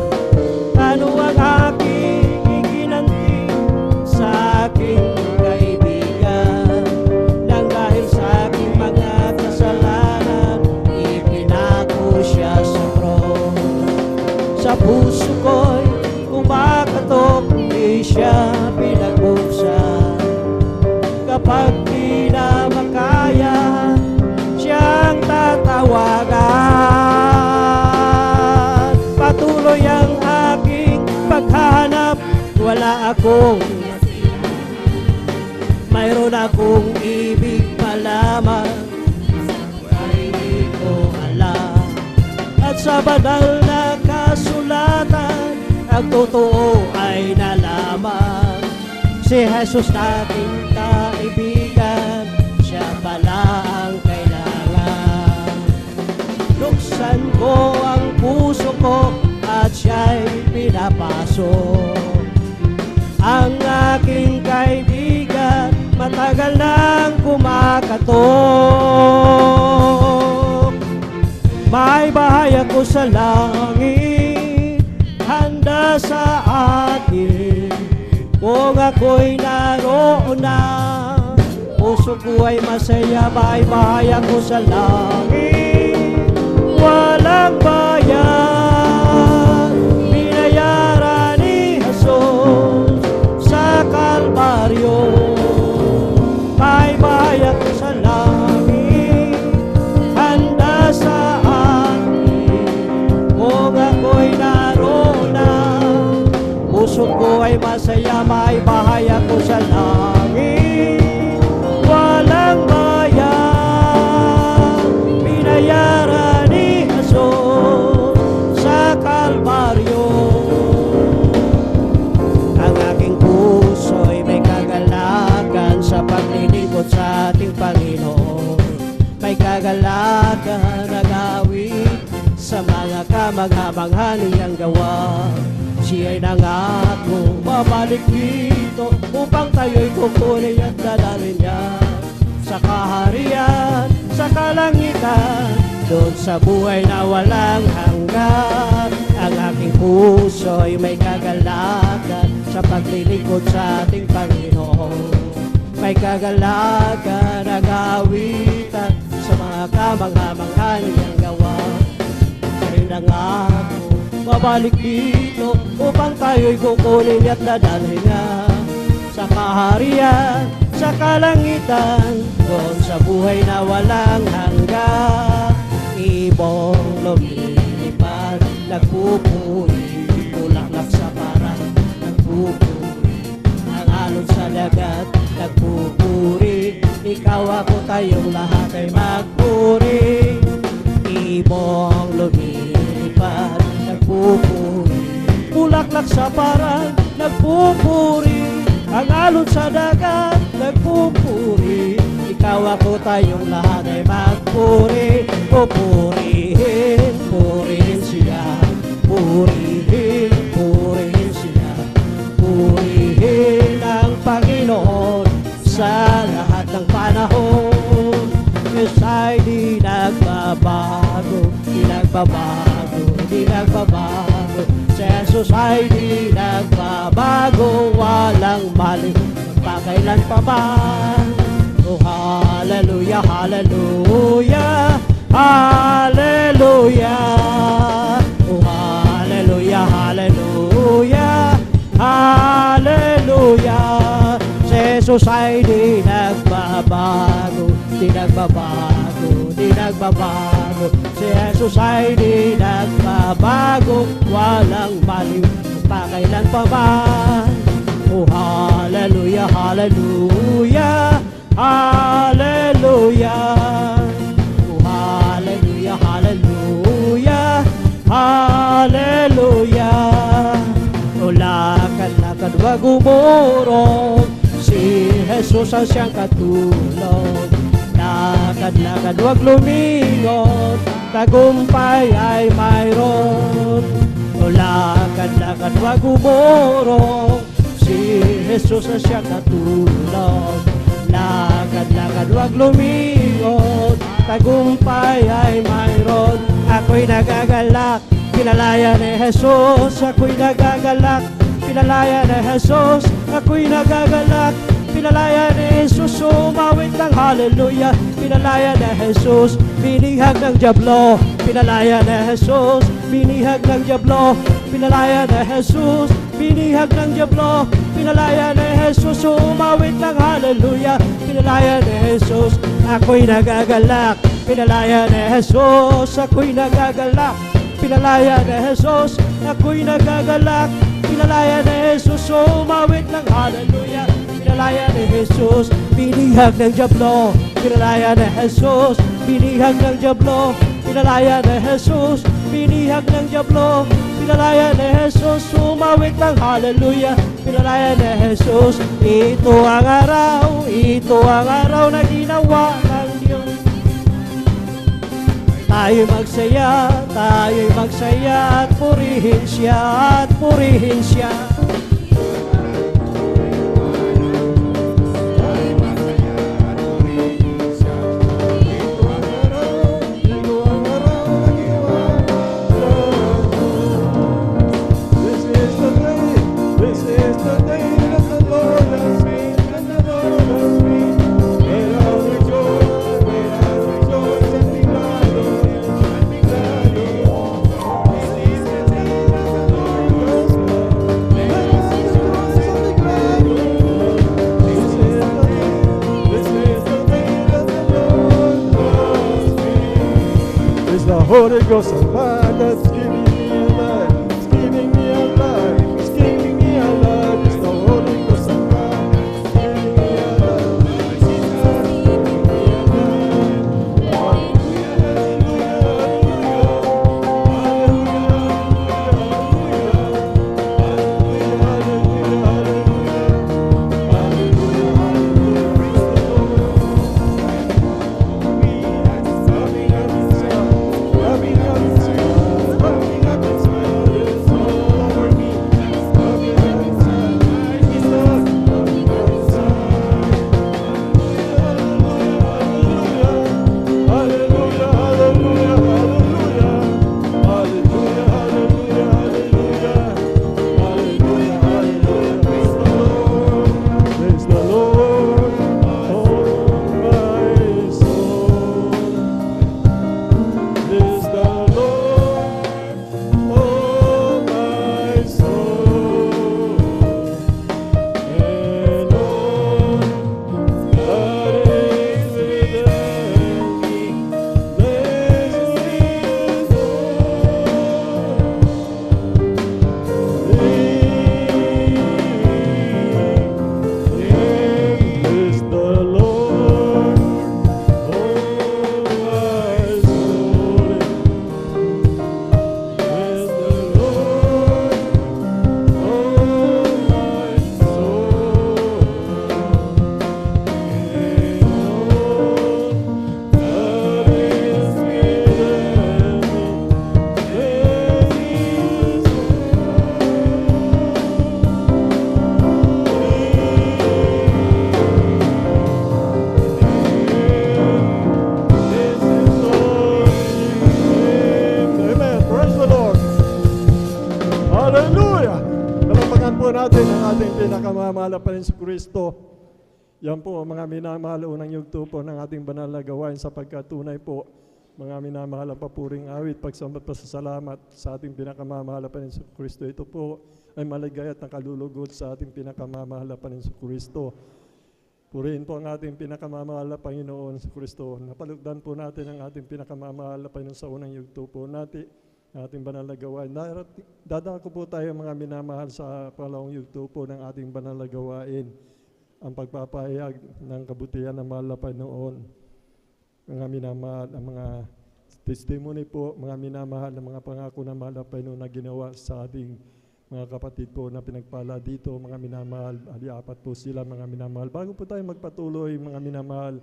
Ano ang aking iginanti sa aking kaibigan? Nang dahil sa aking mga kasalanan, ipinako siya sa cross. Sa puso ko'y kumakatok, di siya pinagbuksan. Kapag di na makaya, siyang tatawagan. Patuloy ang aking paghahanap, wala akong mayroon akong ibig malaman, hindi ko alam. At sa banal na kasulatan, ang totoo ay nalaman. Si Jesus nating kaibigan, siya pala ang kailangan. Buksan ko ang puso ko at siya'y pinapasok. Ang aking kaibigan, matagal nang kumakatok. May bahay ako sa langit, handa sa akin. Kung ako'y naroon na, puso ko ay masaya. May bahay ako sa langit, walang bayan. Binayaran ni Jesus sa Kalbaryo. May bahay ako sa langit, handa sa akin. Kung ako'y naroon na, puso ko ay masaya. May bahay ako sa langit, walang bayan. Binayaran ni Jesus sa Kalbaryo. Ang aking puso'y may kagalakan sa paglilingkod sa ating Panginoon. May kagalakan na gawin sa mga kamangha-mangha niyang gawa. Siya'y nangako babalik dito upang tayo'y kukunin at dadalhin niya sa kaharian, sa kalangitan, doon sa buhay na walang hanggan. Ang aking puso'y may kagalakan sa paglilingkod sa ating Panginoon. May kagalakan na gawitan sa mga kamangha-mangha niyang gawa. Siya'y nangako babalik dito upang tayo'y kukunin at dadalhin niya sa kaharian, sa kalangitan, doon sa buhay na walang hanggan. Ibong lumilipad, nagpupuri, bulaklak sa parang nagpupuri. Ang alon sa dagat, nagpupuri. tayong lahat ay magpuri. Ibong lumilipad, nagpupuri. Bulaklak sa parang, nagpupuri. Ang alon sa dagat, nagpupuri. Ikaw ako tayong lahat ay magpuri. O purihin, purihin siya. Purihin, purihin siya. Purihin ang Panginoon sa lahat ng panahon. Diyos ay di nagbabago, di nagbabago, di nagbabago. Si Jesus ay di nagbabago, walang mali, pakailan pa man. Oh, hallelujah, hallelujah, hallelujah. Oh, hallelujah, hallelujah, hallelujah. Si Jesus ay di nagbabago, di nagbabago, di nagbabago. Si Jesus ay di nagbabago, walang baliw, pakailan pa man. Oh, hallelujah, hallelujah, hallelujah. Oh, hallelujah, hallelujah, hallelujah. O lakad-lakad wag umurong, si Jesus ang siyang katulong. Lakad-lakad wag lumingon, tagumpay ay mayroon. O lakad-lakad wag umurong, si Jesus ang siyang katulong. Lakad-lakad wag lumingon, tagumpay ay mayroon. Ako'y nagagalak, pinalaya ni Jesus. Ako'y nagagalak, pinalaya ni Jesus. Ako'y nagagalak, pinalaya ni Jesus. Umawit ng hallelujah, pinalaya ni Jesus. Binihag ng diablo, pinalaya ni Jesus. Binihag ng diablo, pinalaya ni Jesus. Binihag ng diablo, pinalaya ni Jesus. Umawit ng hallelujah, pinalaya ni Jesus. Ako'y nagagalak, pinalaya ni Jesus. Ako'y nagagalak, pinalaya ni Jesus. Ako'y nagagalak, pinalaya ni Jesus. Umawit ng hallelujah, pinalaya ni Jesus. Binihag ng diablo, pinalaya ni Jesus. Binihag ng diablo, pinalaya ni Jesus. Binihag ng diablo, pinalaya ni Jesus. Umawit ng hallelujah, pinalaya ni Jesus. Ito ang araw na ginawa ng Diyos. Tayo'y magsaya at purihin siya, at purihin siya. Holy Ghost of fire that's giving me alive. It's giving me alive. It's giving me alive. It's the Holy Ghost of fire. It's giving me alive. It's giving me alive. Hallelujah, hallelujah, hallelujah, hallelujah. po natin ang ating pinakamamahal na Panginoon Kristo. Yan po mga minamahal, unang yugto po ng ating banal na gawain sapagkat tunay po mga minamahal ang papuring awit, pagsambat pasasalamat sa ating pinakamamahal na Panginoon Kristo. Ito po ay maligay at nakalulugod sa ating pinakamamahal na Panginoon Kristo. Purihin po ang ating pinakamamahal na Panginoon sa Kristo. Napalugdan po natin ang ating pinakamamahal na Panginoon sa unang yugto po natin, ating banal na gawain. Dadako po tayo mga minamahal sa pangalawang yugto po ng ating banal na gawain, ang pagpapahayag ng kabutihan ng mahal na Panginoon. Mga minamahal, ang mga testimony po, mga minamahal ng mga pangako ng mahal na Panginoon na ginawa sa ating mga kapatid po na pinagpala dito, mga minamahal, apat po sila mga minamahal. Bago po tayo magpatuloy, mga minamahal,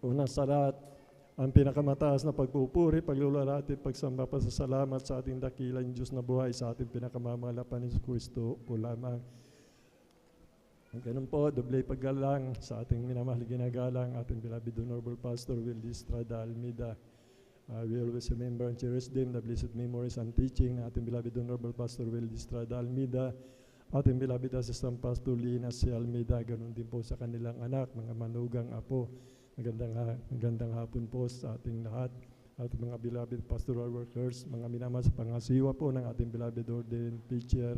unang sa lahat, ang pinakamataas na pagpupuri, paglululati, pagsamba, pasasalamat sa ating dakilang Diyos na buhay, sa ating pinakamamahal na Panginoon Kristo po lamang. Ganun po, doble paggalang sa ating minamahal ginagalang, ating beloved Honorable Pastor Will Estrada Almeida. We always remember and cherish them, the blessed memories and teaching ng ating beloved Honorable Pastor Will Estrada Almeida, ating beloved Assistant Pastor Lina C. Almeida, ganun din po sa kanilang anak, mga manugang apo. Magandang hapon po sa ating lahat, ating mga beloved pastoral workers, mga minamahal sa pangasiwa po ng ating beloved ordained teacher,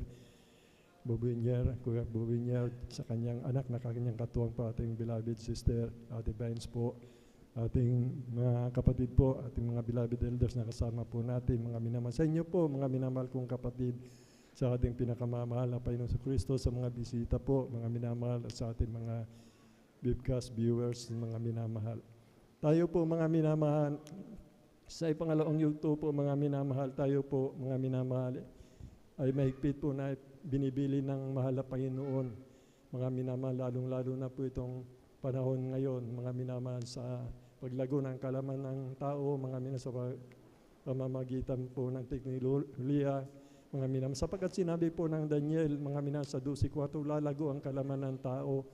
Bobinier, Kuya Bobinier, sa kanyang anak na kanyang katuwang po, ating beloved sister, Ate Vines po, ating mga kapatid po, ating mga beloved elders na kasama po natin, mga minamahal sa inyo po, mga minamahal kong kapatid, sa ating pinakamamahal na Panginoon sa Kristo, sa mga bisita po, mga minamahal, at sa ating mga webcast viewers, mga minamahal. Tayo po, mga minamahal, sa ipangalawang yugto po, mga minamahal, tayo po, mga minamahal, ay mahigpit po na binibili ng mahal na Panginoon. Mga minamahal, lalong-lalo na po itong panahon ngayon, mga minamahal sa paglago ng kalaman ng tao, mga minamahal sa pamamagitan po ng teknolohiya, mga minamahal. Sapagkat sinabi po ng Daniel, mga minamahal sa 12:4, lalago ang kalaman ng tao,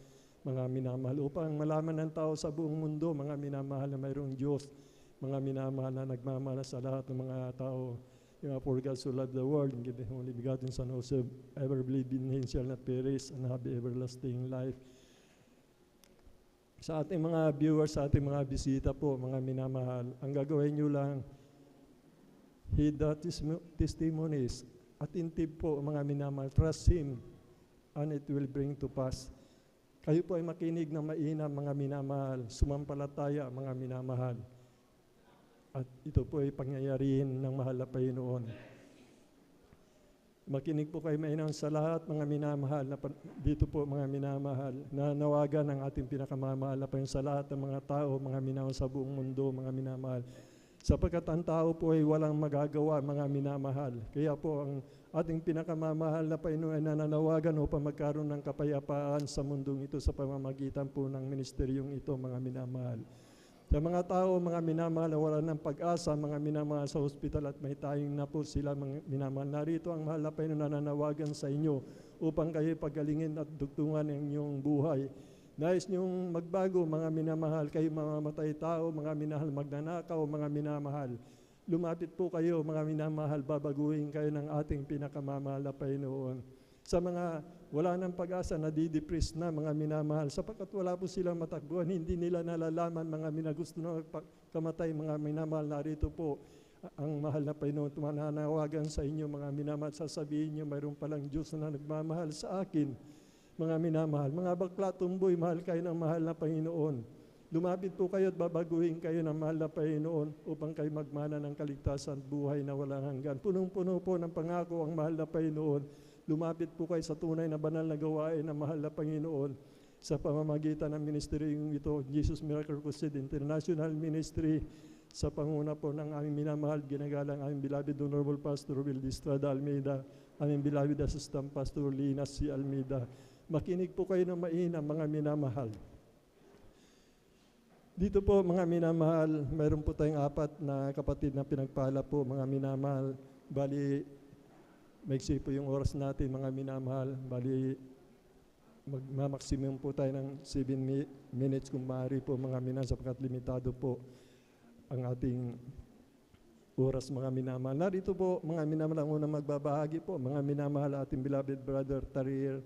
mga minamahal, upang malaman ng tao sa buong mundo, mga minamahal, na mayroong Diyos, mga minamahal na nagmamahal sa lahat ng mga tao. For God so loved the world and gave the only begotten Son, whoso ever believe in Him shall not perish and have everlasting life. Sa ating mga viewers, sa ating mga bisita po, mga minamahal, ang gagawin nyo lang, heed the testimonies, attentive po, mga minamahal, trust Him, and it will bring to pass. Kayo po ay makinig ng mainam, mga minamahal, sumampalataya, mga minamahal. At ito po ay pangyayarihin ng mahal na Panginoon. Makinig po kayo mainam sa lahat, mga minamahal, na dito po, mga minamahal, na nawagan ang ating pinakamamahal na Panginoon sa lahat ng mga tao, mga minamahal sa buong mundo, mga minamahal. Sapagkat ang tao po ay walang magagawa, mga minamahal. Kaya po ang ating pinakamamahal na Panginoon ay nananawagan upang magkaroon ng kapayapaan sa mundong ito sa pamamagitan po ng ministeryong ito, mga minamahal. Sa mga tao, mga minamahal, na wala ng pag-asa, mga minamahal sa hospital at may tayong na po sila, mga minamahal. Narito ang mahal na Panginoon na nananawagan sa inyo upang kayo pagalingin at dugtungan ang inyong buhay. Nais niyong magbago, mga minamahal, kayo mamamatay tao, mga minamahal, magnanakaw, mga minamahal. Lumapit po kayo, mga minamahal, babaguhin kayo ng ating pinakamamahal na Panginoon. Sa mga wala ng pag-asa, nadidepress na, mga minamahal, sapagkat wala po silang matakbuhan, hindi nila nalalaman, mga gusto na kamatay, mga minamahal, narito po ang mahal na Panginoon, tumananawagan sa inyo, mga minamahal, sasabihin niyo, mayroon palang Diyos na nagmamahal sa akin, mga minamahal. Mga bakla, tumboy, mahal kayo ng mahal na Panginoon. Lumapit po kayo at babaguhin kayo ng mahal na Panginoon upang kayo magmana ng kaligtasan, buhay na walang hanggan. Punong-puno po ng pangako ang mahal na Panginoon. Lumapit po kayo sa tunay na banal na gawain ng mahal na Panginoon sa pamamagitan ng ministeryong ito, Jesus Miracle Crusade International Ministry, sa panguna po ng aming minamahal, ginagalang aming beloved Honorable Pastor Will Estrada Almeida, aming beloved Assistant Pastor Lina C. Almeida. Makinig po kayo ng mainam, mga minamahal. Dito po, mga minamahal, mayroon po tayong 4 na kapatid na pinagpala po, mga minamahal. Bali, maiksi po yung oras natin, mga minamahal. Bali, magmamaksimum po tayo ng 7 minutes kung maaari po, mga minamahal, sapagkat limitado po ang ating oras, mga minamahal. Narito po, mga minamahal, ang unang magbabahagi po, mga minamahal, ating beloved brother Tarir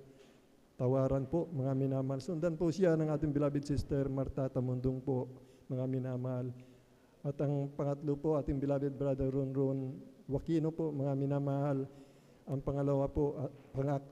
Tawaran po, mga minamahal. Sundan po siya ng ating beloved sister Marta Tamundong po, mga minamahal. At ang pangatlo po, ating beloved brother Ron Wakino po, mga minamahal. Ang pangalawa po,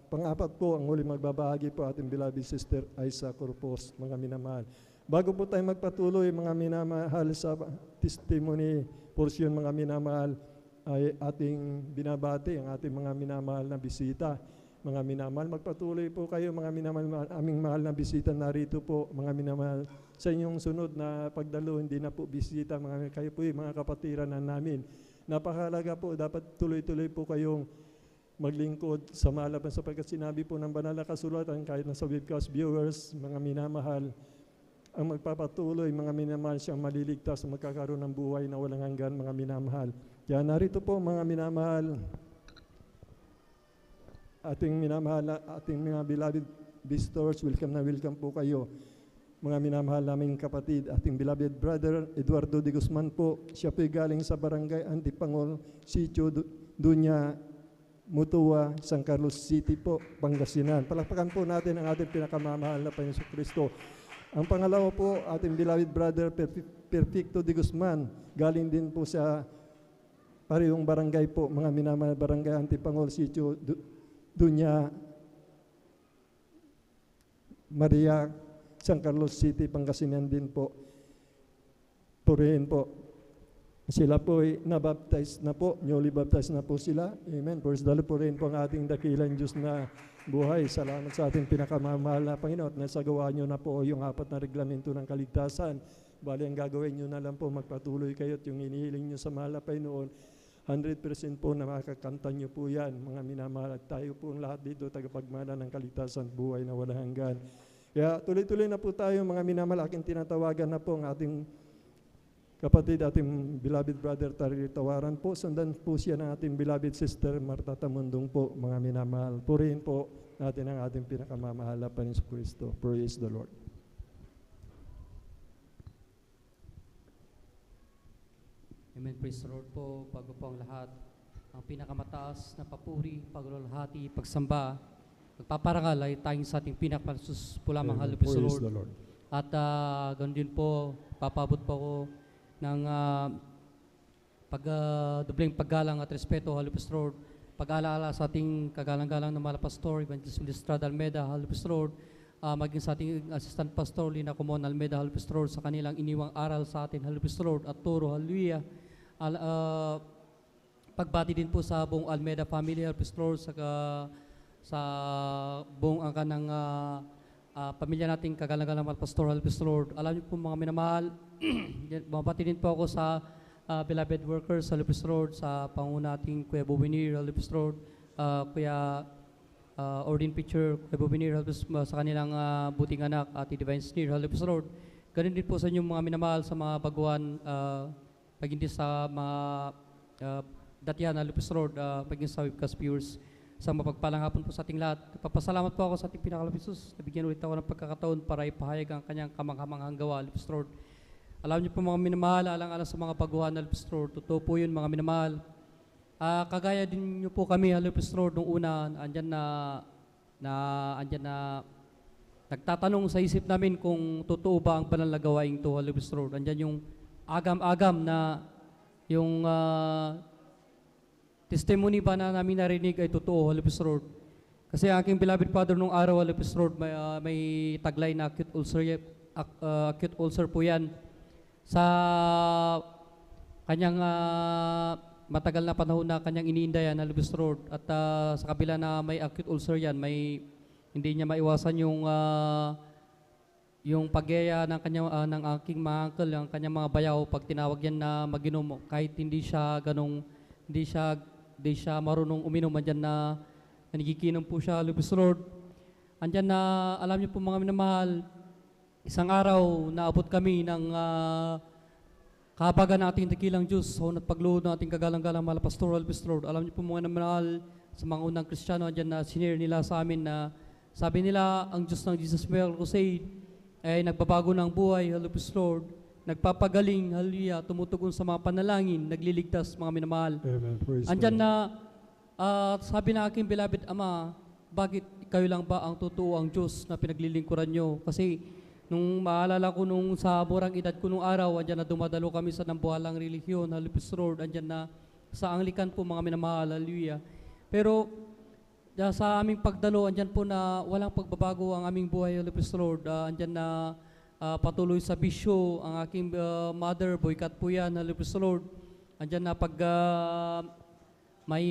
pang-apat po, ang huli magbabahagi po, ating beloved sister Aiza Corpos, mga minamahal. Bago po tayo magpatuloy, mga minamahal, sa testimony portion, mga minamahal, ay ating binabati ang ating mga minamahal na bisita. Mga minamahal, magpatuloy po kayo, mga minamahal, aming mahal na bisita narito po, mga minamahal. Sa inyong sunod na pagdalo, hindi na po bisita, kayo po yung mga kapatiran na namin. Napakahalaga po, dapat tuloy-tuloy po kayong maglingkod sa malaban, sapagkat sinabi po ng banal na kasulatan, kahit na sa webcast viewers, mga minamahal, ang magpapatuloy, mga minamahal, siyang maliligtas, magkakaroon ng buhay na walang hanggan, mga minamahal. Kaya narito po, mga minamahal, ating minamahal, ating mga beloved visitors, welcome na welcome po kayo. Mga minamahal naming kapatid, ating beloved brother Eduardo de Guzman po, siya po galing sa barangay Antipangol, Sitio Dunya Mutua, San Carlos City po, Pangasinan. Palakpakan po natin ang ating pinakamamahal na Panginoon Kristo. Ang pangalawa po, ating beloved brother Perfecto de Guzman, galing din po sa parehong barangay po, mga minamahal, barangay Antipangol, Sitio Dunya Maria, San Carlos City, Pangasinan din po. Purihin po. Sila po ay nabaptize na po, newly baptized na po sila. Amen. Praise the Lord. Purihin po ang ating dakilang Diyos na buhay. Salamat sa ating pinakamamahal na Panginoon at nasagawa nyo na po yung 4 na reglamento ng kaligtasan. Bali, ang gagawin nyo na lang po, magpatuloy kayo at yung inihiling nyo sa mahal na Panginoon, 100% po na makakanta nyo po yan, mga minamahal. At tayo po ang lahat dito, tagapagmana ng kaligtasan, buhay na walang hanggan. Kaya tuloy-tuloy na po tayo, mga minamahal. Aking tinatawagan na po ang ating kapatid, ating beloved brother Tarir Tawaran po. Sundan po siya ng ating beloved sister Marta Tamundong po, mga minamahal. Purihin po natin ang ating pinakamamahal na Panginoon Kristo. Praise the Lord. Amen. Praise the Lord po. Bago po ang lahat, ang pinakamataas na papuri, paglulahati, pagsamba, pagpaparangal ay tayong sa ating pinakamalsus po lamang, Amen. Hallelujah, Praise Lord. the Lord. At ganoon din po, papabot po ako ng dobleng paggalang at respeto, Hallelujah, Lord. Pag-alaala sa ating kagalang-galang na mahal pastor, Evangelist Estrada Almeda, Hallelujah, Lord. Maging sa ating assistant pastor, Lina Comon Almeda, Hallelujah, Lord, sa kanilang iniwang aral sa atin, Hallelujah, Lord, at turo, Hallelujah. Pagbati din po sa buong Almeda family, Hallelujah, Lord, sa buong angka ng pamilya nating kagalang-galang mahal pastor, Hallelujah, Lord. Alam niyo po, mga minamahal, mabati din po ako sa beloved workers, Hallelujah, Lord, sa panguna nating Kuya Bobinir, Hallelujah, Lord, Kuya Ordin Pitcher, Kuya Bobinir, Hallelujah, sa kanilang buting anak, Ate Divine Sneer, Hallelujah, Lord. Ganun din po sa inyong mga minamahal sa mga baguhan, pag hindi sa mga datihan, Hallelujah, Lord, pag hindi sa webcast viewers, sa mapagpalang hapon po sa ating lahat. Papasalamat po ako sa ating pinakalang Jesus. Nabigyan ulit ako ng pagkakataon para ipahayag ang kanyang kamanghamanghang gawa, Hallelujah, Lord. Alam niyo po, mga minamahal, alang-alang sa mga baguhan, Hallelujah, Lord. Totoo po yun, mga minamahal. Kagaya din niyo po kami, Hallelujah, Lord, nung una, andyan na nagtatanong sa isip namin kung totoo ba ang pananlagawaing to, Hallelujah, Lord. Andyan yung agam-agam na yung testimony ba na namin narinig ay totoo, Hallelujah, Lord. Kasi ang aking beloved father nung araw, Hallelujah, Lord, may taglay na acute ulcer po yan. Sa kanyang matagal na panahon na kanyang iniindayan, Hallelujah, Lord. At sa kabila na may acute ulcer yan, hindi niya maiwasan yung pagyaya ng kanyang ng aking mga uncle, ang kanyang mga bayaw, pag tinawag yan na maginom, kahit hindi siya marunong uminom, andyan na nagiginom po siya, Hallelujah, Lord. Andyan na, alam niyo po, mga minamahal, isang araw naabot kami ng kahabagan nating dakilang Diyos, at pagluhod ng ating kagalang-galang mahal pastor, Hallelujah, Lord. Alam niyo po, mga minamahal, sa mga unang Kristiyano, andyan na sinare nila sa amin na sabi nila, ang Diyos ng Jesus Miracle Crusade ay nagbabago ng buhay, Hallelujah, Lord. nagpapagaling, hallelujah, tumutugon sa mga panalangin, nagliligtas, mga minamahal. Amen. Praise the Andyan Lord. na, sabi na aking beloved Ama, bakit kayo lang ba ang totoo ang Diyos na pinaglilingkuran nyo? Kasi nung maalala ko nung sa murang edad ko nung araw, andyan na dumadalo kami sa nambuhalang relihiyon, Hallelujah Lord, andyan na sa Anglican po mga minamahal, hallelujah. Pero sa aming pagdalo, andyan po na walang pagbabago ang aming buhay, Hallelujah Lord. Andyan na patuloy sa bisyo ang aking mother, boycott po yan, Hallelujah Lord. Andyan na pag may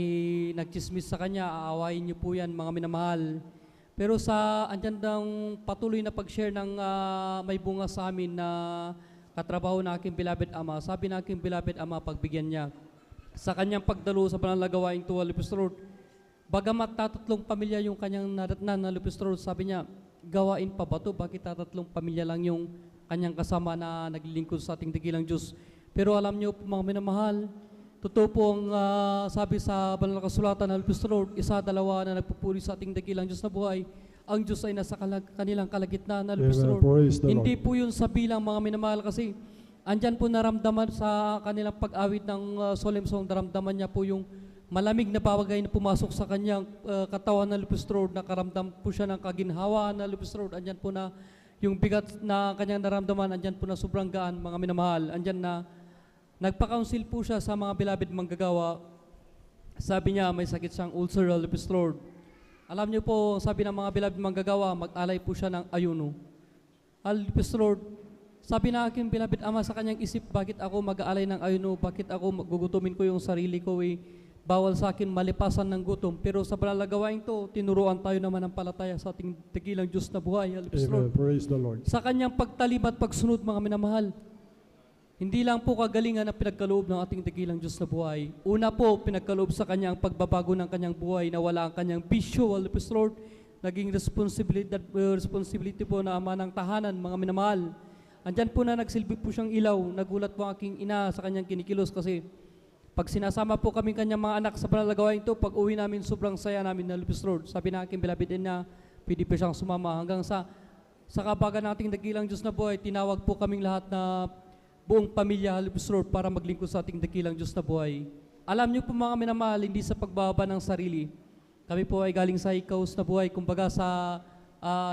nagchismis sa kanya, aawain niyo po yan, mga minamahal. Pero andyan ng patuloy na pag-share ng may bunga sa amin na katrabaho na aking beloved Ama. Sabi na aking beloved Ama, pagbigyan niya sa kanyang pagdalo sa pananalagawaing tuwa, Hallelujah Lord. Bagamat tatatlong pamilya yung kanyang nadatnan, Hallelujah Lord, sabi niya, gawain pa ba to? Bakit tatatlong pamilya lang yung kanyang kasama na naglilingkod sa ating dakilang Diyos? Pero alam niyo po mga minamahal, totoo po ang sabi sa banal na kasulatan, Hallelujah Lord, isa, dalawa na nagpupuri sa ating dakilang Diyos na buhay, ang Diyos ay nasa kanilang kalagitnaan, Hallelujah Amen. Lord. Praise the Hindi Lord. po yun sa bilang mga minamahal kasi andyan po naramdaman sa kanilang pag-awit ng solemn song, naramdaman niya po yung malamig na bagay na pumasok sa kanyang katawan na Hallelujah Lord, nakaramdam po siya ng kaginhawa na Hallelujah Lord. Andyan po na yung bigat na kanyang naramdaman, andyan po na sobrang gaan, mga minamahal. Andyan na nagpa-counsel po siya sa mga beloved manggagawa. Sabi niya may sakit siyang ulcer, Hallelujah Lord. Alam niyo po, sabi ng mga beloved manggagawa, mag-alay po siya ng ayuno. Hallelujah Lord. Sabi na aking beloved Ama sa kanyang isip, bakit ako mag-aalay ng ayuno, bakit ako gugutumin ko yung sarili ko bawal sa akin malipasan ng gutom. Pero sa panalagawain to, tinuruan tayo naman ng palataya sa ating dakilang Diyos na buhay, Hallelujah Lord. Amen. Praise the Lord. Sa kanyang pagtalim at pagsunod, mga minamahal, hindi lang po kagalingan ang pinagkaloob ng ating dakilang Diyos na buhay. Una po, pinagkaloob sa kanya ang pagbabago ng kanyang buhay na wala ang kanyang bisyo, Hallelujah Lord. Naging responsibility po na ama ng tahanan, mga minamahal. Andyan po na nagsilbi po siyang ilaw. Nagulat po ang aking ina sa kanyang kinikilos kasi pag sinasama po kami kanyang mga anak sa panalagawain ito, pag uwi namin, sobrang saya namin na Hallelujah Lord. Sabi na aking beloved na pwede pa siyang sumama hanggang sa kabagan ng ating dakilang Diyos na buhay, tinawag po kaming lahat na buong pamilya, Hallelujah Lord, para maglingkod sa ating dakilang Diyos na buhay. Alam niyo po mga minamahal, hindi sa pagbaba ng sarili. Kami po ay galing sa ikaws na buhay, kumbaga sa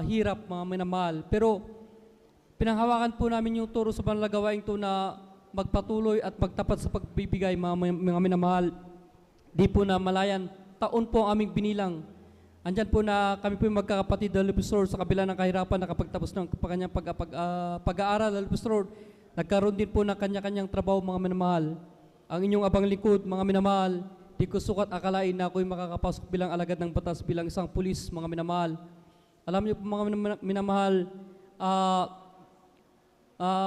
hirap, mga minamahal. Pero pinanghawakan po namin yung turo sa panalagawain ito na magpatuloy at magtapat sa pagbibigay, mga minamahal. Di po na malayan, taon po ang aming binilang. Andyan po na kami po yung magkakapatid, Hallelujah Lord, sa kabila ng kahirapan, nakapagtapos ng kanyang pag-aaral, Hallelujah Lord. Nagkaroon din po ng kanya-kanyang trabaho, mga minamahal. Ang inyong abang likod, mga minamahal, di ko sukat akalain na ako'y makakapasok bilang alagad ng batas, bilang isang pulis, mga minamahal. Alam niyo po, mga minamahal,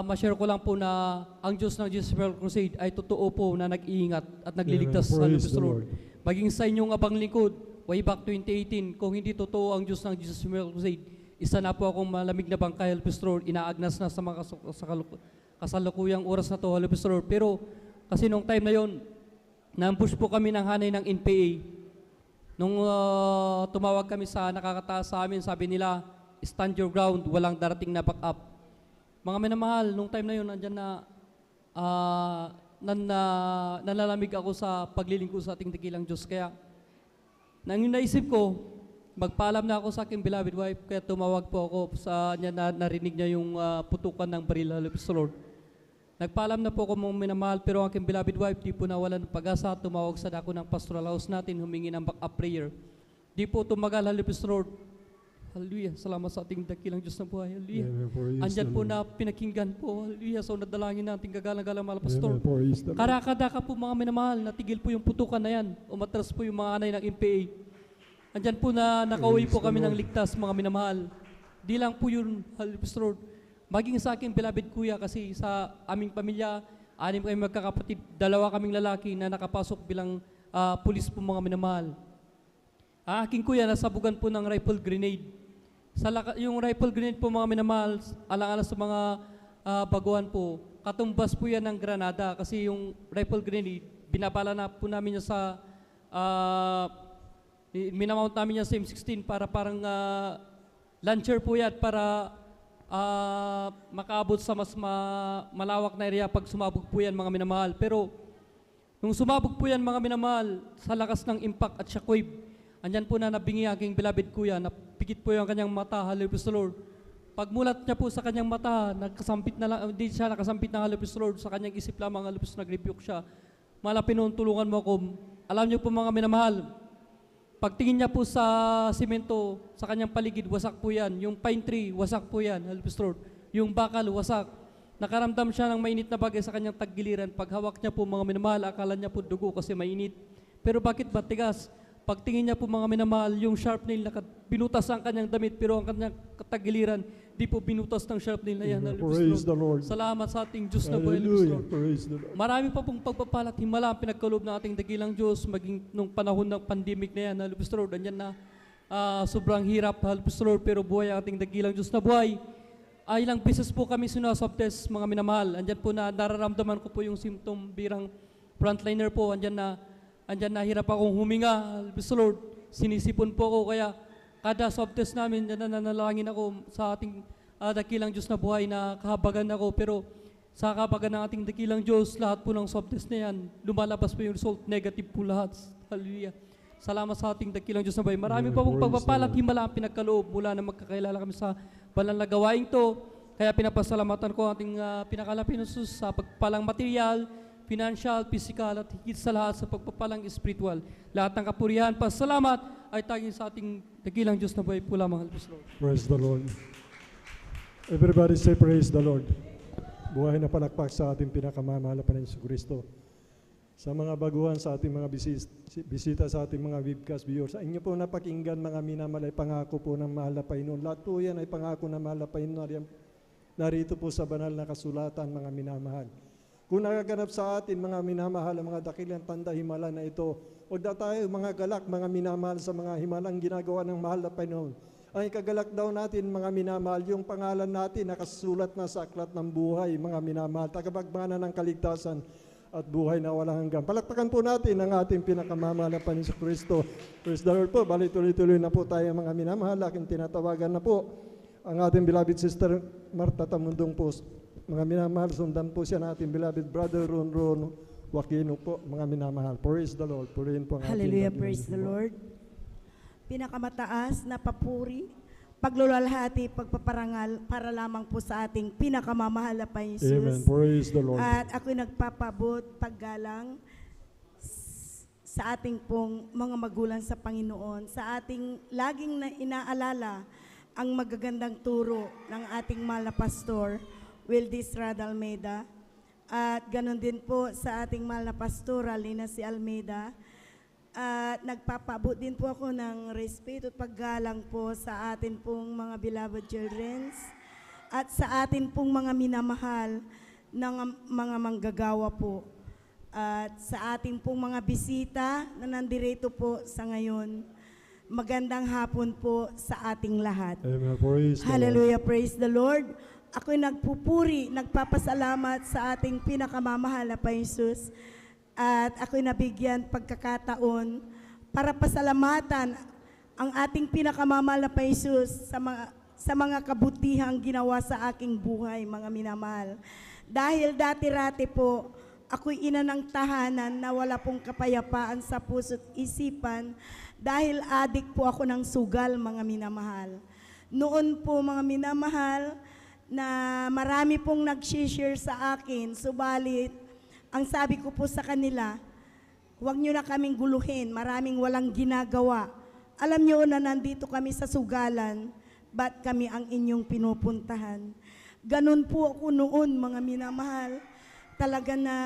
ma-share ko lang po na ang Diyos ng Jesus World Crusade ay totoo po na nag-iingat at nagliligtas sa Amen. Praise the Lord. Lord. Maging sa inyong abang lingkod, way back 2018, kung hindi totoo ang Diyos ng Jesus World Crusade, isa na po akong malamig na bangkay, Lord, inaagnas na sa mga kasalukuyang oras na to, Lord. Pero kasi nung time na yon, na-ambush po kami ng hanay ng NPA. Nung tumawag kami sa nakakataas sa amin, sabi nila, stand your ground, walang darating na backup. Mga minamahal, nung time na yun, nandyan na nalalamig ako sa paglilingkod sa ating dakilang Diyos. Kaya, nang naisip ko, magpaalam na ako sa aking beloved wife, kaya tumawag po ako sa niya na narinig niya yung putukan ng baril, Hallelujah Lord. Nagpaalam na po ako mga minamahal, pero ang aking beloved wife, di po nawalan ng pag-asa, tumawag sa dako ng pastoral house natin, humingi ng backup prayer. Di po tumagal, Hallelujah Lord. Hallelujah. Salamat sa ating dakilang Diyos na buhay. Hallelujah. Amen. Praise Andyan the po Lord. na pinakinggan po. Hallelujah. So nadalangin natin kagalang-galang mga pastor. Amen. Praise the Lord. Karakada po mga minamahal, natigil po yung putukan na yan. Umatras po yung mga anay ng MPA. Andyan po na nakauwi po Praise the kami ng Lord. ligtas, mga minamahal. Di lang po yun, Hallelujah Lord. Maging sa aking beloved kuya kasi sa aming pamilya, 6 kami magkakapatid, 2 kaming lalaki na nakapasok bilang pulis po mga minamahal. Ang aking kuya nasabugan po ng rifle grenade. Yung rifle grenade po mga minamahal, alang-alang sa mga baguhan po, katumbas po yan ng granada kasi yung rifle grenade, binabala na po namin niya sa, minamount namin niya sa M16 para parang launcher po yan para makaabot sa mas malawak na area pag sumabog po yan mga minamahal. Pero nung sumabog po yan mga minamahal, sa lakas ng impact at shockwave, andyan po na nabingi aking beloved kuya, napikit po yung kanyang mata, hallelujah the Lord. Pagmulat niya po sa kanyang mata, nagkasampit na lang, hindi siya nakasampit ng hallelujah the Lord, sa kanyang isip lamang hallelujah, nag-rebuke siya. Malapit noon, tulungan mo ako. Alam niyo po mga minamahal, pagtingin niya po sa simento, sa kanyang paligid, wasak po yan. Yung pine tree, wasak po yan, hallelujah Lord. Yung bakal, wasak. Nakaramdam siya ng mainit na bagay sa kanyang taggiliran. Pag hawak niya po mga minamahal, akala niya po dugo kasi mainit. Pero bakit ba tigas? Pagtingin niya po mga minamahal, yung sharp nail, binutas ang kanyang damit, pero ang kanyang taggiliran, di po binutas ng sharp nail na yan, hallelujah Praise the Lord. Salamat sa ating Diyos na po, hallelujah Hallelujah. Lord. Praise the Lord. Marami pa pong pagpapala at himala ang pinagkaloob ng ating dakilang Diyos maging nung panahon ng pandemic na yan, hallelujah Lord. Andyan na sobrang hirap, hallelujah Lord, pero buhay ang ating dakilang Diyos na buhay. Ilang beses po kami sinaswab test, mga minamahal. Andyan po na nararamdaman ko po yung symptom birang frontliner po. Andyan na hirap akong huminga, hallelujah Lord. Sinisipon po ako, kaya kada swab test namin, nananalangin ako sa ating dakilang Diyos na buhay na kahabagan ako. Pero sa kahabagan ng ating dakilang Diyos, lahat po ng swab test na yan, lumalabas po yung result, negative po lahat. Hallelujah. Salamat sa ating dakilang Diyos na buhay. Marami pa pong pagpapala at himala ang pinagkaloob mula na magkakilala kami sa banal na gawaing to. Kaya pinapasalamatan ko ang ating pinakalapin Jesus sa pagpalang material, financial, physical, at higit sa lahat sa pagpapalang spiritual. Lahat ng kapurihan, pasalamat ay taging sa ating dakilang Diyos na buhay po lamang, hallelujah Lord. Praise the Lord. Everybody say praise the Lord. Buhay na palakpak sa ating pinakamamahal na Panginoon Kristo. Sa mga baguhan, sa ating mga bisita, sa ating mga webcast viewers, sa inyo po napakinggan mga minamalay pangako po ng mahal na Panginoon. Lahat po yan ay pangako ng mahal na Panginoon. Narito po sa banal na kasulatan, mga minamahal. Kung nagaganap sa atin, mga minamahal, ang mga dakilang tanda himala na ito, huwag na tayo mga galak, mga minamahal sa mga himalang ginagawa ng mahal na Panginoon. Ang ikagalak daw natin, mga minamahal, yung pangalan natin nakasulat na sa aklat ng buhay, mga minamahal, tagapagmana ng kaligtasan at buhay na walang hanggan. Palakpakan po natin ang ating pinakamamahal na Panginoon Kristo. Praise the Lord po. Bali tuloy-tuloy na po tayo, mga minamahal. Aking tinatawagan na po ang ating beloved sister Marta Tamundong po. Mga minamahal, sundan po siya ng ating beloved brother Ron Joaquino po, mga minamahal. Praise the Lord. Purihin po ang ating Hallelujah, dakilang praise the Diyos. Lord. Pinakamataas na papuri, paglulalhati, pagpaparangal para lamang po sa ating pinakamamahal na Amen. Jesus. Praise the Lord. At ako'y nagpapabot, paggalang sa ating pong mga magulang sa Panginoon, sa ating laging na inaalala ang magagandang turo ng ating mahal na pastor, Wildis Rad Almeida. At ganun din po sa ating mahal na pastora, Lina C. Almeida. At nagpapabot din po ako ng respeto at paggalang po sa atin pong mga beloved children at sa atin pong mga minamahal ng mga manggagawa po. At sa ating pong mga bisita na nandirito po sa ngayon, magandang hapon po sa ating lahat. Amen. Praise the Lord. Hallelujah, praise the Lord. Ako'y nagpupuri, nagpapasalamat sa ating pinakamamahal na Jesus. At ako'y nabigyan pagkakataon para pasalamatan ang ating pinakamamahal na Jesus sa mga kabutihang ginawa sa aking buhay, mga minamahal. Dahil dati-rati po, ako'y ina ng tahanan na wala pong kapayapaan sa puso't isipan dahil adik po ako ng sugal, mga minamahal. Noon po, mga minamahal, na marami pong nag-share sa akin, subalit, ang sabi ko po sa kanila, huwag nyo na kaming guluhin, maraming walang ginagawa. Alam nyo na nandito kami sa sugalan, ba't kami ang inyong pinupuntahan? Ganun po ako noon, mga minamahal. Talaga na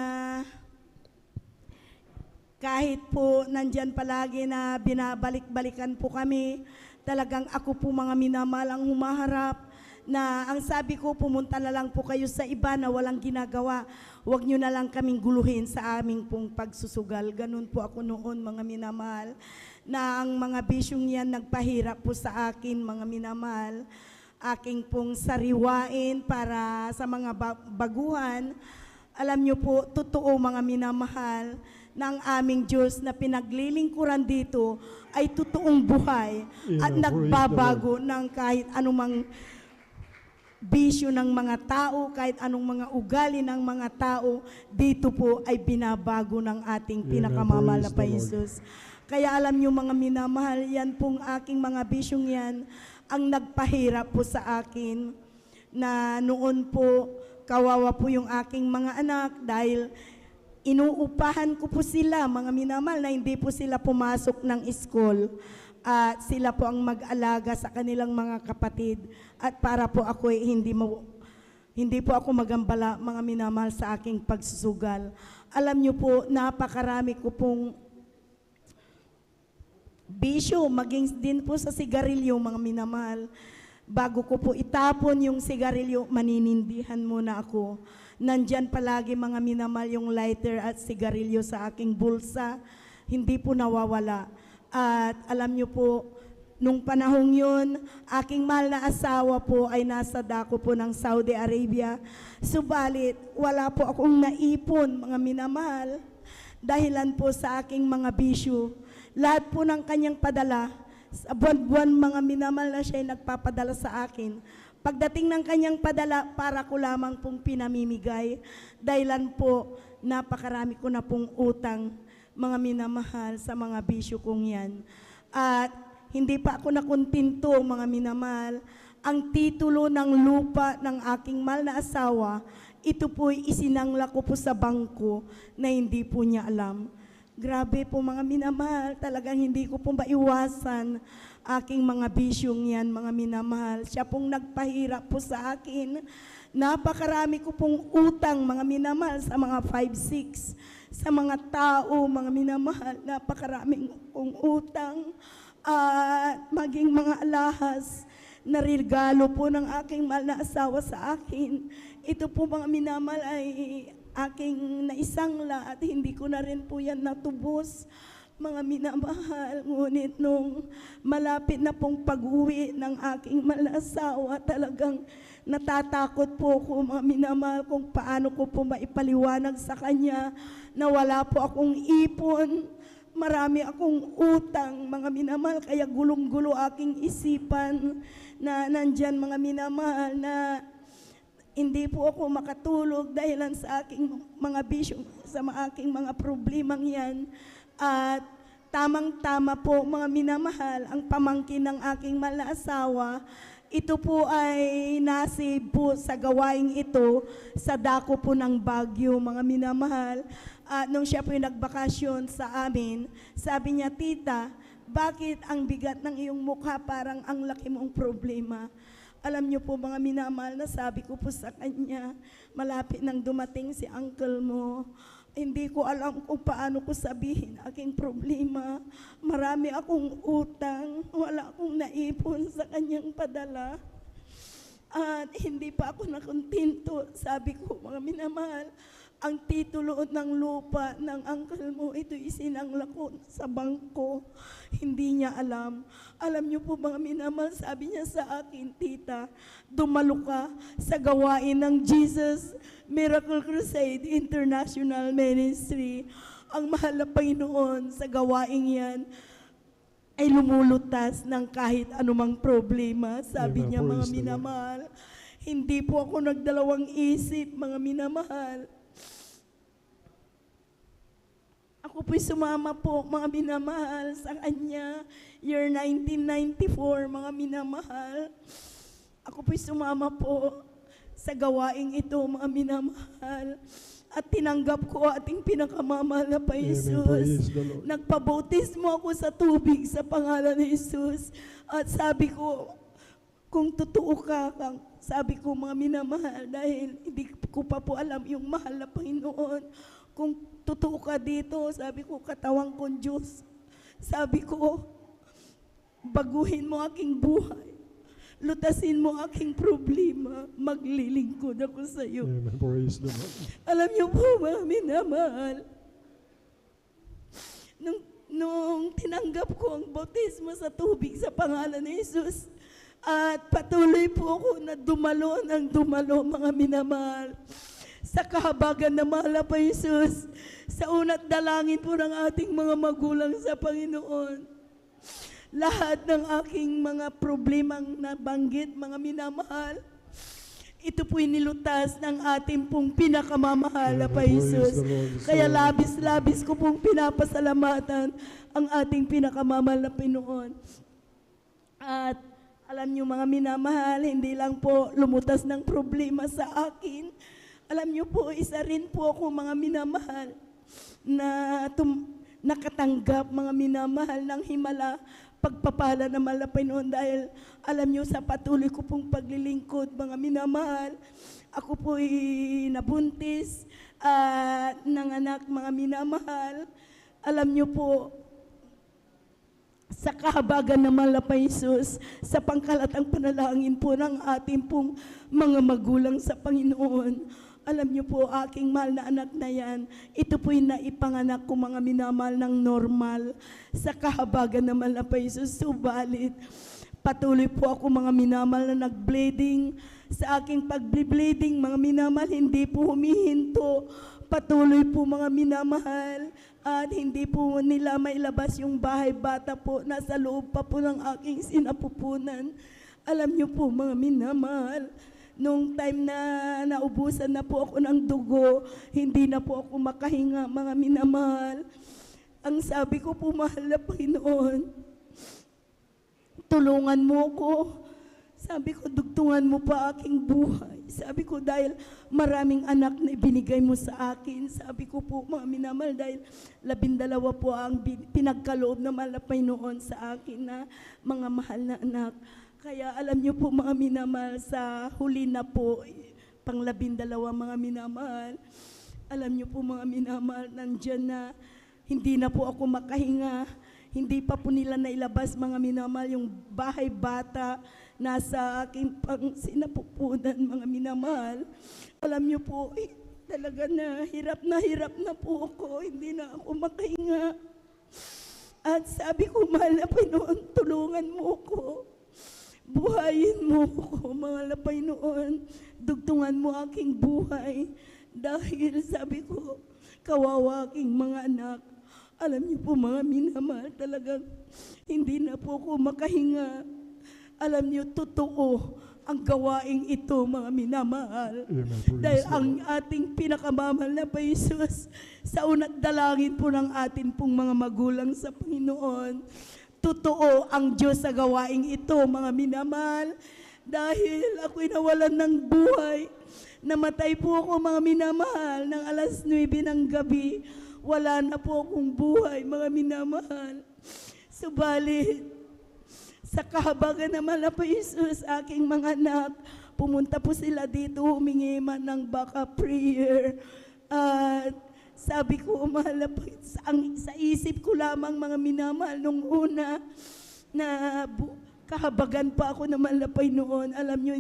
kahit po nandyan palagi na binabalik-balikan po kami, talagang ako po mga minamahal ang humaharap, na ang sabi ko, pumunta na lang po kayo sa iba na walang ginagawa. Huwag nyo na lang kaming guluhin sa aming pong pagsusugal. Ganun po ako noon, mga minamahal, na ang mga bisyong yan nagpahirap po sa akin, mga minamahal. Aking pong sariwain para sa mga baguhan. Alam nyo po, totoo mga minamahal, ng aming Diyos na pinaglilingkuran dito ay totoong buhay at Amen. nagbabago ng kahit anumang bisyo ng mga tao, kahit anong mga ugali ng mga tao, dito po ay binabago ng ating pinakamamahal na Praise the Lord. Jesus. Kaya alam niyo mga minamahal, yan pong aking mga bisyong yan, ang nagpahirap po sa akin, na noon po, kawawa po yung aking mga anak, dahil inuupahan ko po sila, mga minamahal, na hindi po sila pumasok ng school. At sila po ang mag-alaga sa kanilang mga kapatid. At para po ako hindi po ako magambala, mga minamahal, sa aking pagsusugal. Alam niyo po, napakarami ko pong bisyo, maging din po sa sigarilyo, mga minamahal. Bago ko po itapon yung sigarilyo, maninindihan muna ako. Nandyan palagi, mga minamahal, yung lighter at sigarilyo sa aking bulsa. Hindi po nawawala. At alam niyo po, nung panahong yun, aking mahal na asawa po ay nasa dako po ng Saudi Arabia. Subalit, wala po akong naipon, mga minamahal, dahilan po sa aking mga bisyo. Lahat po ng kanyang padala, sa buwan-buwan, mga minamahal, na siya ay nagpapadala sa akin. Pagdating ng kanyang padala, para ko lamang pong pinamimigay. Dahilan po, napakarami ko na pong utang, mga minamahal, sa mga bisyo kong yan. At hindi pa ako nakontinto, mga minamahal. Ang titulo ng lupa ng aking mahal na asawa, ito po'y isinangla ko po sa bangko na hindi po niya alam. Grabe po, mga minamahal, talagang hindi ko po maiwasan aking mga bisyong yan, mga minamahal. Siya pong nagpahirap po sa akin. Napakarami ko pong utang, mga minamahal, sa mga 5-6, sa mga tao, mga minamahal. Napakaraming kong utang at maging mga alahas na regalo po ng aking mahal na asawa sa akin. Ito po, mga minamahal, ay aking naisangla at hindi ko na rin po yan natubos, mga minamahal. Ngunit nung malapit na pong pag-uwi ng aking mahal na asawa, talagang natatakot po ko, mga minamahal, kung paano ko po maipaliwanag sa kanya na wala po akong ipon, marami akong utang, mga minamahal, kaya gulong-gulo aking isipan na nandyan, mga minamahal, na hindi po ako makatulog dahilan sa aking mga bisyo, sa aking mga problemang yan. At tamang-tama po, mga minamahal, ang pamangkin ng aking mahal na asawa, ito po ay nasib po sa gawaing ito sa dako po ng Baguio, mga minamahal. At nung siya po yung nagbakasyon sa amin, sabi niya, "Tita, bakit ang bigat ng iyong mukha, parang ang laki mong problema?" Alam niyo po, mga minamahal, na sabi ko po sa kanya, malapit nang dumating si uncle mo. Hindi ko alam kung paano ko sabihin aking problema. Marami akong utang, wala akong naipon sa kanyang padala. At hindi pa ako nakontinto. Sabi ko, mga minamahal, ang titulo ng lupa ng uncle mo, ito isinangla ko sa bangko. Hindi niya alam. Alam niyo po, mga minamahal, sabi niya sa akin, "Tita, dumalo ka sa gawain ng Jesus Miracle Crusade International Ministry." Ang mahal na Panginoon sa gawain yan ay lumulutas ng kahit anumang problema. Sabi Amen. niya, mga Praise the Lord. minamahal, hindi po ako nagdalawang isip, mga minamahal. Ako po'y sumama po, mga minamahal, sa kanya, year 1994, mga minamahal. Ako po'y sumama po sa gawaing ito, mga minamahal. At tinanggap ko ating pinakamamahal na pa Amen. Jesus. Praise the Lord. Nagpabautismo ako sa tubig sa pangalan ni Jesus. At sabi ko, kung totoo ka, sabi ko, mga minamahal, dahil hindi ko pa po alam yung mahal na Panginoon. Kung totoo ka dito, sabi ko, katawang kong Diyos. Sabi ko, baguhin mo aking buhay. Lutasin mo aking problema. Maglilingkod ako sa iyo. Amen. Praise the Lord. Alam niyo po, mga minamahal, nung tinanggap ko ang bautismo sa tubig sa pangalan ni Jesus, at patuloy po ako na dumalo ng dumalo, mga minamahal, sa kahabagan na mahal pa Jesus, sa una't dalangin po ng ating mga magulang sa Panginoon. Lahat ng aking mga problemang nabanggit, mga minamahal, ito po'y nilutas ng ating pong pinakamamahal na Praise Jesus. the Lord. Kaya labis-labis ko pong pinapasalamatan ang ating pinakamamahal na Pinoon. At alam niyo mga minamahal, hindi lang po lumutas ng problema sa akin. Alam niyo po, isa rin po ako mga minamahal na nakatanggap mga minamahal ng himala pagpapala ng mahal na Panginoon dahil alam niyo sa patuloy ko pong paglilingkod mga minamahal, ako po'y nabuntis at nanganak mga minamahal. Alam niyo po, sa kahabagan ng mahal na Jesus, sa pangkalatang panalangin po ng ating pong mga magulang sa Panginoon. Alam niyo po, aking mahal na anak na yan, ito po'y naipanganak ko mga minamahal ng normal sa kahabagan ng mahal na Jesus. Subalit, patuloy po ako mga minamahal na nag-bleeding. Sa aking pag-bleeding, mga minamahal, hindi po humihinto. Patuloy po mga minamahal at hindi po nila mailabas yung bahay bata po. Nasa loob pa po ng aking sinapupunan. Alam niyo po mga minamahal, nung time na naubusan na po ako ng dugo, hindi na po ako makahinga mga minamahal. Ang sabi ko po, mahal na Panginoon, tulungan mo ko. Sabi ko, dugtungan mo pa aking buhay. Sabi ko, dahil maraming anak na ibinigay mo sa akin. Sabi ko po, mga minamahal, dahil 12 po ang pinagkaloob na mahal na Panginoon sa akin na mga mahal na anak. Kaya alam niyo po mga minamahal, sa huli na po, pang 12 mga minamahal, alam niyo po mga minamahal, nandyan na, hindi na po ako makahinga, hindi pa po nila nailabas mga minamahal, yung bahay bata, nasa aking pang sinapupunan mga minamahal. Alam niyo po, talaga na hirap na po ako, hindi na ako makahinga. At sabi ko, mahal na Panginoon, tulungan mo ko. Buhayin mo ko, mga Panginoon. Dugtungan mo aking buhay. Dahil sabi ko, kawawa aking mga anak. Alam niyo po mga minamahal, talagang hindi na po ako makahinga. Alam niyo, totoo ang gawaing ito mga minamahal. Dahil ang ating pinakamamahal na Jesus, sa una't dalangin po ng atin pong mga magulang sa Panginoon, totoo ang Diyos sa gawaing ito, mga minamahal. Dahil ako'y nawalan ng buhay. Namatay po ako, mga minamahal, ng alas 9 ng gabi. Wala na po akong buhay, mga minamahal. Subalit, sa kahabagan naman na po Jesus, aking mga anak, pumunta po sila dito, humingi man ng backup prayer. At sabi ko, mahal na po, sa isip ko lamang mga minamahal nung una na kahabagan pa ako na mahal na Panginoon. Alam nyo,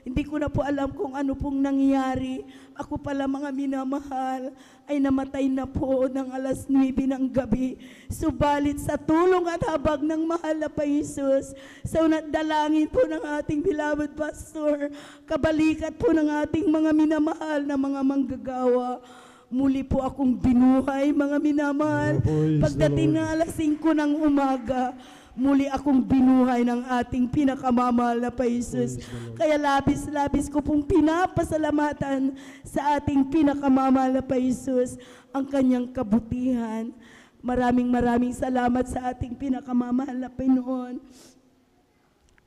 hindi ko na po alam kung ano pong nangyari. Ako pala mga minamahal ay namatay na po ng alas 9 ng gabi. Subalit sa tulong at habag ng mahal na Jesus, sa unat dalangin po ng ating beloved pastor, kabalikat po ng ating mga minamahal na mga manggagawa, muli po akong binuhay, mga minamahal. Pagdating ng alas 5 ng umaga, muli akong binuhay ng ating pinakamamahal na Jesus. Kaya labis-labis ko pong pinapasalamatan sa ating pinakamamahal na Jesus ang kanyang kabutihan. Maraming salamat sa ating pinakamamahal na Panginoon.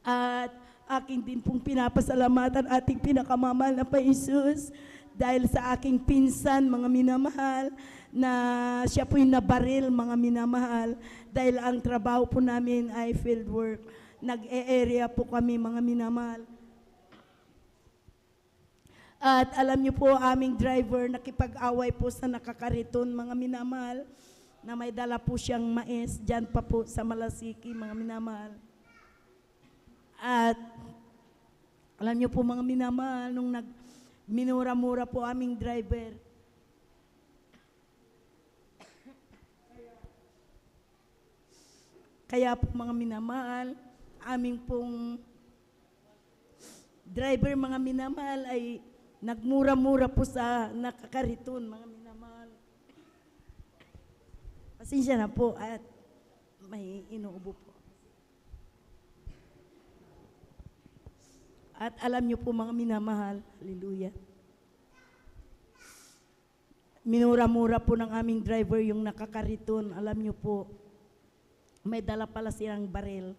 At aking din pong pinapasalamatan ating pinakamamahal na Jesus dahil sa aking pinsan, mga minamahal, na siya po'y nabaril, mga minamahal, dahil ang trabaho po namin ay field work. Nag-e-area po kami, mga minamahal. At alam niyo po, aming driver, nakipag-away po sa nakakariton, mga minamahal, na may dala po siyang mais, dyan pa po sa Malasiki, mga minamahal. At alam niyo po, mga minamahal, nung minura-mura po aming driver, kaya po mga minamahal, aming pong driver mga minamahal ay nagmura-mura po sa nakakariton, mga minamahal. Pasensya na po at may inuubo po. At alam niyo po mga minamahal, hallelujah. Minura-mura po ng aming driver yung nakakariton. Alam niyo po, may dala pala silang baril.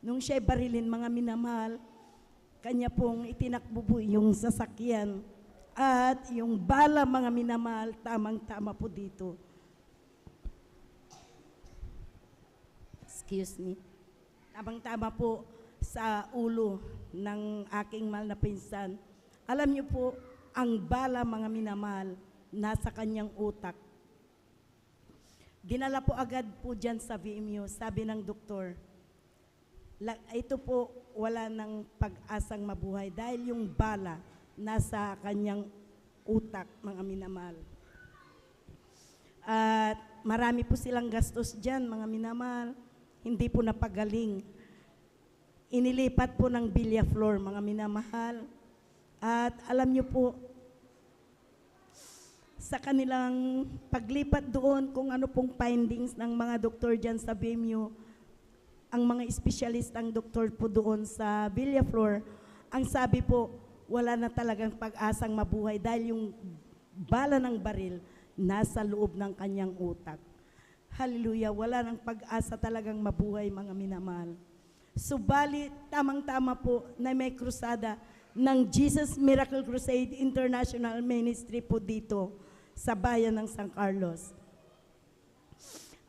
Nung siya'y barilin, mga minamahal, kanya pong itinakbo po yung sasakyan. At yung bala, mga minamahal, tamang-tama po dito. Excuse me. Tamang-tama po sa ulo ng aking mahal na pinsan. Alam niyo po, ang bala, mga minamahal, nasa kanyang utak. Dinala po agad po dyan sa VMU, sabi ng doktor, ito po wala ng pag-asang mabuhay dahil yung bala nasa kanyang utak, mga minamahal. At marami po silang gastos dyan, mga minamahal. Hindi po napagaling. Inilipat po ng Villaflor, mga minamahal. At alam niyo po, sa kanilang paglipat doon kung ano pong findings ng mga doktor dyan sa VMU, ang mga espesyalistang doktor po doon sa Villaflor, ang sabi po, wala na talagang pag-asang mabuhay dahil yung bala ng baril nasa loob ng kanyang utak. Hallelujah, wala nang pag-asa talagang mabuhay, mga minamahal. Subalit, tamang-tama po na may krusada ng Jesus Miracle Crusade International Ministry po dito sa bayan ng San Carlos.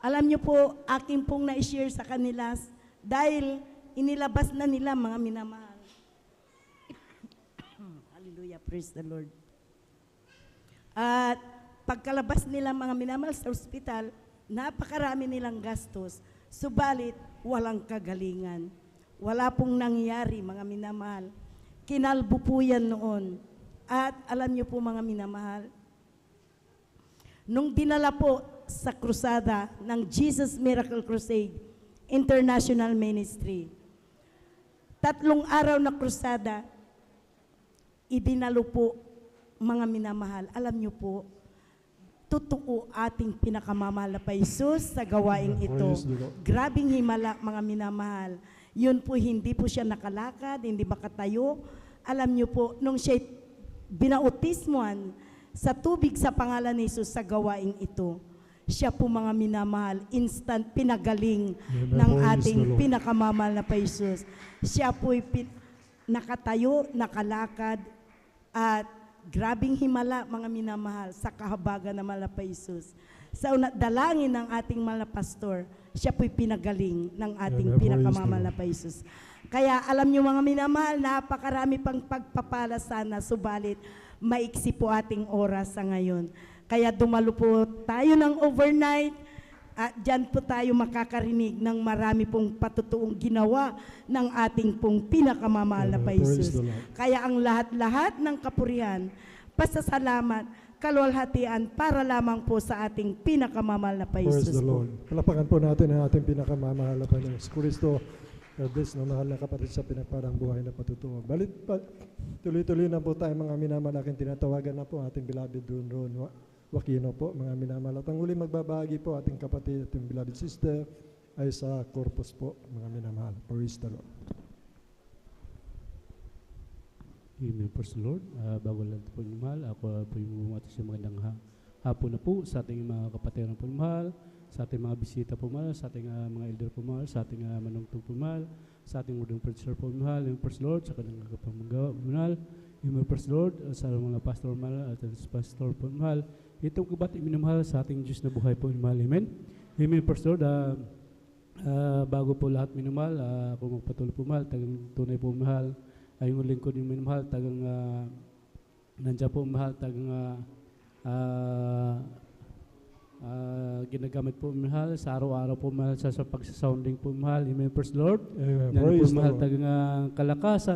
Alam niyo po, akin pong na-share sa kanila dahil inilabas na nila, mga minamahal. Hallelujah, praise the Lord. At pagkalabas nila, mga minamahal, sa ospital, napakarami nilang gastos, subalit walang kagalingan. Wala pong nangyari, mga minamahal. Kinalbo po yan noon. At alam niyo po, mga minamahal, nung dinala po sa krusada ng Jesus Miracle Crusade International Ministry, 3 araw na krusada, idinalo po, mga minamahal. Alam niyo po, totoo ating pinakamamahal na pa Jesus sa gawaing ito. Grabing himala, mga minamahal. Yun po, hindi po siya nakalakad, hindi makatayo. Alam niyo po, nung siya binautismuhan sa tubig sa pangalan ni Jesus sa gawaing ito, siya po, mga minamahal, instant pinagaling ng ating pinakamamahal na pa Jesus. Siya po nakatayo, nakalakad, at grabing himala, mga minamahal, sa kahabagan ng mahal na pa Jesus. Sa dalangin ng ating mahal na pastor, siya po'y pinagaling ng ating pinakamamahal na pa Jesus. Kaya alam niyo, mga minamahal, napakarami pang pagpapala sana, subalit maiksi po ating oras sa ngayon. Kaya dumalo po tayo ng overnight at dyan po tayo makakarinig ng marami pong patutuong ginawa ng ating pong pinakamamahal na pa Jesus. Kaya ang lahat-lahat ng kapurihan, pasasalamat, kaluwalhatian para lamang po sa ating pinakamamahal na pa Jesus. Praise the Lord. Palapakan po natin ang ating pinakamamahal na Panginoon Kristo. This, no, mahal na kapatid sa pinagparang buhay na patutungo. Tuloy-tuloy na po tayo, mga minamalaking tinatawagan na po ating beloved Ron Wakino po, mga minamahal. At ang uli magbabahagi po ating kapatid, ating beloved sister, ay sa Corpus po, mga minamahal. Praise the Lord. Amen, praise the Lord. Bago lang po yung mahal, ako po yung bumati sa magandang hapon na po sa ating mga kapatid po mahal, sa ating mga bisita po mahal, sa ating mga elder po mahal, sa ating manungtong po mahal, sa ating mudong preacher po mahal, yung praise the Lord, sa kanyang kapamagawa po mahal, yung praise the Lord, sa mga pastor mahal, at sa pastor po mahal, itong kabati minamahal sa ating Diyos na buhay po mahal. Amen. Amen, praise the Lord. Bago po lahat minamahal, ako magpatuloy po mahal, tagang tunay po mahal, ay yung lingkod yung minamahal, tagang nandiyan po mahal, tagang ginagamit po mahal sa araw-araw po mahal sa pagsasounding po mahal. Amen, praise the Lord. Amen. Yan Praise po mahal, the Lord. tagang nagmula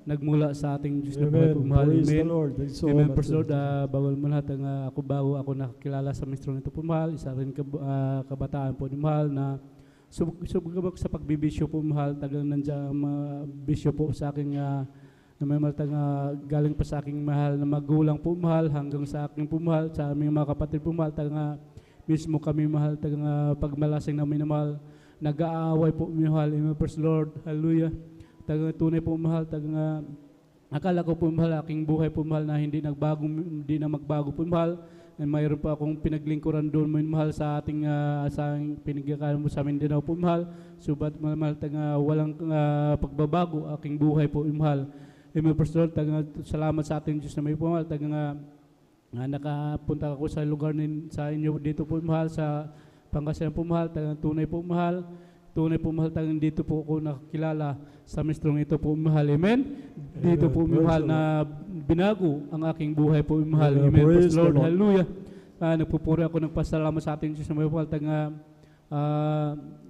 nagmula sa ating Diyos na Amen. buhay po mahal. Praise the Amen. Lord. Thank you so Amen, much. praise the Lord. Bawal mo lahat ang bago ako nakakilala sa ministro nito po mahal. Isa rin kabataan po ni mahal na subagabag sa pagbibisyo po mahal. Tagang nandiyan bisyo po sa aking na may malatang galing pa sa aking mahal na magulang po mahal hanggang sa aking po mahal, sa aming mga kapatid po mahal. Tagang mismo kami mahal, tagang pagmalasing namin na mahal, nag-aaway po mahal. Amen, praise the Lord. Hallelujah. Tagang tunay po mahal, tagang Akala ko po mahal, aking buhay po mahal na hindi na magbago po mahal. Mayroon pa akong pinaglingkuran doon mo mahal sa ating sa pinagkakaroon mo sa Mindanao po mahal. Subat mahal walang pagbabago aking buhay po mahal. Pastor, salamat sa ating Diyos na may po mahal. Nakapunta ako sa lugar sa inyo dito po mahal, sa Pangasinan po mahal, tunay po mahal. Tunay po mahal, dito po ako nakakilala sa mistrong ito po mahal. Amen? Dito po mahal na binago ang aking buhay po mahal. Amen. Praise the Lord. Hallelujah. Nagpupuri ako ng pasalamat sa ating Diyos na may mahal.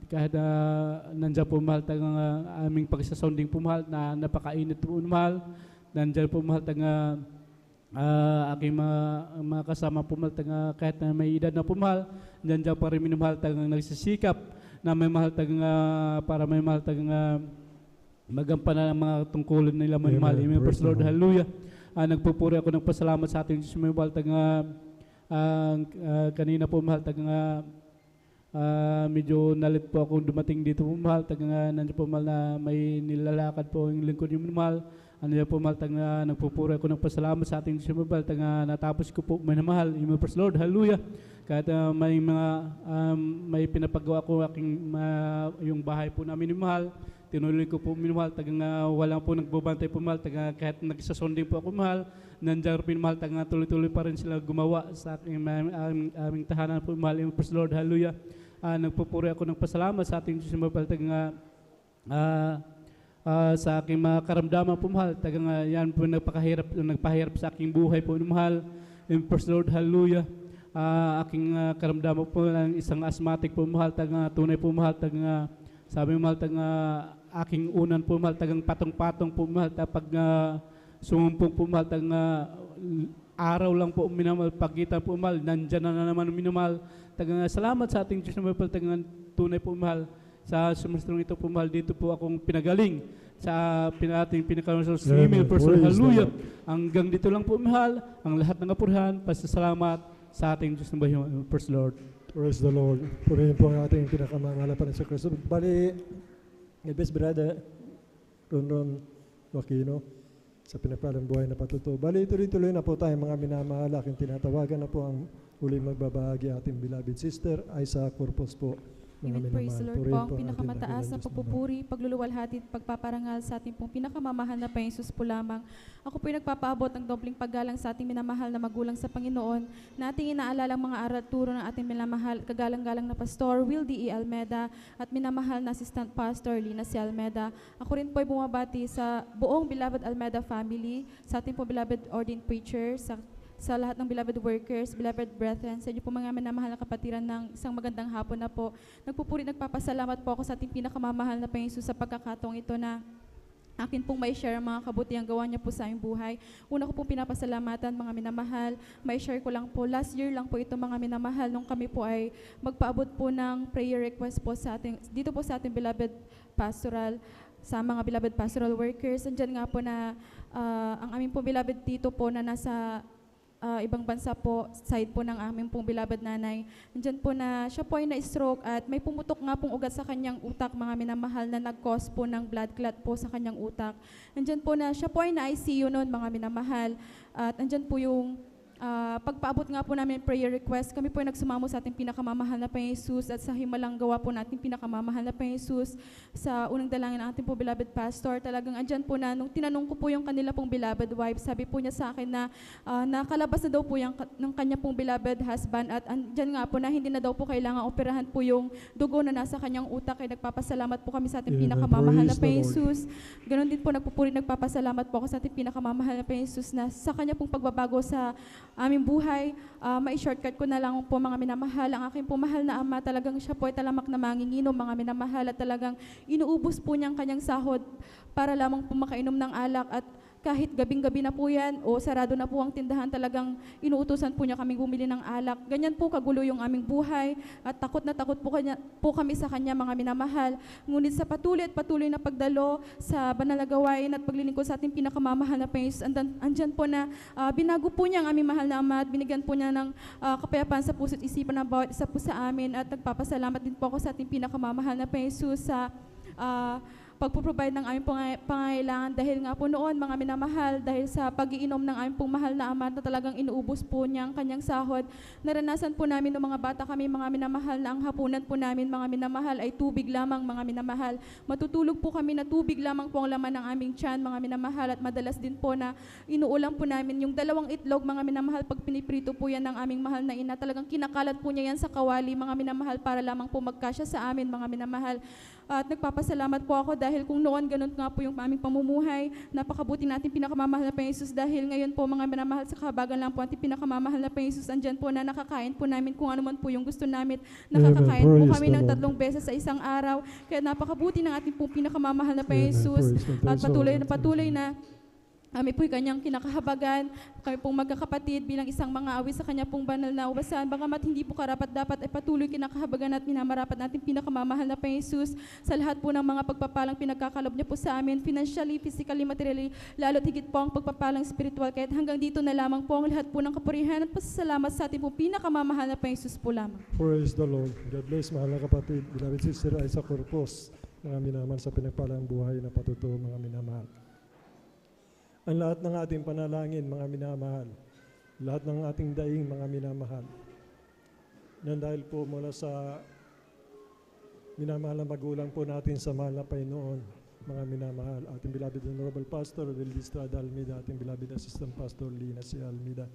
Kahit nandiyan po mahal, aming pagsasounding po mahal, na napakainit po mahal. Nandiyan po mahal, aking mga kasama po mahal, kahit na may edad na po mahal, nandiyan pa rin minamahal, nagsisikap na may mahal para may mahal magampanan ang mga tungkulin nila may mahal. Amen. Praise the Lord. Hallelujah. Nagpupuri ako ng pasalamat sa ating Diyos may mahal. Kanina po mahal, medyo nalit po ako dumating dito po mahal. Nandiyan po mahal na may nilalakad po yung lingkod yung mahal. Nandiyan po mahal, nagpupuri ako ng pasalamat sa ating Diyos may mahal. Natapos ko po may mahal. Amen. Praise the Lord. Hallelujah. Kahit may pinapagawa ko aking yung bahay po namin mahal, tinuloy ko po minumahal, walang po nagbabantay po mahal, kahit nagsasonding po ako mahal, nandiyan po mahal, tuloy-tuloy pa rin sila gumawa sa aking aming tahanan po mahal. Praise the Lord. Hallelujah. Nagpupuri ako ng pasalamat sa ating Diyos mahal, sa aking mga karamdaman po mahal, yan po nagpahirap sa aking buhay po mahal. Praise the Lord. Hallelujah. Aking karamdaman po lang isang asthmatic po mahal, tunay po mahal, sabi mahal, aking unan po mahal, patong-patong po mahal, pag sumumpong po mahal, araw lang po minamahal, pagkita po mahal, nandyan na naman minamahal. Salamat sa ating Diyos na mahal, tunay po mahal, sa semestrong ito po mahal, dito po akong pinagaling sa ating pinakaroon sa email person. Hallelujah. Hanggang dito lang po mahal, ang lahat ng apurahan, pasasalamat sa ating Diyos ng bahay. Praise the Lord. Praise the Lord. Purihin po ang ating pinakamangalapan sa Kristo. Bali, best brother, Ron Joaquino, sa pinapalang buhay na patuto. Bali, tuloy-tuloy na po tayo mga minamahal. Aking tinatawagan na po ang huling magbabahagi ating beloved sister, Isaac Corpus po. Amen. Praise the Lord po. Ang pinakamataas na pagpupuri, pagluluwalhati at pagpaparangal sa ating pong pinakamamahal na Panginoon po lamang. Ako po'y nagpapaabot ng dobling paggalang sa ating minamahal na magulang sa Panginoon, na ating inaalala ang mga aral at turo ng ating minamahal, kagalang-galang na Pastor Will D. E. Almeda at minamahal na Assistant Pastor Lina C. Almeda. Ako rin po'y bumabati sa buong beloved Almeda family, sa ating po beloved ordained preacher, sa lahat ng beloved workers, beloved brethren, sa inyo po mga minamahal na kapatiran ng isang magandang hapon na po. Nagpupuri, nagpapasalamat po ako sa ating pinakamamahal na Panginoon sa pagkakataong ito na akin pong may share ang mga kabutiang gawa niya po sa aming buhay. Una ko pong pinapasalamatan mga minamahal. May share ko lang po, last year lang po ito mga minamahal, nung kami po ay magpaabot po ng prayer request po sa ating, dito po sa ating beloved pastoral, sa mga beloved pastoral workers. Andyan nga po na ang aming pong beloved tito po na nasa ibang bansa po, side po ng aming pong beloved nanay. Nandiyan po na siya po ay na-stroke at may pumutok nga pong ugat sa kanyang utak, mga minamahal, na nag-cause po ng blood clot po sa kanyang utak. Nandiyan po na siya po ay na-ICU noon, mga minamahal. At nandiyan po yung pagpaabot nga po namin prayer request, kami po ay nagsumamo sa ating pinakamamahal na Panginoon Jesus at sa himalang gawa po natin pinakamamahal na Panginoon Jesus sa unang dalangin ng ating po beloved pastor. Talagang andyan po na, nung tinanong ko po yung kanila pong beloved wife, sabi po niya sa akin na nakalabas na daw po yung ng kanya pong beloved husband at andyan nga po na hindi na daw po kailangan operahan po yung dugo na nasa kanyang utak. Ay nagpapasalamat po kami sa ating pinakamamahal na Panginoon Jesus. Ganon din po nagpupuri, nagpapasalamat po ako sa ating pinakamamahal na Panginoon Jesus na sa kanya pong pagbabago sa aming buhay. Mai-shortcut ko na lang po mga minamahal. Ang aking po mahal na ama, talagang siya po ay talamak na manginginom, mga minamahal, at talagang inuubos po niyang kanyang sahod para lamang po makainom ng alak. At kahit gabing-gabi na po yan o sarado na po ang tindahan, talagang inuutusan po niya kaming bumili ng alak. Ganyan po kagulo yung aming buhay at takot na takot po kami sa kanya, mga minamahal. Ngunit sa patuloy at patuloy na pagdalo sa banal na gawain at paglilingkod sa ating pinakamamahal na Panginoon, andyan po na binago po niya ang aming mahal na ama at binigyan po niya ng kapayapaan sa puso't isipan ng bawat isa po sa amin. At nagpapasalamat din po ako sa ating pinakamamahal na Panginoon sa pagpo-provide ng aming pangangailangan. Dahil nga po noon, mga minamahal, dahil sa pag-iinom ng aming pong mahal na ama na talagang inuubos po niya ang kanyang sahod, naranasan po namin ng mga bata kami, mga minamahal, na ang hapunan po namin, mga minamahal, ay tubig lamang, mga minamahal. Matutulog po kami na tubig lamang po ang laman ng aming tiyan, mga minamahal, at madalas din po na inuulam po namin yung 2 itlog, mga minamahal, pag piniprito po yan ng aming mahal na ina, talagang kinakalat po niya yan sa kawali, mga minamahal, para lamang po magkasya sa amin, mga minamahal. At nagpapasalamat po ako dahil kung noon ganun nga po yung aming pamumuhay, napakabuti natin pinakamamahal na Panginoon Jesus, dahil ngayon po, mga minamahal, sa kahabagan lang po ating pinakamamahal na Panginoon Jesus, andyan po na nakakain po namin kung ano man po yung gusto namin. Nakakakain po Praise kami the ng Lord. 3 beses sa isang araw. Kaya napakabuti ng ating pong pinakamamahal na Panginoon Amen. Jesus. Praise the Lord. At patuloy na kami po'y kanyang kinakahabagan, kami pong magkakapatid bilang isang mga awi sa kanya pong banal na ubasan. Bagamat hindi po karapat-dapat ay patuloy kinakahabagan at minamarapat natin pinakamamahal na Panginoon Jesus sa lahat po ng mga pagpapalang pinagkakalob niya po sa amin, financially, physically, materially, lalo't higit po ang pagpapalang spiritual. Kahit hanggang dito na lamang po ang lahat po ng kapurihan at pasasalamat sa ating pong pinakamamahal na Panginoon Jesus po lamang. Praise the Lord. God bless, mahal na kapatid. Beloved Sister Isa Corpus, mga minamahal sa pinagpalang buhay na patutuo, mga minamahal. Ang lahat ng ating panalangin, mga minamahal, lahat ng ating daing, mga minamahal, nang dahil po mula sa minamahal na magulang po natin sa mahal na Panginoon, mga minamahal, ating beloved Honorable Pastor Will Estrada Almeida, ating beloved Assistant Pastor Lina C. Almeida,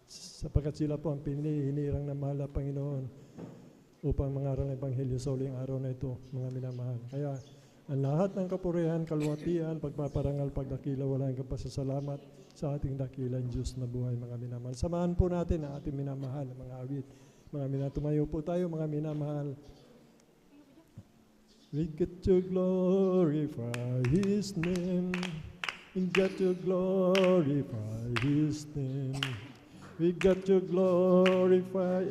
sapagkat sila po ang pinihinirang ng mahal na Panginoon upang mangaral ng Ebanghelyo sa uling araw na ito, mga minamahal. Kaya ang lahat ng kapurihan, kalwatian, pagpaparangal, pagdakila, wala hanggang pasasalamat sa ating dakilang Diyos na buhay, mga minamahal. Samahan po natin ang ating minamahal, mga awit. Mga minamahal, tumayo po tayo, mga minamahal. We get to glorify His name. We get to glorify His name. We got to glorify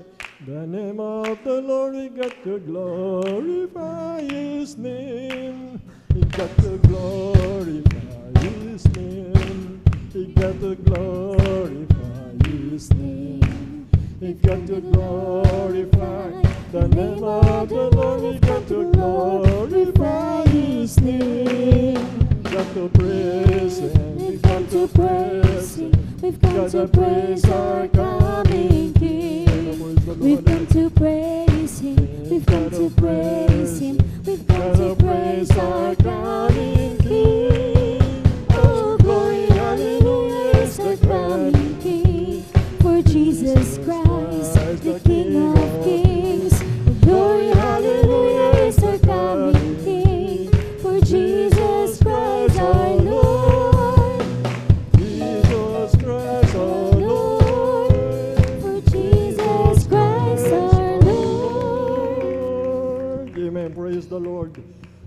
the name of the Lord. We got to glorify His name. We got to glorify His name. We got to glorify His name. We got to glorify the name of the Lord. We got to glorify His name. We got to praise Him. We got to praise Him. We've come to praise our coming King. We've come to praise Him. We've come to praise Him. We've come to praise our coming King. Oh, glory, hallelujah is the coming King. For Jesus Christ, the King of Kings. Glory, hallelujah is our coming King. For Jesus Christ our Lord. Praise the Lord.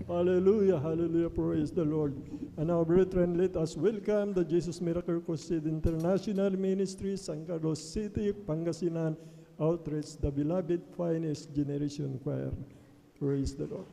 Hallelujah, hallelujah, praise the Lord. And now, brethren, let us welcome the Jesus Miracle Crusade International Ministry, San Carlos City, Pangasinan Outreach, the beloved Finest Generation Choir. Praise the Lord.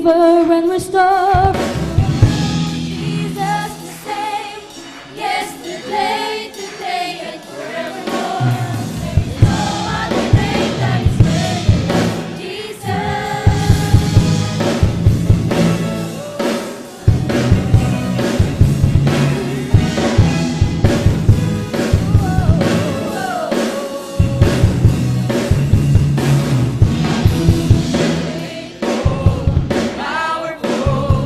deliver and restore. Jesus the same, yesterday, today, and forevermore. There's no other name that is greater than Jesus. Powerful,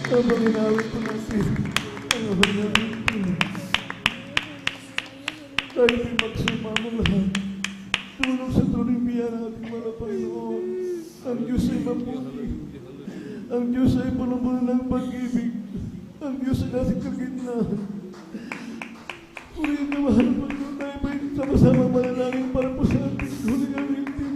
Habang inawit po natin ang hanggang tayo ay magsumamo lahat. Tulong sa tulimbiya ng ating mga Panginoon. Ang Diyos ay mabuti. Ang Diyos ay puno-puno ng pag-ibig. Ang Diyos ay nasa kagitnaan. Purihin na mahal po tayo pa sama-sama manalangin para po sa ating huling awitin.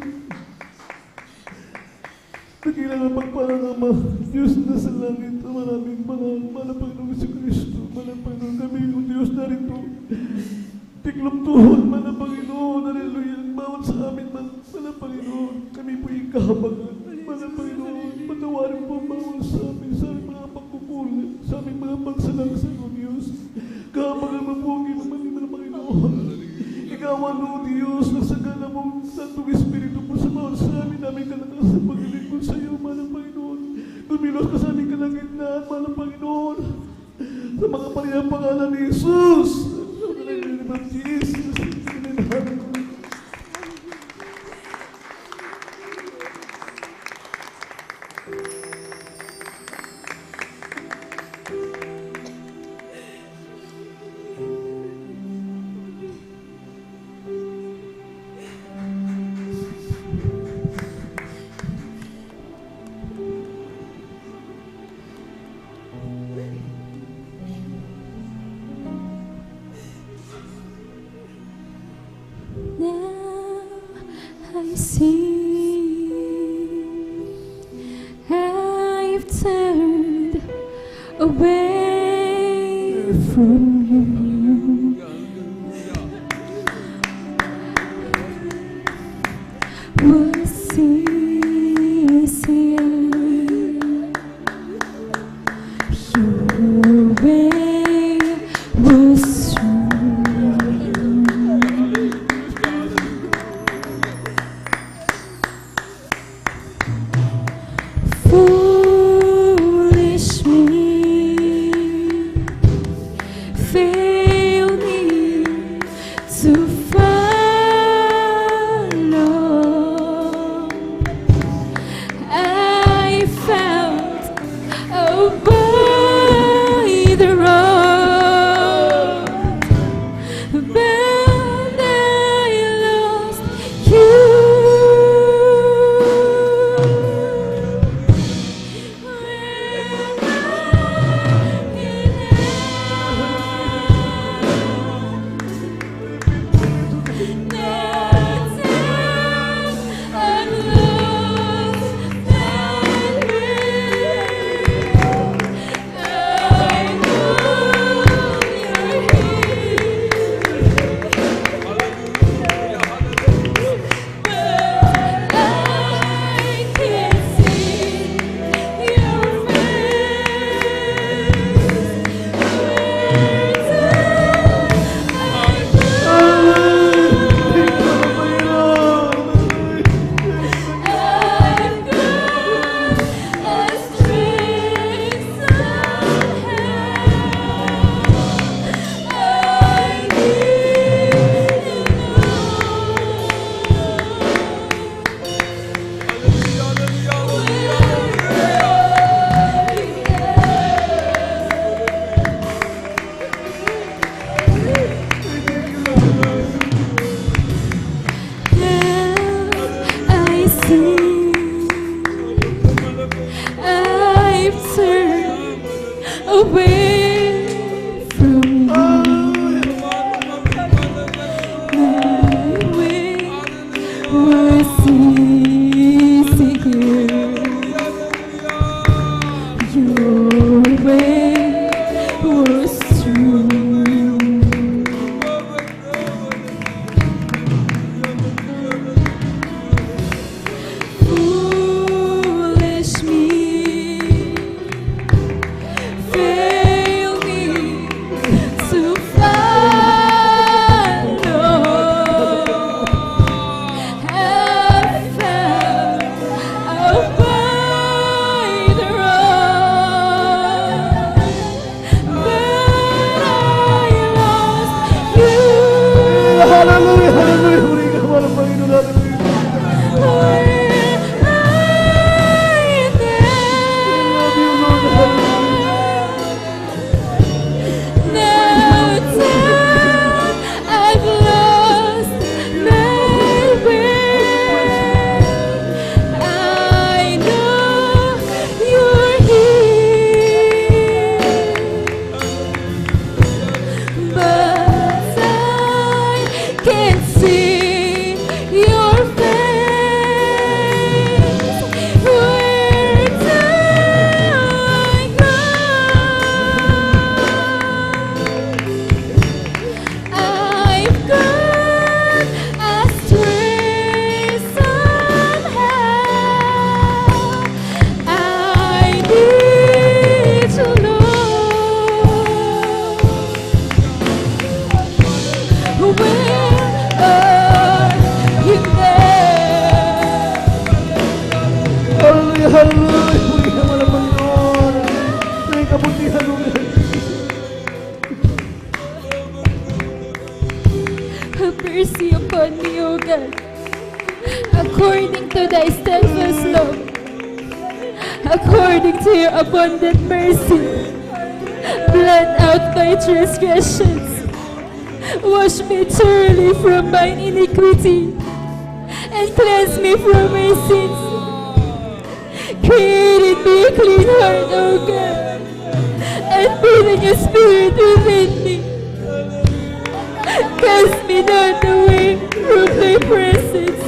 Nagilang ang pagparang Ama, Diyos na sa langit, ang maraming mahal na Panginoon si Kristo, malang Panginoon kami, o Diyos na rin po. Tiklop tuhod, malang Panginoon, haleluya, bawat sa amin, malang Panginoon, kami po yung kahabagan, malang Panginoon, patawarin po ang bawat sa amin, sa aming mga pagkukulit, sa aming mga pagsalangsan, o Diyos. Kahabagan mo po, ginaman malang Panginoon. Ikaw ang o Diyos, nasagana mong Santong Espiritu po sa bawat sa amin, namin kalakas sa paglilingkod sa iyo, malang Panginoon. Tumilos ka sa aming kalagitnaan, malang Panginoon. Sa mga pariyang pangalan ni Jesus. Sa name of Jesus. Hallelujah. Now I see I've turned away from you. Was easier. Your way was true. Foolish me, fail me to follow. I found a by the road, but I lost you. I see I've turned away from you. My way was easier. Your way was true. Foolish me, fail me to follow. I found a by the road, but I lost you. Hallelujah, hallelujah. Purihin ka malang Panginoon natin. God, according to thy steadfast love, according to your abundant mercy, blot out my transgressions, wash me thoroughly from mine iniquity, and cleanse me from my sins. Create in me a clean heart, O God, and breathe your spirit within me. Cast me not away from thy presence,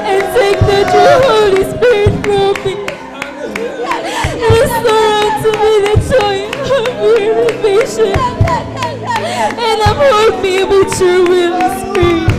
and take not your Holy Spirit from me. Restore unto me the joy of your salvation, and uphold me with your will spirit.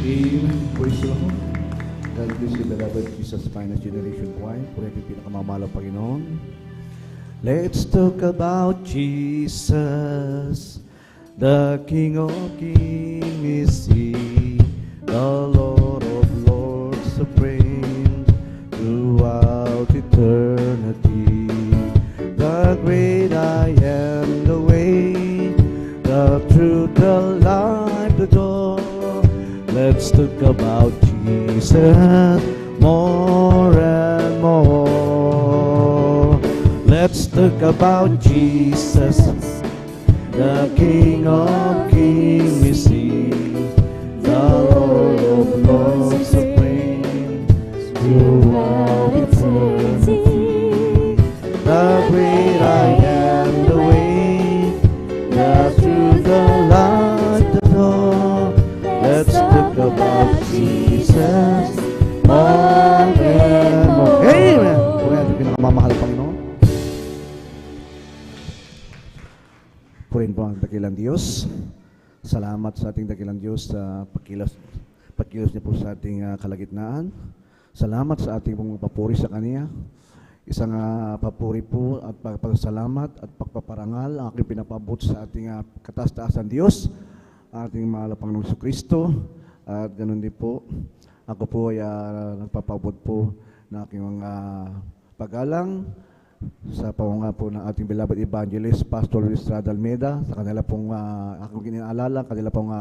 Amen. Praise the Lord. God bless you, beloved Jesus Finest Generation Choir. Purihin yung pinakamamahal ng Panginoon. Let's talk about Jesus, the King of Kings is He, the Lord of Lords supreme throughout eternity. The great I am, the way, the truth, the life, the door. Let's talk about Jesus more and more. Let's talk about Jesus, the King of Kings is He, the Lord of Lords supreme throughout eternity. The great I am, the way, the truth, the light, the door. Let's talk about Jesus more and more. Amen! Purihin ang pinakamamahal ng Panginoon. Purihin po ang dakilang Diyos. Salamat sa ating dakilang Diyos sa pagkilos niya po sa ating kalagitnaan. Salamat sa ating pong papuri sa Kanya. Isang papuri po at pagpasalamat at pagpaparangal ang aking pinapabot sa ating kataas-taasan Diyos, ating mahal na Panginoong Kristo. At ganun din po, ako po ay nagpapabot po ng aking mga pagalang sa pamumuno po ng ating beloved evangelist, Pastor Luis Estrada Almeida, sa kanila pong akong ginaalala, kanila pong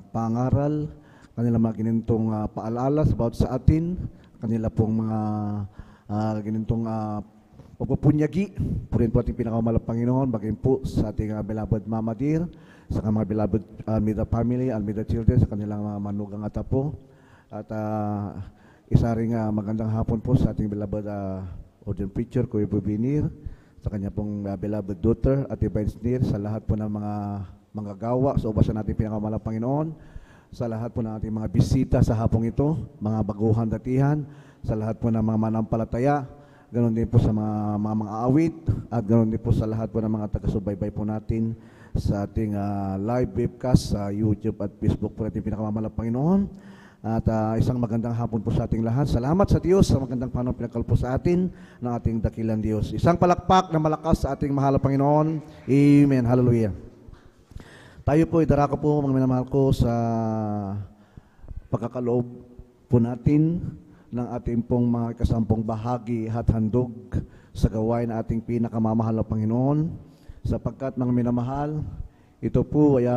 pangaral, kanila mga ginintong paalala about sa atin, kanila pong mga ginintong pagpupunyagi, purin po ating pinakamalap Panginoon, bagay po sa ating beloved Mama Dear, sa mga beloved Almeida family, Almeida children, sa kanilang mga manugang at apo. At isa ring magandang hapon po sa ating beloved ordained preacher, Kuya Bubinir, sa kanya pong beloved daughter, Ate Bensnir, sa lahat po ng mga gawa, sa ubasan natin pinakamalap Panginoon, sa lahat po ng ating mga bisita sa hapong ito, mga baguhan datihan, sa lahat po ng mga manampalataya, ganoon din po sa mga awit, at ganoon din po sa lahat po ng mga taga-subaybay po natin sa ating live webcast sa YouTube at Facebook po natin pinakamamalap Panginoon. At isang magandang hapon po sa ating lahat. Salamat sa Diyos sa magandang Panginoon pinagkalpo sa atin ng ating dakilang Diyos. Isang palakpak na malakas sa ating mahal na Panginoon. Amen. Hallelujah. Tayo po, idarako po mga minamahal ko sa pagkakaloob po natin ng ating pong mga kasampung bahagi at handog sa gawain na ating pinakamamahal na Panginoon, sapagkat mga minamahal, ito po ay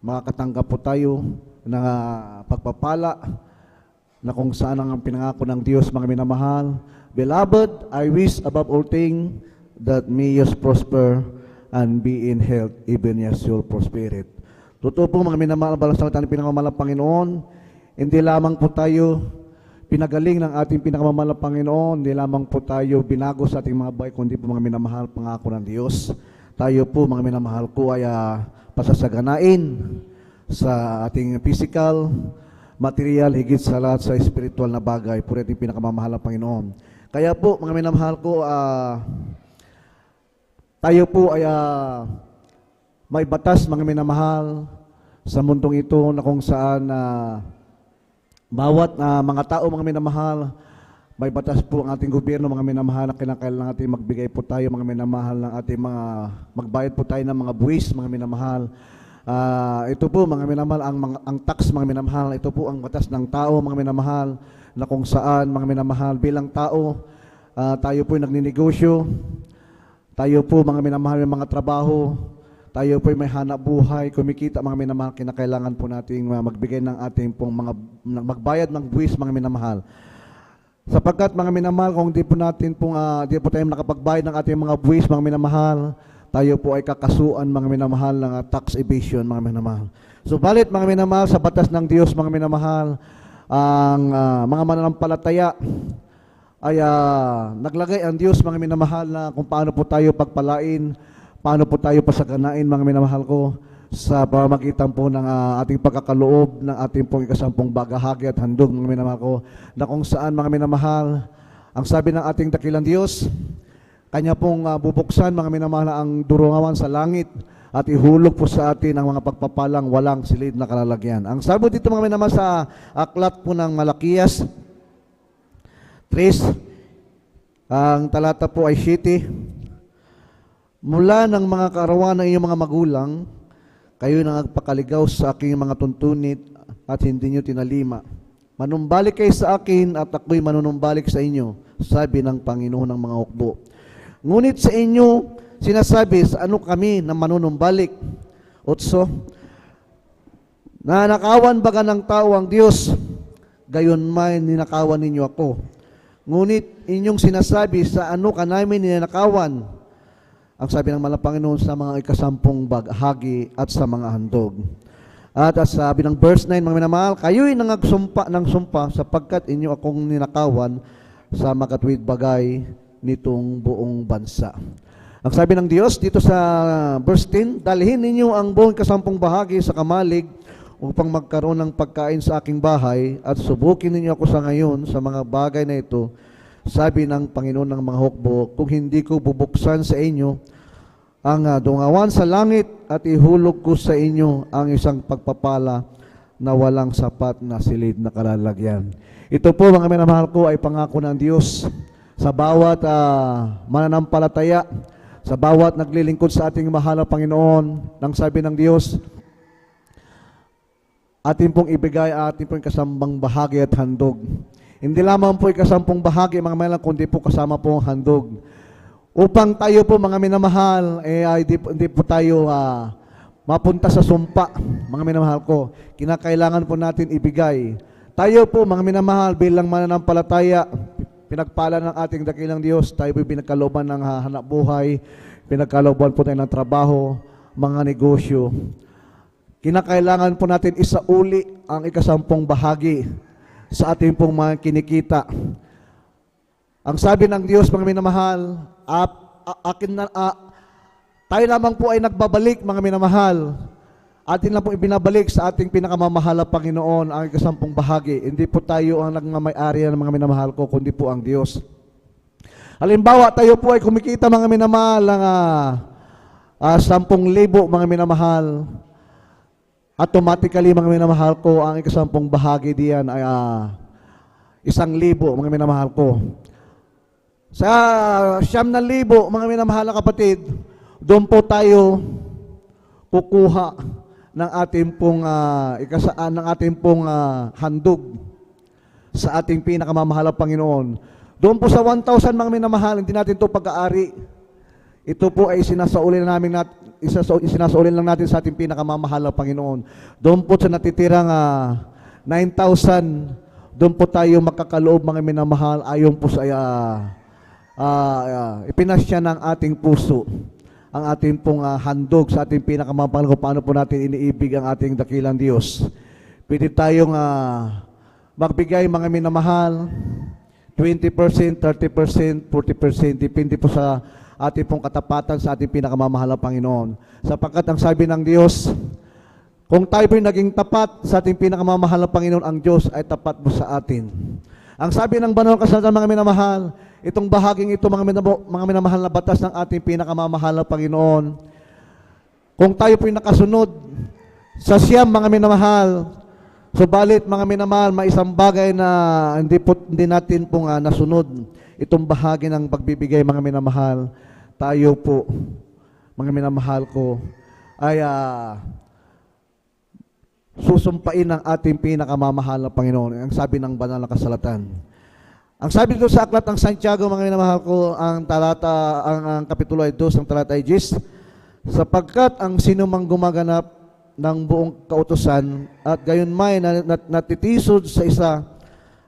makakatanggap po tayo ng pagpapala na kung saan ang pinangako ng Diyos, mga minamahal. Beloved, I wish above all things that may you prosper and be in health, even as your prosperity. Totoo po mga minamahal, balang sa ating pinakamamahal na Panginoon, hindi lamang po tayo pinagaling ng ating pinakamamahal na Panginoon, hindi lamang po tayo binago sa ating mga buhay, kundi po mga minamahal, pangako ng Diyos. Tayo po mga minamahal ko ay pasasaganain sa ating physical, material, higit sa lahat sa spiritual na bagay, po ating pinakamamahal na Panginoon. Kaya po mga minamahal ko, tayo po ay may batas mga minamahal sa mundong ito na kung saan bawat mga tao, mga minamahal, may batas po ang ating gobyerno, mga minamahal, na kinakailangan natin magbigay po tayo, mga minamahal, ng ating magbayad po tayo ng mga buwis, mga minamahal. Ito po, mga minamahal, ang tax, mga minamahal, ito po ang batas ng tao, mga minamahal, na kung saan, mga minamahal, bilang tao, tayo po nagninegosyo, tayo po, mga minamahal, may mga trabaho, tayo po may hanap buhay, kumikita, mga minamahal, kinakailangan po nating magbigay ng ating pong magbayad ng buwis, mga minamahal. Sapagkat mga minamahal, kung di po tayo nakapagbayad ng ating mga buwis, mga minamahal, tayo po ay kakasuan, mga minamahal, ng tax evasion, mga minamahal. So balit, mga minamahal, sa batas ng Diyos, mga minamahal, ang mga mananampalataya ay naglagay ang Diyos, mga minamahal, na kung paano po tayo pagpalain, paano po tayo pasaganain, mga minamahal ko, sa pamamagitan po ng ating pagkakaloob ng ating pong ikasampung bagahagi at handog, mga minamahal ko, na kung saan, mga minamahal, ang sabi ng ating dakilang Diyos, Kanya pong bubuksan, mga minamahal, ang durungawan sa langit at ihulog po sa atin ang mga pagpapalang walang silid na kalalagyan. Ang sabi dito, mga minamahal, sa aklat po ng Malakias 3, ang talata po ay 7, mula ng mga kaarawan ng inyong mga magulang, kayo nang nagpakaligaw sa aking mga tuntunit at hindi nyo tinalima. Manumbalik kayo sa akin at ako'y manunumbalik sa inyo, sabi ng Panginoon ng mga hukbo. Ngunit sa inyo, sinasabi, sa ano kami na manunumbalik? 8, nanakawan baga ng tao ang Diyos, gayon may ninakawan ninyo ako. Ngunit inyong sinasabi, sa ano ka namin ninakawan? Ang sabi ng Malang Panginoon, sa mga ikasampung bahagi at sa mga handog. At sabi ng verse 9, mga minamahal, kayo'y nangagsumpa ng sumpa sapagkat inyo akong ninakawan sa makatwid bagay nitong buong bansa. Ang sabi ng Diyos dito sa verse 10, dalhin ninyo ang buong kasampung bahagi sa kamalig upang magkaroon ng pagkain sa aking bahay at subukin ninyo ako sa ngayon sa mga bagay na ito. Sabi ng Panginoon ng mga hukbo, kung hindi ko bubuksan sa inyo ang dungawan sa langit at ihulog ko sa inyo ang isang pagpapala na walang sapat na silid na kalalagyan. Ito po, mga minamahal ko, ay pangako ng Diyos sa bawat mananampalataya, sa bawat naglilingkod sa ating mahal na Panginoon. Nang sabi ng Diyos, atin pong ibigay, atin pong kasambang bahagi at handog. Hindi lamang po ikasampung bahagi, mga minamahal, kundi po kasama po ang handog. Upang tayo po, mga minamahal, hindi po tayo mapunta sa sumpa, mga minamahal ko. Kinakailangan po natin ibigay. Tayo po, mga minamahal, bilang mananampalataya, pinagpala ng ating dakilang Diyos, tayo po'y pinagkalooban ng hanap buhay, pinagkalooban po tayo ng trabaho, mga negosyo. Kinakailangan po natin isauli ang ikasampung bahagi sa ating pong mga kinikita. Ang sabi ng Diyos, mga minamahal, tayo lamang po ay nagbabalik, mga minamahal. Atin lang po ibinabalik sa ating pinakamamahal na Panginoon ang ikasampung bahagi. Hindi po tayo ang nagmamay-ari ng mga minamahal ko, kundi po ang Diyos. Halimbawa, tayo po ay kumikita, mga minamahal, ng 10,000, mga minamahal. Automatically, mga minamahal ko, ang ikasampung bahagi diyan ay 1,000, mga minamahal ko. Sa 9,000, mga minamahal na kapatid, doon po tayo kukuha ng ating pong handog sa ating pinakamamahal na Panginoon. Doon po sa 1,000, mga minamahal, hindi natin ito pag-aari. Ito po ay sinasaulin lang natin sa ating pinakamamahal na Panginoon. Doon po sa natitirang 9,000, doon po tayo makakaloob, mga minamahal, ayon po sa ipinasya ng ating puso ang ating pong handog sa ating pinakamamahal kung paano po natin iniibig ang ating dakilang Diyos. Pwede tayong magbigay, mga minamahal, 20%, 30%, 40%, depende po sa ating pong katapatan sa ating pinakamamahal na Panginoon. Sapagkat ang sabi ng Diyos, kung tayo po'y naging tapat sa ating pinakamamahal na Panginoon, ang Diyos ay tapat mo sa atin. Ang sabi ng banal na kasulatan, mga minamahal, itong bahaging ito, mga minamahal na batas ng ating pinakamamahal na Panginoon, kung tayo po'y nakasunod sa siyam, mga minamahal, subalit, mga minamahal, may isang bagay na hindi natin pong nasunod, itong bahagi ng pagbibigay, mga minamahal, tayo po, mga minamahal ko, ay susumpain ng ating pinakamamahal na Panginoon. Ang sabi ng banal na kasulatan. Ang sabi dito sa aklat ng Santiago, mga minamahal ko, ang kapitulo ay 2, ang talata ay 10, sapagkat ang sinumang gumaganap ng buong kautusan at gayon may natitisod sa isa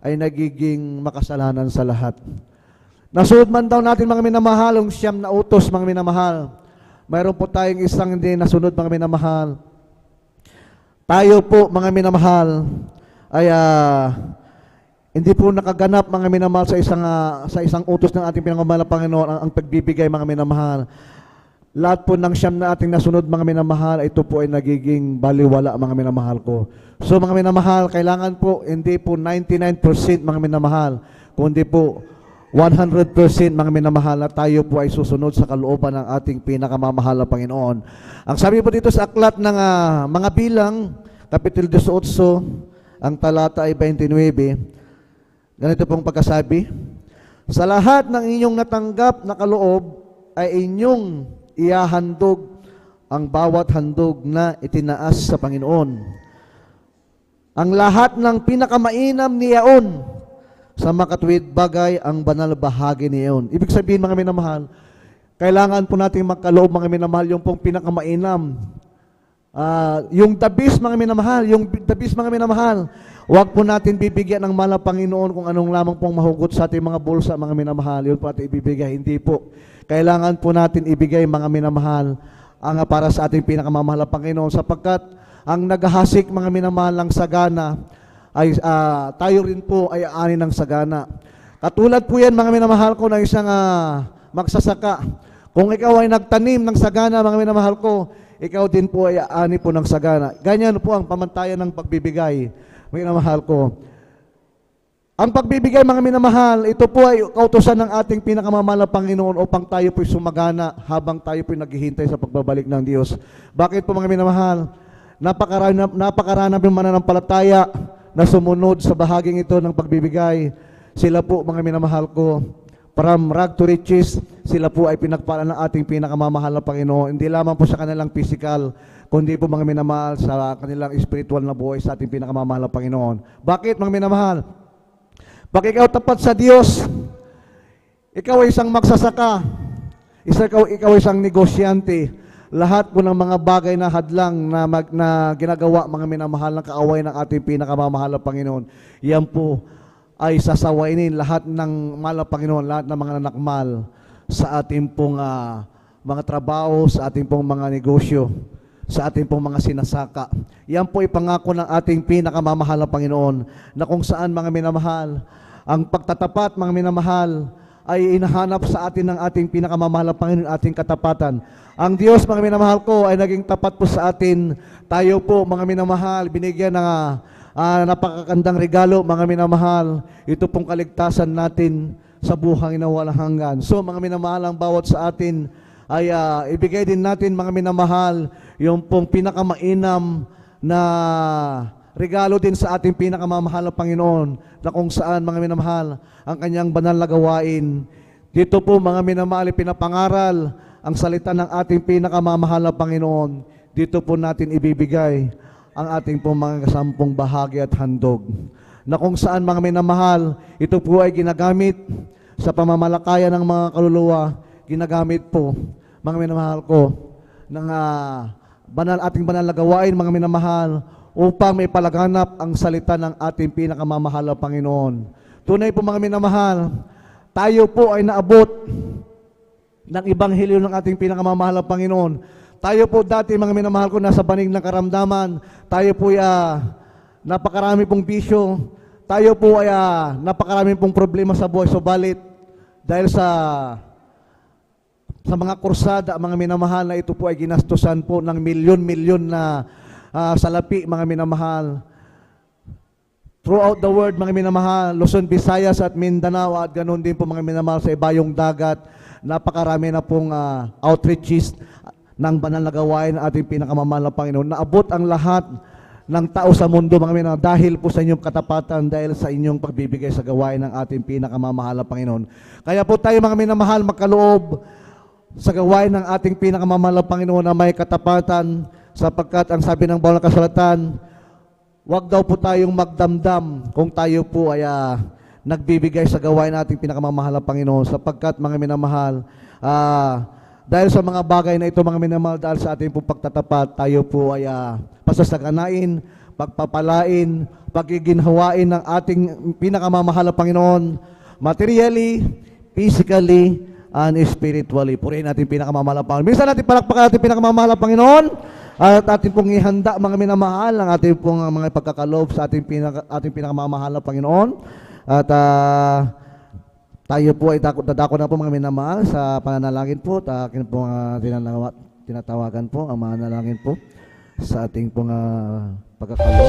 ay nagiging makasalanan sa lahat. Nasunod man daw natin, mga minamahal, ang siyam na utos, mga minamahal. Mayroon po tayong isang hindi nasunod, mga minamahal. Tayo po, mga minamahal, ay hindi po nakaganap, mga minamahal, sa isang utos ng ating pinakamamahal na Panginoon, ang pagbibigay, mga minamahal. Lahat po ng siyam na ating nasunod, mga minamahal, ito po ay nagiging baliwala, mga minamahal ko. So, mga minamahal, kailangan po, hindi po 99%, mga minamahal, kundi po 100%, mga minamahal, na tayo po ay susunod sa kalooban ng ating pinakamamahal na Panginoon. Ang sabi po dito sa aklat ng mga bilang, kapitulo 18, ang talata ay 29, ganito pong pagkasabi, sa lahat ng inyong natanggap na kaloob ay inyong iahandog ang bawat handog na itinaas sa Panginoon. Ang lahat ng pinakamainam niyaon sa makatuwid bagay ang banal bahagi niyon. Ibig sabihin, mga minamahal, kailangan po natin magkaloob, mga minamahal, yung pong pinakamainam. Yung dabis, mga minamahal, mga minamahal, huwag po natin bibigyan ng mahal na Panginoon kung anong lamang pong mahugot sa ating mga bulsa, mga minamahal. Yun po natin ibibigay. Hindi po. Kailangan po natin ibigay, mga minamahal, ang para sa ating pinakamamahal na Panginoon, sapagkat ang naghahasik, mga minamahal, ng sagana, ay tayo rin po ay ani ng sagana. Katulad po yan, mga minamahal ko, ng isang magsasaka. Kung ikaw ay nagtanim ng sagana, mga minamahal ko, ikaw din po ay ani po ng sagana. Ganyan po ang pamantayan ng pagbibigay, mga minamahal ko. Ang pagbibigay, mga minamahal, ito po ay kautusan ng ating pinakamamahal na Panginoon upang tayo po'y sumagana habang tayo po'y naghihintay sa pagbabalik ng Diyos. Bakit po, mga minamahal? Napakarami ng mananampalataya na sumunod sa bahaging ito ng pagbibigay. Sila po, mga minamahal ko, from rag to riches, sila po ay pinagpala ng ating pinakamamahal na Panginoon. Hindi lamang po sa kanilang physical, kundi po, mga minamahal, sa kanilang spiritual na buhay sa ating pinakamamahal na Panginoon. Bakit, mga minamahal? Pag ikaw tapat sa Diyos, ikaw ay isang magsasaka, ikaw ay isang negosyante, lahat po ng mga bagay na hadlang na ginagawa, mga minamahal, ng kaaway ng ating pinakamamahal na Panginoon, yan po ay sasawainin lahat ng mahal na Panginoon, lahat ng mga nanakmal sa ating pong mga trabaho, sa ating pong mga negosyo, sa ating pong mga sinasaka. Yan po ipangako ng ating pinakamamahal na Panginoon, na kung saan mga minamahal, ang pagtatapat mga minamahal ay inahanap sa atin ng ating pinakamamahal na Panginoon, ating katapatan. Ang Diyos mga minamahal ko ay naging tapat po sa atin. Tayo po mga minamahal, binigyan ng napakagandang regalo mga minamahal. Ito pong kaligtasan natin sa buhay na walang hanggan. So mga minamahal, ang bawat sa atin ay ibigay din natin mga minamahal yung pong pinakamainam na regalo din sa ating pinakamamahal na Panginoon, na kung saan mga minamahal ang kanyang banal na gawain. Dito po mga minamahal, pinapangaral ang salita ng ating pinakamamahal na Panginoon. Dito po natin ibibigay ang ating pong mga kasampung bahagi at handog, na kung saan mga minamahal, ito po ay ginagamit sa pamamalakayan ng mga kaluluwa. Ginagamit po mga minamahal ko ng ating banal na gawain mga minamahal, upang may palaganap ang salita ng ating pinakamamahal na Panginoon. Tunay po mga minamahal, tayo po ay naabot ng Ebanghelyo ng ating pinakamamahal na Panginoon. Tayo po dati mga minamahal ko, nasa banig ng karamdaman. Tayo po ay napakarami pong bisyo. Tayo po ay napakarami pong problema sa buhay. Subalit, dahil sa mga kursada, mga minamahal, na ito po ay ginastusan po ng milyon-milyon na salapi, mga minamahal. Throughout the world, mga minamahal, Luzon, Visayas at Mindanao, at ganoon din po mga minamahal sa ibayong dagat, napakarami na pong outreaches ng banal na gawain ng ating pinakamamahal na Panginoon. Naabot ang lahat ng tao sa mundo, mga minamahal, dahil po sa inyong katapatan, dahil sa inyong pagbibigay sa gawain ng ating pinakamamahal na Panginoon. Kaya po tayo mga minamahal, magkaloob sa gawain ng ating pinakamamahal na Panginoon na may katapatan, sapagkat ang sabi ng bawal na kasulatan, huwag daw po tayong magdamdam kung tayo po ay nagbibigay sa gawain nating pinakamamahal na Panginoon, sapagkat mga minamahal, dahil sa mga bagay na ito mga minamahal, dahil sa ating pong pagtatapat, tayo po ay pasasaganain, pagpapalain, pagiginhawain ng ating pinakamamahal na Panginoon, materially, physically, and spiritually. Purihin natin pinakamamahal na Panginoon. Minsan natin palakpakan natin pinakamamahal na Panginoon, at ating pong ihanda mga minamahal ang ating pong mga pagkakalob sa ating pinakamamahal na Panginoon. At tayo po ay dadako na po mga minamahal sa pananalangin po. Akin po tinatawagan po ang manalangin po sa ating pong pagkakalob.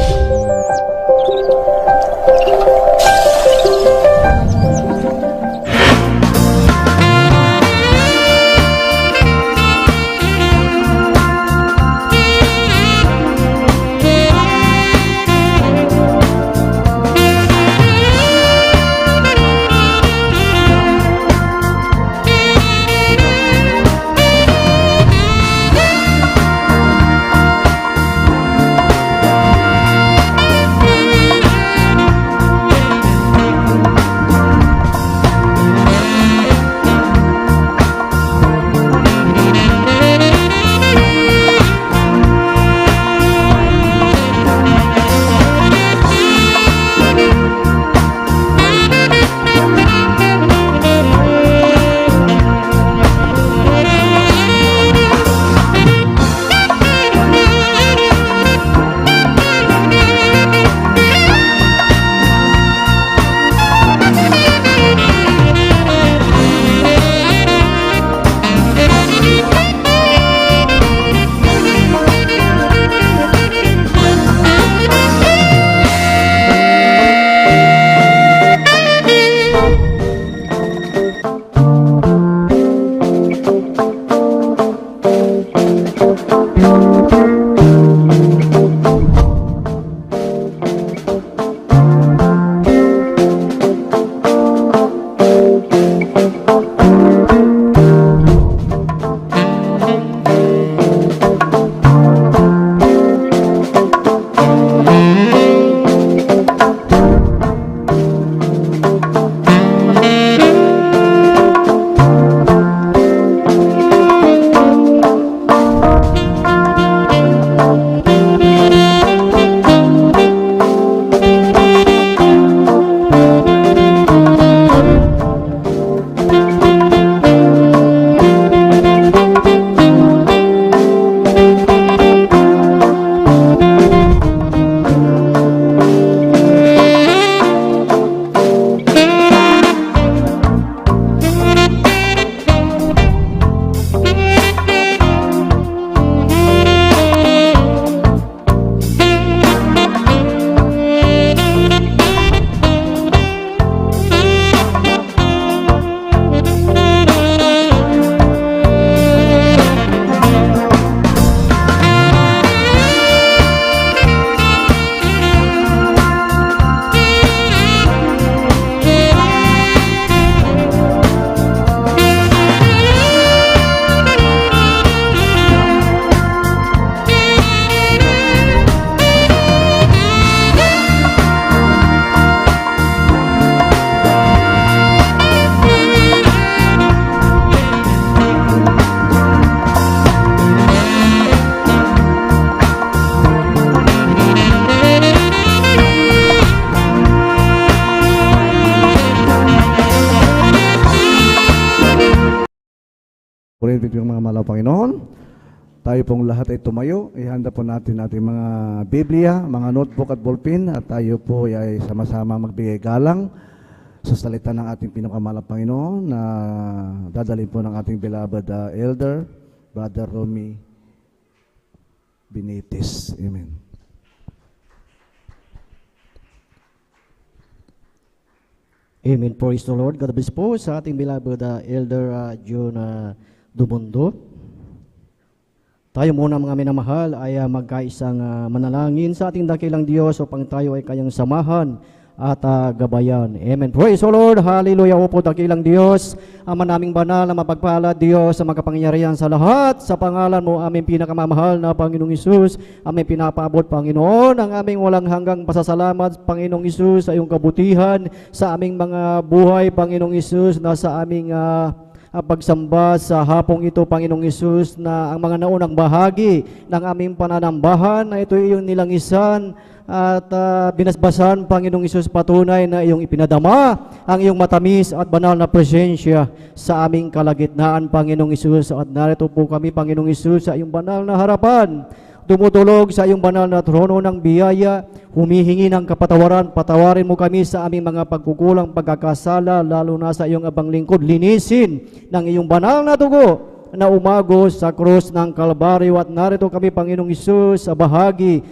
purihin yung mga malaw Panginoon. Tayo pong lahat ay tumayo. Ihanda po natin ating mga Biblia, mga notebook at ballpen at tayo po ay sama-sama magbigay galang sa salita ng ating pinakamalang Panginoon na dadalhin po ng ating beloved elder, Brother Romy Benitez. Amen. Amen. Praise the Lord. God bless po sa ating beloved Elder John Dumundo. Tayo muna mga minamahal ay magkaisang manalangin sa ating dakilang Diyos upang tayo ay kayang samahan at gabayan. Amen. Praise the Lord. Hallelujah. Opo, dakilang Diyos, Ama naming banal na mapagpala Diyos sa makapangyarihan sa lahat. Sa pangalan mo, aming pinakamamahal na Panginoong Isus, aming pinapaabot, Panginoon, ang aming walang hanggang pasasalamat, Panginoong Isus, sa iyong kabutihan, sa aming mga buhay, Panginoong Isus, na sa aming pagsamba sa hapong ito, Panginoong Isus, na ang mga naunang bahagi ng aming pananambahan na ito iyong nilangisan at binasbasan, Panginoong Isus, patunay na iyong ipinadama ang iyong matamis at banal na presensya sa aming kalagitnaan, Panginoong Isus. At narito po kami, Panginoong Isus, sa iyong banal na harapan, dumutulog sa iyong banal na trono ng biyaya, humihingi ng kapatawaran. Patawarin mo kami sa aming mga pagkukulang, pagkakasala, lalo na sa iyong abang lingkod. Linisin ng iyong banal na dugo na umagos sa krus ng Kalbaryo. At narito kami, Panginoong Isus, sa bahagi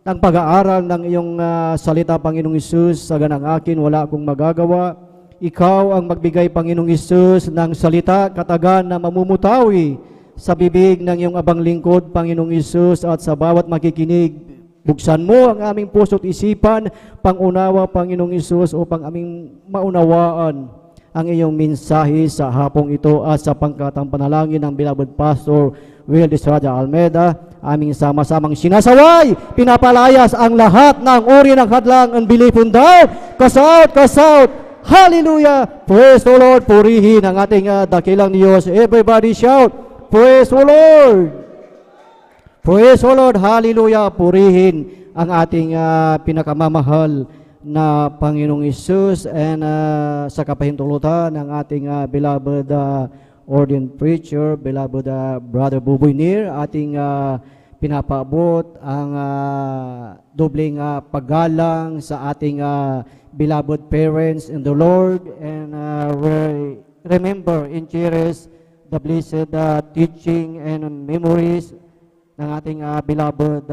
ng pag-aaral ng iyong salita, Panginoong Isus. Sa ganang akin, wala akong magagawa. Ikaw ang magbigay, Panginoong Isus, ng salita, katagan na mamumutawi sa bibig ng iyong abang lingkod, Panginoong Isus, at sa bawat makikinig, buksan mo ang aming puso't isipan, pangunawa, Panginoong Isus, upang aming maunawaan ang iyong mensahe sa hapong ito at sa pangkatang panalangin ng beloved Pastor Will Estrada Almeida, aming sama-samang sinasaway, pinapalayas ang lahat ng uri ng hadlang and belief and doubt. Kasaut, kasaut, hallelujah, praise the Lord, purihin ang ating dakilang Diyos. Everybody shout, praise the Lord! Praise the Lord! Hallelujah! Purihin ang ating pinakamamahal na Panginoong Isus and sa kapahintulutan ng ating beloved ordained preacher, beloved Brother Buboy Nir, ating pinapaabot ang dobling paggalang sa ating beloved parents in the Lord, and remember and cherish the blessed teaching and memories ng ating beloved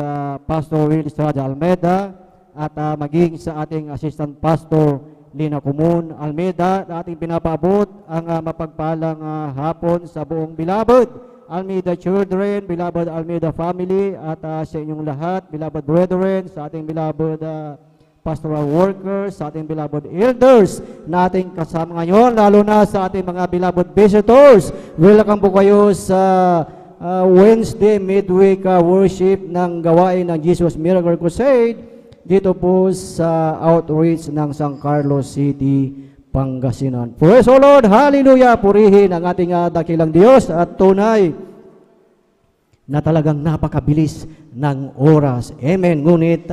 Pastor Will Estrada Almeida at maging sa ating Assistant Pastor Lina Kumun Almeida, na ating pinapaabot ang mapagpalang hapon sa buong beloved Almeida children, beloved Almeida family, at sa inyong lahat, beloved brethren, sa ating beloved pastoral workers, sa ating beloved elders na ating kasama ngayon, lalo na sa ating mga beloved visitors. Welcome po kayo sa Wednesday midweek worship ng gawain ng Jesus Miracle Crusade dito po sa outreach ng San Carlos City, Pangasinan. Praise the Lord! Hallelujah! Purihin ang ating dakilang Diyos at tunay na talagang napakabilis ng oras. Amen. Ngunit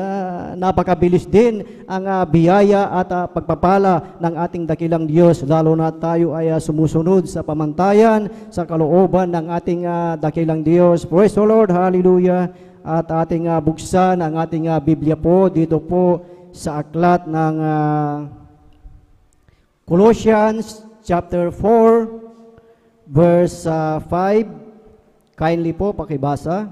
napakabilis din ang biyaya at pagpapala ng ating dakilang Diyos, lalo na tayo ay sumusunod sa pamantayan, sa kalooban ng ating dakilang Diyos. Praise the Lord. Hallelujah. At ating buksan ang ating Biblia po dito po sa aklat ng Colossians chapter 4 verse 5. Kindly po pakibasa.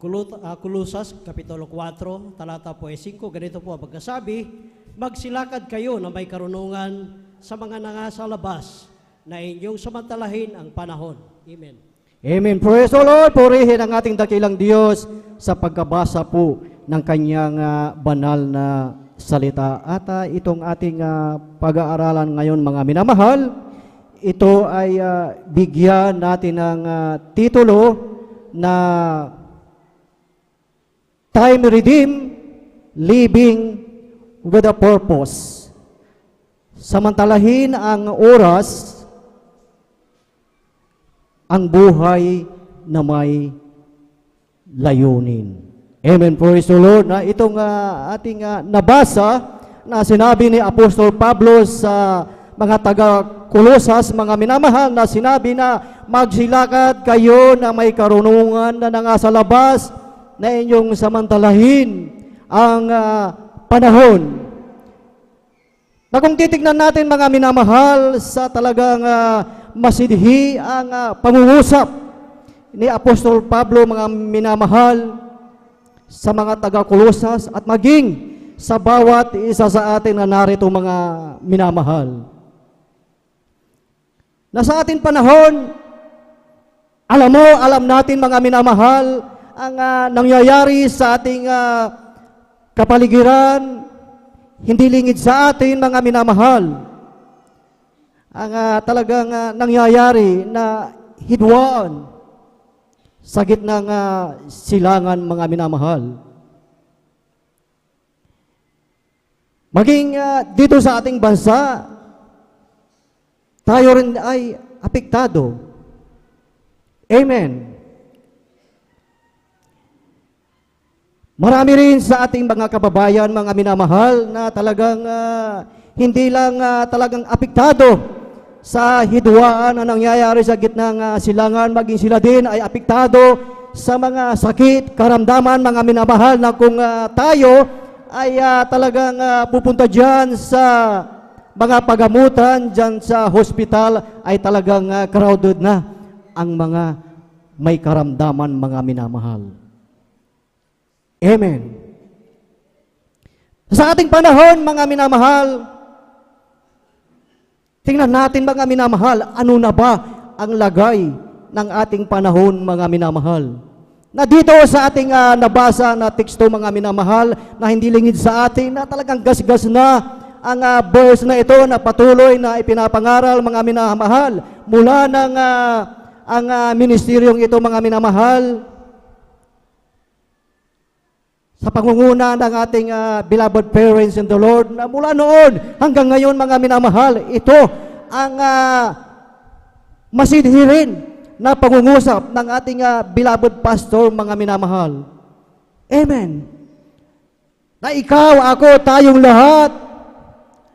Kolosas Kapitulo 4, talata po 5, ganito po ang pagkasabi, magsilakad kayo na may karunungan sa mga nangasa labas na inyong samantalahin ang panahon. Amen. Amen. Praise the Lord. Purihin ang ating dakilang Diyos sa pagkabasa po ng kanyang banal na salita. At itong ating pag-aaralan ngayon, mga minamahal, ito ay bigyan natin ng titulo na Time Redeemed, Living with a Purpose. Samantalahin ang oras, ang buhay na may layunin. Amen. Praise the Lord. Na itong ating nabasa na sinabi ni Apostol Pablo sa mga taga-Kolosas, mga minamahal, na sinabi na magsilakad kayo na may karunungan na nasa labas na inyong samantalahin ang panahon. Na kung titignan natin mga minamahal sa talagang masidhi ang pangungusap ni Apostol Pablo, mga minamahal, sa mga taga-Kolosas at maging sa bawat isa sa atin na narito mga minamahal. Na sa ating panahon, alam natin mga minamahal, ang nangyayari sa ating kapaligiran, hindi lingid sa atin mga minamahal. Ang talagang nangyayari na hidwaan sa gitnang silangan mga minamahal. Maging dito sa ating bansa, tayo rin ay apektado. Amen. Marami rin sa ating mga kababayan, mga minamahal, na talagang hindi lang talagang apektado sa hidwaan na nangyayari sa gitnang silangan, maging sila din ay apektado sa mga sakit, karamdaman, mga minamahal, na kung tayo ay talagang pupunta dyan sa mga pagamutan, dyan sa hospital, ay talagang crowded na ang mga may karamdaman, mga minamahal. Amen. Sa ating panahon, mga minamahal, tingnan natin mga minamahal, ano na ba ang lagay ng ating panahon, mga minamahal? Na dito sa ating nabasa na teksto, mga minamahal, na hindi lingid sa atin, na talagang gasgas na ang verse na ito na patuloy na ipinapangaral, mga minamahal, mula ng ang ministeryong ito, mga minamahal, sa pangunguna ng ating beloved parents in the Lord, na mula noon hanggang ngayon, mga minamahal, ito ang masidhi rin na pangungusap ng ating beloved pastor, mga minamahal. Amen. Na ikaw, ako, tayong lahat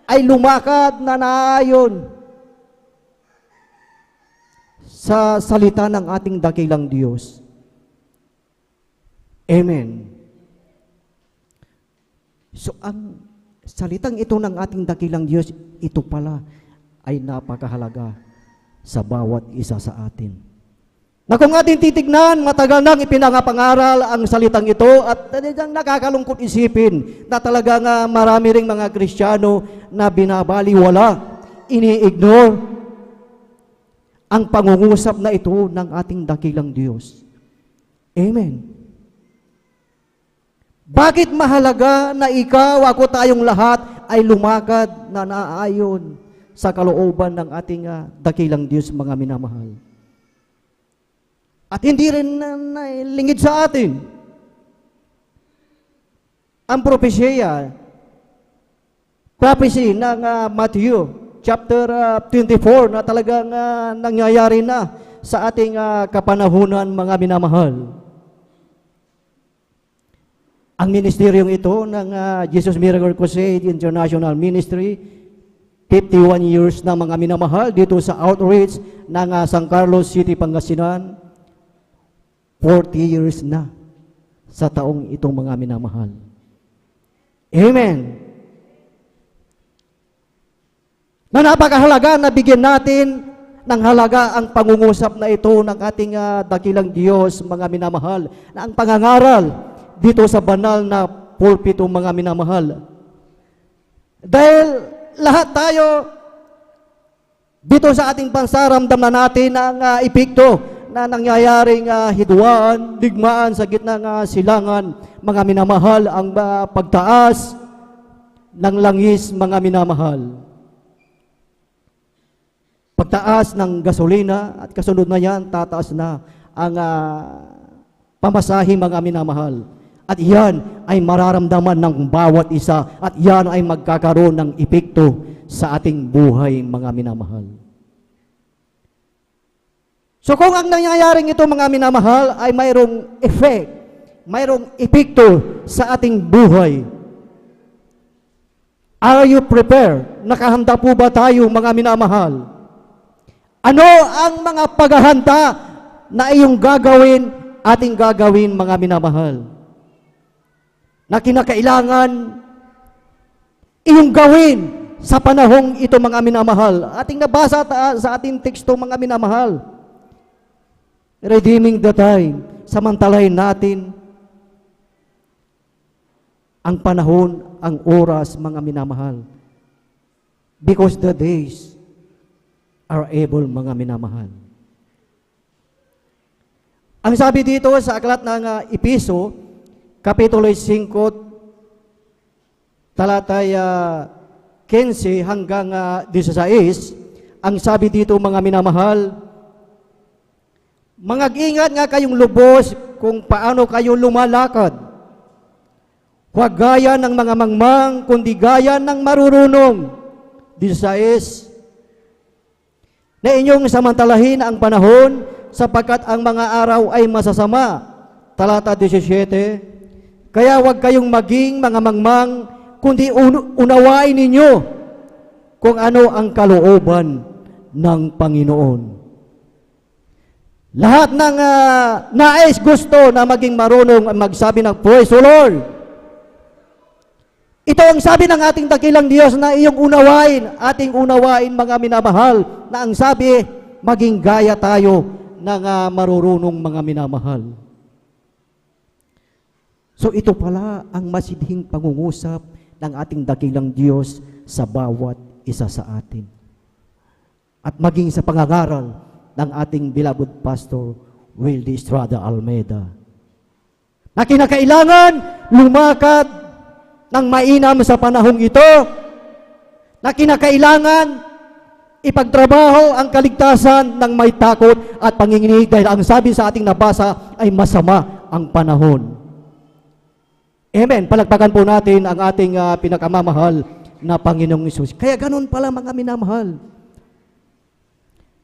ay lumakad na naayon sa salita ng ating dakilang Diyos. Amen. So, ang salitang ito ng ating dakilang Diyos, ito pala ay napakahalaga sa bawat isa sa atin. Na kung ating titignan, matagal nang ipinangapangaral ang salitang ito, at nakakalungkot isipin na talagang marami ring mga Kristiyano na binabaliwala, ini-ignore ang pangungusap na ito ng ating dakilang Diyos. Amen. Bakit mahalaga na ikaw, ako, tayong lahat ay lumakad na naayon sa kalooban ng ating dakilang Diyos, mga minamahal? At hindi rin lingid sa atin ang propesya, prophecy ng Matthew chapter 24 na talagang nangyayari na sa ating kapanahunan, mga minamahal. Ang ministeryong ito ng Jesus Miracle Crusade International Ministry, 51 years na, mga minamahal, dito sa outreach ng San Carlos City, Pangasinan. 40 years na sa taong itong, mga minamahal. Amen. Na napakahalaga na bigyan natin ng halaga ang pangungusap na ito ng ating dakilang Diyos, mga minamahal, na ang pangangaral dito sa banal na pulpito, mga minamahal. Dahil lahat tayo dito sa ating bansa, ramdam na natin ang epekto na nangyayaring hidwaan, digmaan sa gitna ng silangan, mga minamahal, ang pagtaas ng langis, mga minamahal. Pagtaas ng gasolina, at kasunod na yan, tataas na ang pamasahe, mga minamahal. At yan ay mararamdaman ng bawat isa, at yan ay magkakaroon ng epekto sa ating buhay, mga minamahal. So kung ang nangyayaring ito, mga minamahal, ay mayroong effect, mayroong epekto sa ating buhay, Are you prepared? Nakahanda po ba tayo, mga minamahal? Ano ang mga paghahanda na iyong gagawin, ating gagawin, mga minamahal? Na kinakailangan iyong gawin sa panahong ito, mga minamahal. Ating nabasa sa ating teksto, mga minamahal. Redeeming the time. Samantalahin natin ang panahon, ang oras, mga minamahal. Because the days are able, mga minamahal. Ang sabi dito sa aklat ng Epeso, Kapitulo 5, talataya 15 hanggang 16, ang sabi dito, mga minamahal, mag-ingat nga kayong lubos kung paano kayo lumalakad. Huwag gaya ng mga mangmang, kundi gaya ng marurunong. 16, na inyong samantalahin ang panahon, sapagkat ang mga araw ay masasama. Talata 17, kaya huwag kayong maging mga mangmang, kundi unawain ninyo kung ano ang kalooban ng Panginoon. Lahat ng nais gusto na maging marunong magsabi ng praise the Lord. Ito ang sabi ng ating dakilang Diyos na iyong unawain, ating unawain, mga minamahal, na ang sabi, maging gaya tayo ng marurunong, mga minamahal. So ito pala ang masidhing pangungusap ng ating dakilang Diyos sa bawat isa sa atin. At maging sa pangangaral ng ating beloved Pastor Wildy Estrada Almeida, na kinakailangan lumakad ng mainam sa panahong ito, na kinakailangan ipagtrabaho ang kaligtasan ng may takot at panginginig, dahil ang sabi sa ating nabasa ay masama ang panahon. Amen. Palagpakan po natin ang ating pinakamamahal na Panginoong Hesus. Kaya ganun pala, mga minamahal.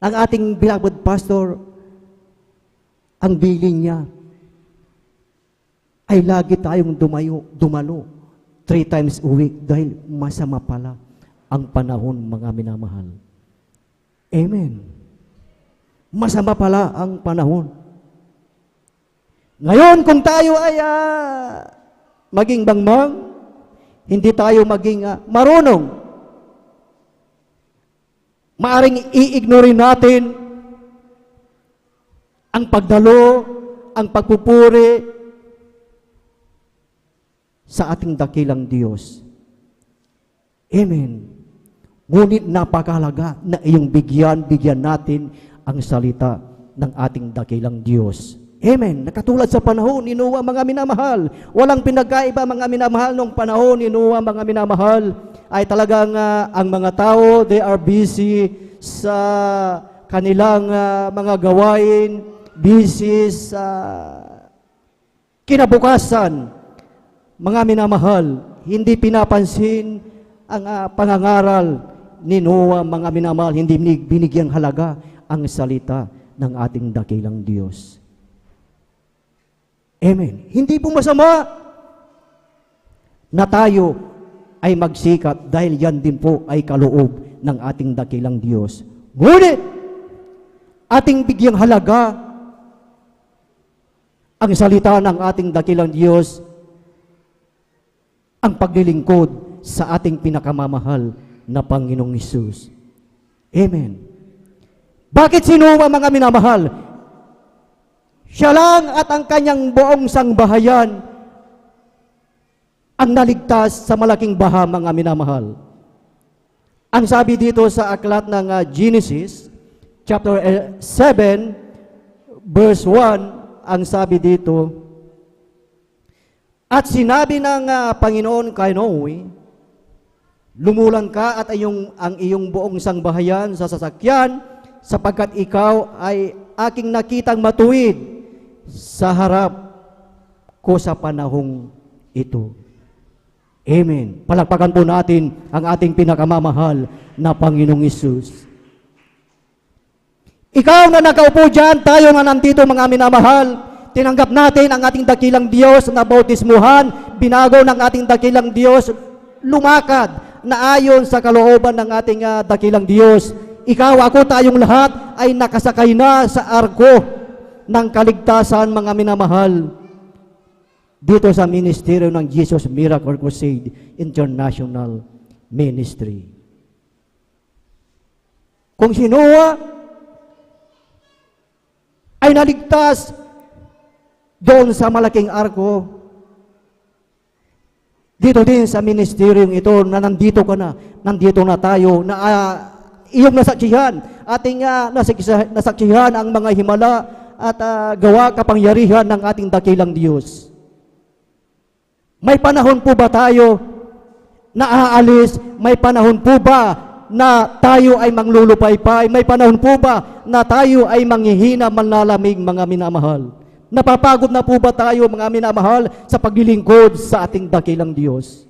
Ang ating beloved pastor, ang bilin niya ay lagi tayong dumalo 3 times a week dahil masama pala ang panahon, mga minamahal. Amen. Masama pala ang panahon. Ngayon, kung tayo ay maging bangmang, hindi tayo maging marunong, maaring i-ignore natin ang pagdalo, ang pagpupuri sa ating dakilang Diyos. Amen. Ngunit napakahalaga na iyong bigyan natin ang salita ng ating dakilang Diyos. Amen. Nakatulad sa panahon ni Noah, mga minamahal. Walang pinagkaiba, mga minamahal, nung panahon ni Noah, mga minamahal, ay talagang ang mga tao, they are busy sa kanilang mga gawain, busy sa kinabukasan. Mga minamahal, hindi pinapansin ang pangangaral ni Noah, mga minamahal, hindi binigyang halaga ang salita ng ating dakilang Diyos. Amen. Hindi po masama na tayo ay magsikat dahil yan din po ay kaloob ng ating dakilang Diyos. Ngunit, ating bigyang halaga ang salita ng ating dakilang Diyos, ang paglilingkod sa ating pinakamamahal na Panginoong Hesus. Amen. Bakit si Noah, mga minamahal? Siya lang at ang kanyang buong sangbahayan ang naligtas sa malaking baha, mga minamahal. Ang sabi dito sa aklat ng Genesis, chapter 7, verse 1, ang sabi dito, at sinabi ng Panginoon kay Noe, lumulan ka at ang iyong buong sangbahayan sa sasakyan, sapagkat ikaw ay aking nakitang matuwid sa harap ko sa panahong ito. Amen. Palakpakan po natin ang ating pinakamamahal na Panginoong Hesus. Ikaw na nakaupo dyan, tayo na nandito, mga minamahal, tinanggap natin ang ating dakilang Diyos na bautismuhan, binago ng ating dakilang Diyos, lumakad na ayon sa kalooban ng ating dakilang Diyos. Ikaw, ako, tayong lahat ay nakasakay na sa arko ng kaligtasan, mga minamahal, dito sa ministeryo ng Jesus Miracle Crusade International Ministry. Kung si Noah ay naligtas doon sa malaking arko, dito din sa ministeryong ito na nandito ka na, nandito na tayo, na iyong nasaksihan, ating nasaksihan ang mga himala at gawa kapangyarihan ng ating dakilang Diyos. May panahon po ba tayo na aalis? May panahon po ba na tayo ay manglulupaypay? May panahon po ba na tayo ay manghihina, manlalamig, mga minamahal? Napapagod na po ba tayo, mga minamahal, sa paglilingkod sa ating dakilang Diyos?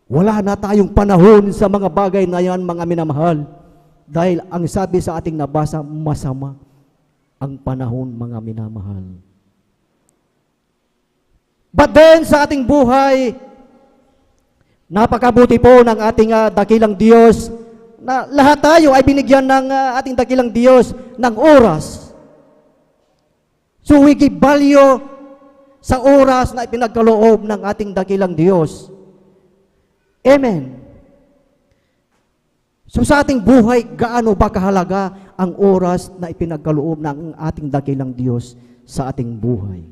Wala na tayong panahon sa mga bagay na yan, mga minamahal. Dahil ang sabi sa ating nabasa, masama ang panahon, mga minamahal. But then, sa ating buhay, napakabuti po ng ating dakilang Diyos na lahat tayo ay binigyan ng ating dakilang Diyos ng oras. So we give value sa oras na ipinagkaloob ng ating dakilang Diyos. Amen. So sa ating buhay, gaano ba kahalaga ang oras na ipinagkaloob ng ating dakilang Diyos sa ating buhay?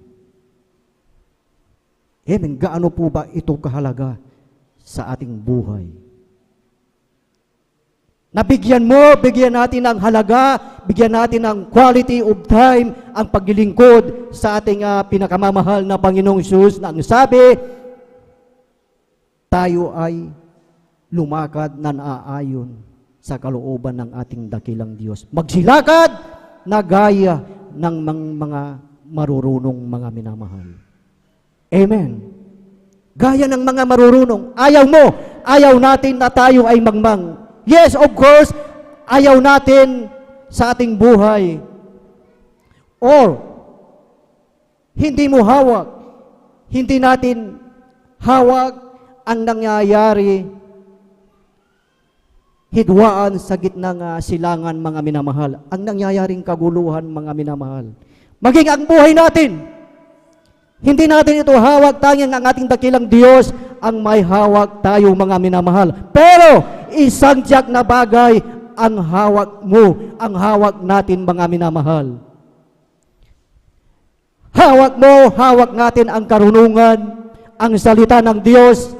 Amen. Gaano po ba ito kahalaga sa ating buhay? Nabigyan mo, bigyan natin ng halaga, bigyan natin ng quality of time ang paglilingkod sa ating pinakamamahal na Panginoong Hesus, na ang sabi, tayo ay lumakad na naaayon sa kalooban ng ating dakilang Diyos. Magsilakad na gaya ng mga marurunong mga minamahal. Amen. Gaya ng mga marurunong. Ayaw mo, ayaw natin na tayo ay mangmang. Yes, of course, ayaw natin sa ating buhay. Or, hindi mo hawak, hindi natin hawak ang nangyayari, hidwaan sa gitnang silangan, mga minamahal. Ang nangyayaring kaguluhan, mga minamahal. Maging ang buhay natin, hindi natin ito hawak, tanging ang ating dakilang Diyos ang may hawak tayo, mga minamahal. Pero, isang tiyak na bagay ang hawak mo, ang hawak natin, mga minamahal. Hawak mo, hawak natin ang karunungan, ang salita ng Diyos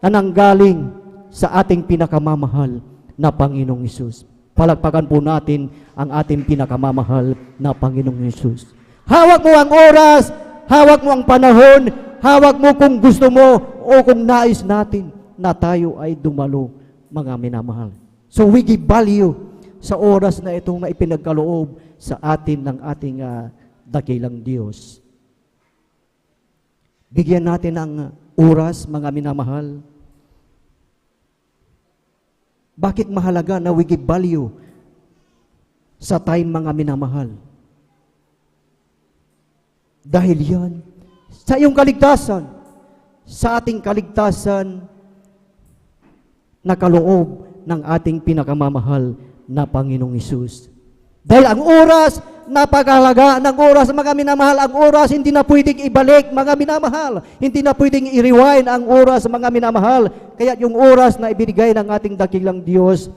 na nanggaling sa ating pinakamamahal na Panginoong Hesus. Palagpakan po natin ang ating pinakamamahal na Panginoong Hesus. Hawak mo ang oras, hawak mo ang panahon, hawak mo kung gusto mo o kung nais natin na tayo ay dumalo, mga minamahal. So we give value sa oras na itong na ipinagkaloob sa atin ng ating dakilang Diyos. Bigyan natin ng oras, mga minamahal. Bakit mahalaga na we give value sa time, mga minamahal? Dahil yan, sa iyong kaligtasan, sa ating kaligtasan, na kaloob ng ating pinakamamahal na Panginoong Hesus. Dahil ang oras, napakahalaga ng oras, mga minamahal. Ang oras, hindi na pwedeng ibalik, mga minamahal. Hindi na pwedeng i-rewind ang oras, mga minamahal. Kaya yung oras na ibinigay ng ating dakilang Diyos,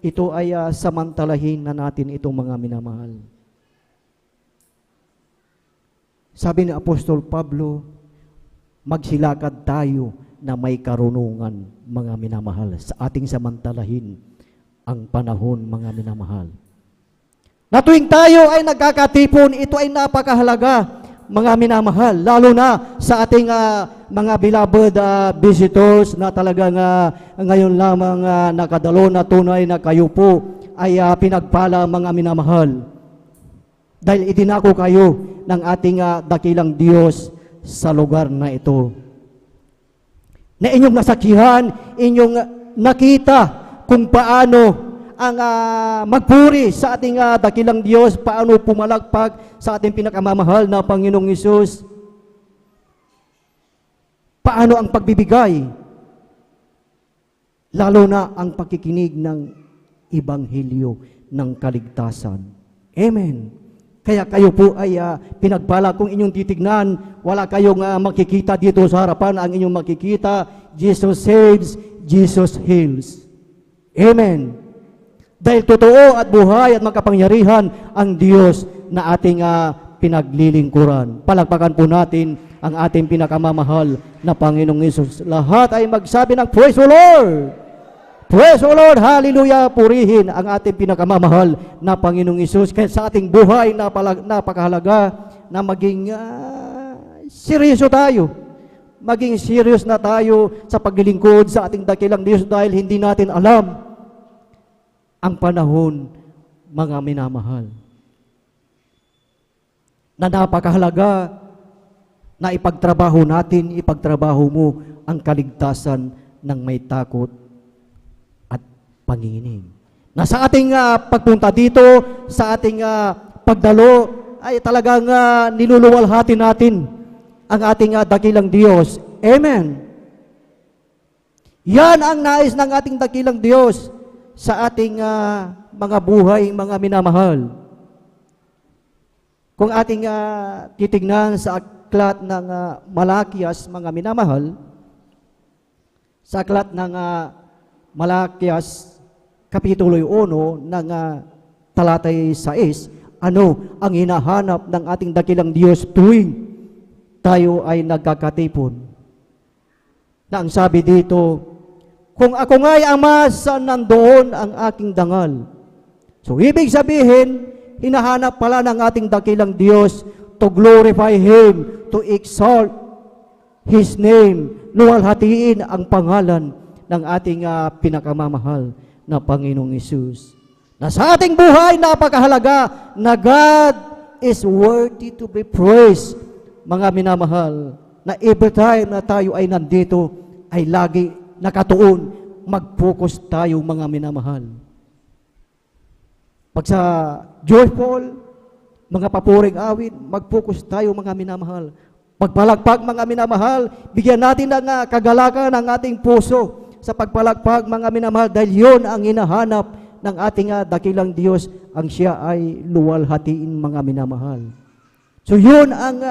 ito ay samantalahin na natin itong mga minamahal. Sabi ni Apostol Pablo, magsilakad tayo na may karunungan, mga minamahal, sa ating samantalahin ang panahon, mga minamahal. Na tuwing tayo ay nagkakatipon, ito ay napakahalaga, mga minamahal, lalo na sa ating mga beloved visitors na talagang ngayon lamang nakadalo na tunay na kayo po ay pinagpala, mga minamahal. Dahil idinako kayo ng ating dakilang Diyos sa lugar na ito. Na inyong nasaksihan, inyong nakita kung paano ang magpuri sa ating dakilang Diyos, paano pumalagpag sa ating pinakamamahal na Panginoong Hesus. Paano ang pagbibigay lalo na ang pakikinig ng Ebanghelyo ng kaligtasan. Amen. Kaya kayo po ay pinagpala kung inyong titignan, wala kayong makikita dito sa harapan, ang inyong makikita, Jesus saves, Jesus heals. Amen. Dahil totoo at buhay at makapangyarihan ang Diyos na ating pinaglilingkuran. Palakpakan po natin ang ating pinakamamahal na Panginoong Hesus. Lahat ay magsabi ng Praise the Lord! Praise the Lord! Hallelujah! Purihin ang ating pinakamamahal na Panginoong Hesus. Kaya sa ating buhay, napakahalaga na maging seryoso tayo. Maging serious na tayo sa paglilingkod sa ating dakilang Diyos dahil hindi natin alam ang panahon, mga minamahal. Na napakahalaga na ipagtrabaho natin, ipagtrabaho mo ang kaligtasan ng may takot at panginginig. Na sa ating pagpunta dito, sa ating pagdalo, ay talagang niluluwalhati natin ang ating dakilang Diyos. Amen. Yan ang nais ng ating dakilang Diyos sa ating mga buhay, mga minamahal. Kung ating titignan sa aklat ng Malakias, mga minamahal, sa aklat ng Malakias, Kapitulo 1, ng talatay 6, ano ang hinahanap ng ating dakilang Diyos tuwing tayo ay nagkakatipon? Na ang sabi dito, kung ako nga'y ama, saan nandoon ang aking dangal? So, ibig sabihin, hinahanap pala ng ating dakilang Diyos to glorify Him, to exalt His name, luwalhatiin ang pangalan ng ating pinakamamahal na Panginoong Hesus. Na sa ating buhay, napakahalaga na God is worthy to be praised, mga minamahal, na every time na tayo ay nandito, ay lagi nakatuon, mag-focus tayo, mga minamahal. Pag sa joyful, mga papuring awit, mag-focus tayo, mga minamahal. Pagpalagpag, mga minamahal, bigyan natin ng kagalakan ng ating puso sa pagpalagpag, mga minamahal, dahil yun ang hinahanap ng ating dakilang Diyos, ang siya ay luwalhatiin, mga minamahal. So yun ang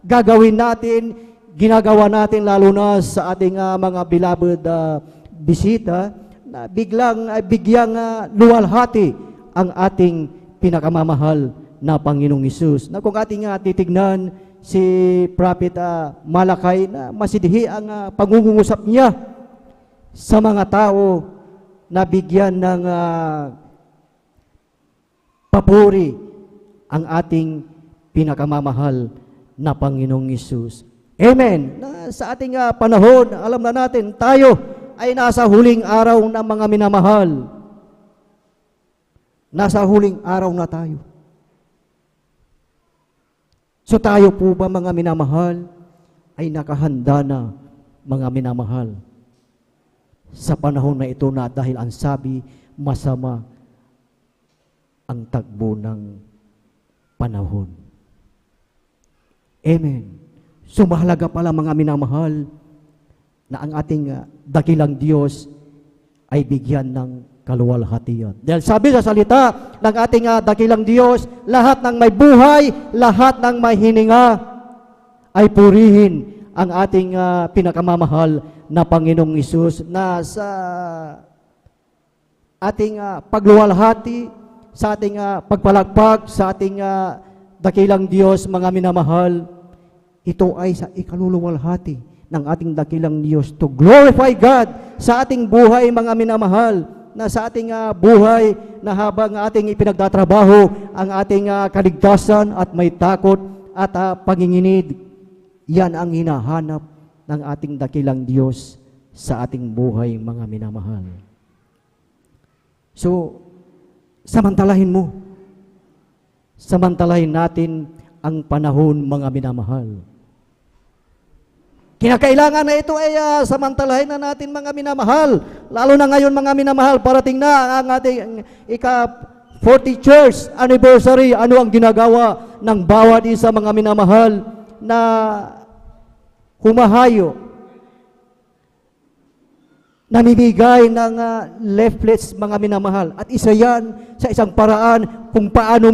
gagawin natin, ginagawa natin lalo na sa ating mga beloved bisita, na bigyang luwalhati ang ating pinakamamahal na Panginoong Hesus. Na kung ating titignan si Prophet Malakay, na masidhi ang pangungusap niya sa mga tao na bigyan ng papuri ang ating pinakamamahal na Panginoong Hesus. Amen. Na sa ating panahon, alam na natin, tayo ay nasa huling araw ng mga minamahal. Nasa huling araw na tayo. So tayo po ba, mga minamahal, ay nakahanda na, mga minamahal, sa panahon na ito na dahil ang sabi, masama ang tagbo ng panahon. Amen. So mahalaga pala, mga minamahal, na ang ating dakilang Diyos ay bigyan ng kaluwalhatian. Dahil sabi sa salita ng ating dakilang Diyos, lahat ng may buhay, lahat ng may hininga, ay purihin ang ating pinakamamahal na Panginoong Hesus, na sa ating pagluwalhati, sa ating pagpalagpag, sa ating dakilang Diyos, mga minamahal, ito ay sa ikaluluwalhati ng ating dakilang Diyos to glorify God sa ating buhay, mga minamahal, na sa ating buhay na habang ating ipinagtatrabaho ang ating kaligtasan at may takot at panginginig, yan ang hinahanap ng ating dakilang Diyos sa ating buhay, mga minamahal. So, samantalahin mo. Samantalahin natin ang panahon, mga minamahal. Kinakailangan na ito ay samantalahin na natin, mga minamahal. Lalo na ngayon, mga minamahal, parating na ang ating ika-40th church anniversary. Ano ang ginagawa ng bawat isa, mga minamahal, na humahayo namimigay ng leaflets, mga minamahal. At isa yan sa isang paraan kung paano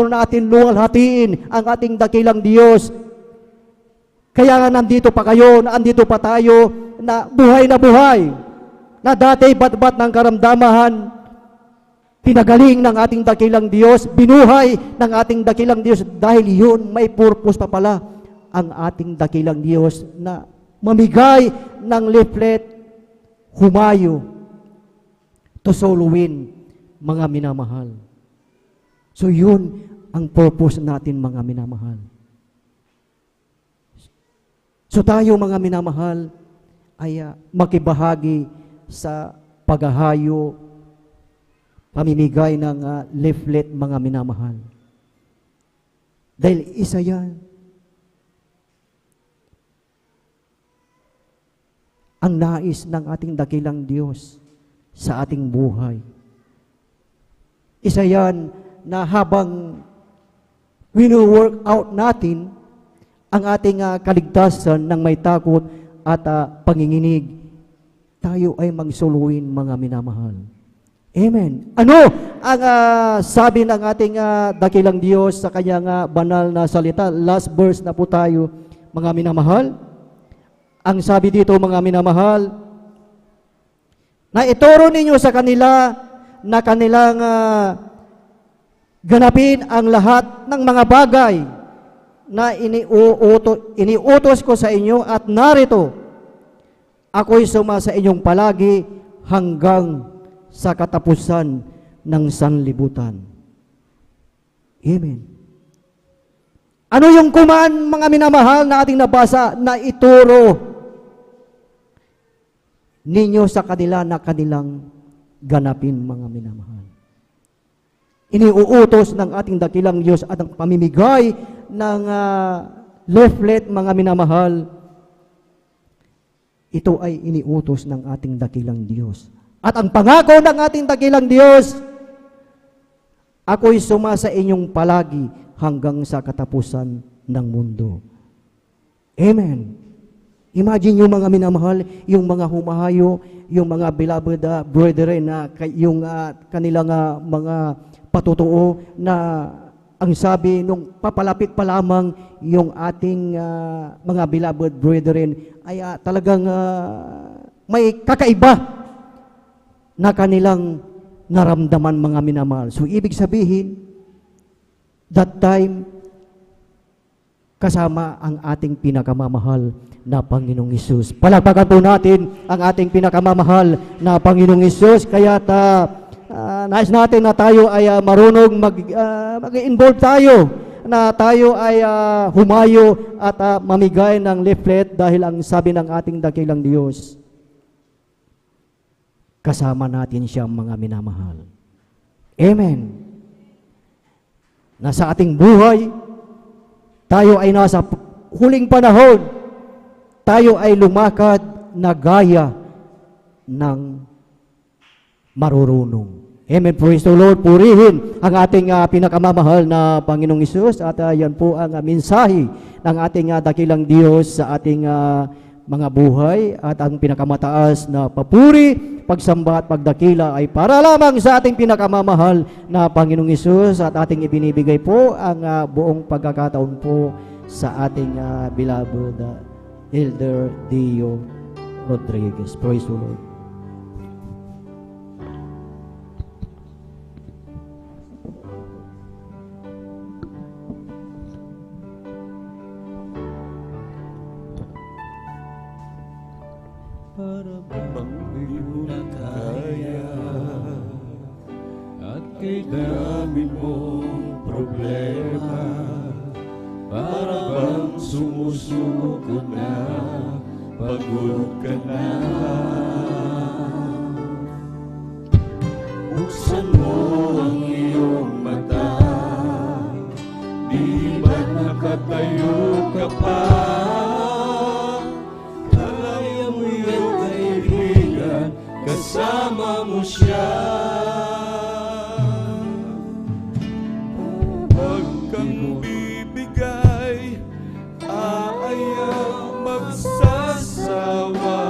natin luwalhatiin ang ating dakilang Diyos. Kaya nga nandito pa kayo, nandito pa tayo, na buhay, na dati bat-bat ng karamdamahan, pinagaling ng ating dakilang Diyos, binuhay ng ating dakilang Diyos, dahil yun, may purpose pa pala ang ating dakilang Diyos na mamigay ng leaflet, humayo, to soul win, mga minamahal. So yun ang purpose natin, mga minamahal. So tayo, mga minamahal, ay makibahagi sa paghahayo, pamimigay ng leaflet, mga minamahal. Dahil isa yan. Ang nais ng ating dakilang Diyos sa ating buhay. Isa yan na habang wino-work out natin ang ating kaligtasan ng may takot at panginginig, tayo ay magsuluin, mga minamahal. Amen. Ano ang sabi ng ating dakilang Diyos sa kanyang banal na salita? Last verse na po tayo, mga minamahal. Ang sabi dito, mga minamahal, na ituro ninyo sa kanila na kanilang ganapin ang lahat ng mga bagay na iniutos ko sa inyo, at narito, ako'y suma sa inyong palagi hanggang sa katapusan ng sanlibutan. Amen. Ano yung command, mga minamahal, na ating nabasa, na ituro ninyo sa kanila na kanilang ganapin, mga minamahal? Iniuutos ng ating dakilang Diyos at ang pamimigay ng leaflet, mga minamahal, ito ay iniutos ng ating dakilang Diyos. At ang pangako ng ating dakilang Diyos, ako'y suma sa inyong palagi hanggang sa katapusan ng mundo. Amen. Imagine yung mga minamahal, yung mga humahayo, yung mga beloved brethren na yung kanilang mga patutuo na ang sabi nung papalapit pa lamang yung ating mga beloved brethren ay talagang may kakaiba na kanilang naramdaman, mga minamahal. So ibig sabihin, that time, kasama ang ating pinakamamahal na Panginoong Hesus. Palakpakan po natin ang ating pinakamamahal na Panginoong Hesus. Kaya nais natin na tayo ay marunong mag-involve tayo, na tayo ay humayo at mamigay ng leaflet, dahil ang sabi ng ating dakilang Diyos, kasama natin siya, mga minamahal. Amen. Na sa ating buhay, tayo ay nasa huling panahon, tayo ay lumakad na gaya ng marurunong. Amen. Praise the Lord. Purihin ang ating pinakamamahal na Panginoong Hesus. At yan po ang mensahe ng ating dakilang Diyos sa ating mga buhay. At ang pinakamataas na papuri, pagsamba at pagdakila ay para lamang sa ating pinakamamahal na Panginoong Hesus. At ating ibinibigay po ang buong pagkakataon po sa ating beloved Elder Dio Rodriguez. Praise the Lord. Para bang di mo na kaya at kay dami mong problema, para bang sumusuko na, pagod ka na. Buksan mo ang iyong mata, di ba nakatayo ka pa? Kasama mo siya. Huwag kang bibigay, ayaw magsasawa.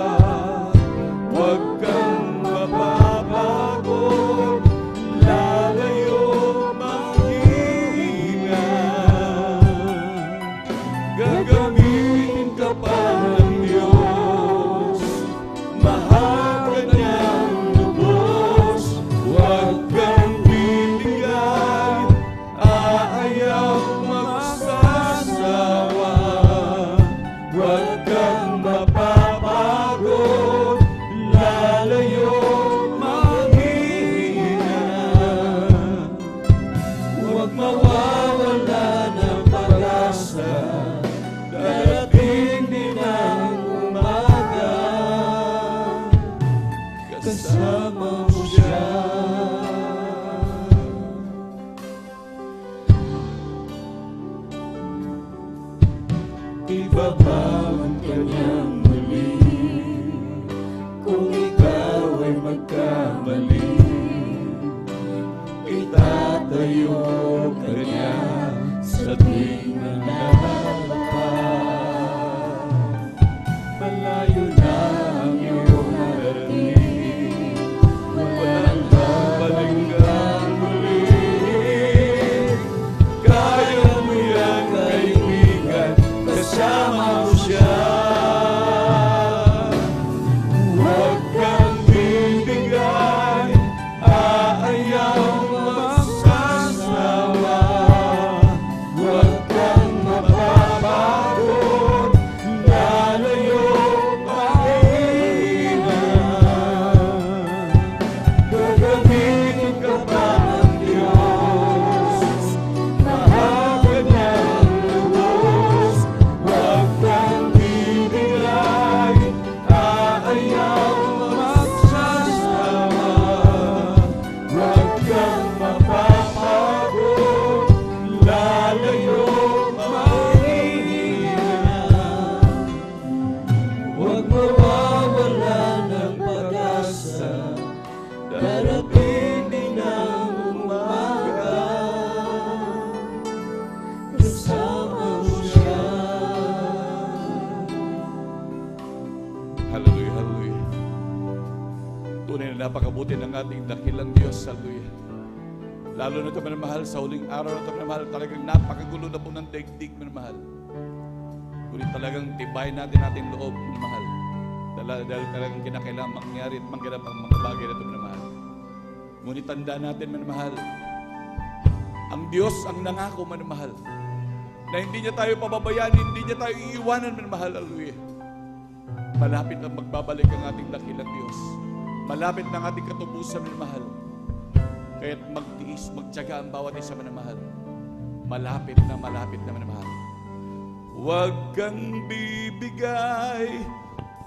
Hallelujah, hallelujah. Tunay na napakabuti ng ating dakilang Diyos. Hallelujah. Lalo na ito, minamahal, sa huling araw na ito, minamahal, talagang napakagulo na po ng daigdig, minamahal. Ngunit talagang tibayin natin ating loob, minamahal. Dahil talagang kinakailangan mangyari at mangganap ang mga bagay na ito, minamahal. Ngunit tandaan natin, minamahal, ang Diyos ang nangako, minamahal, na hindi niya tayo pababayaan, hindi niya tayo iiwanan, minamahal. Hallelujah. Malapit na magbabalik ang ating dakilang Diyos. Malapit na ang ating katubusan, minamahal. Kaya't magtiis, magtiyaga ang bawat isa, minamahal. Malapit na minamahal. Huwag kang bibigay,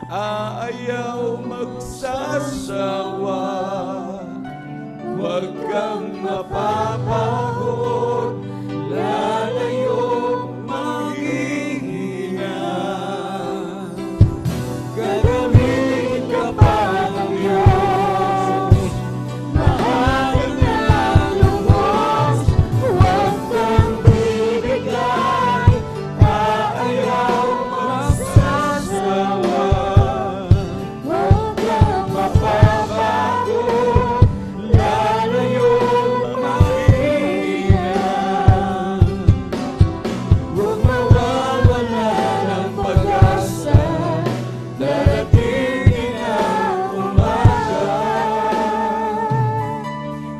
ayaw magsasawa. Huwag kang mapapagod, lalayong manghihina. Gagawin ka pa ng Diyos, mahal na lubos. Huwag kang bibigay, ayaw magsasawa. Huwag kang mapapagod, lalayong manghihina. Huwag mawawala ng pag-asa, darating ang umaga,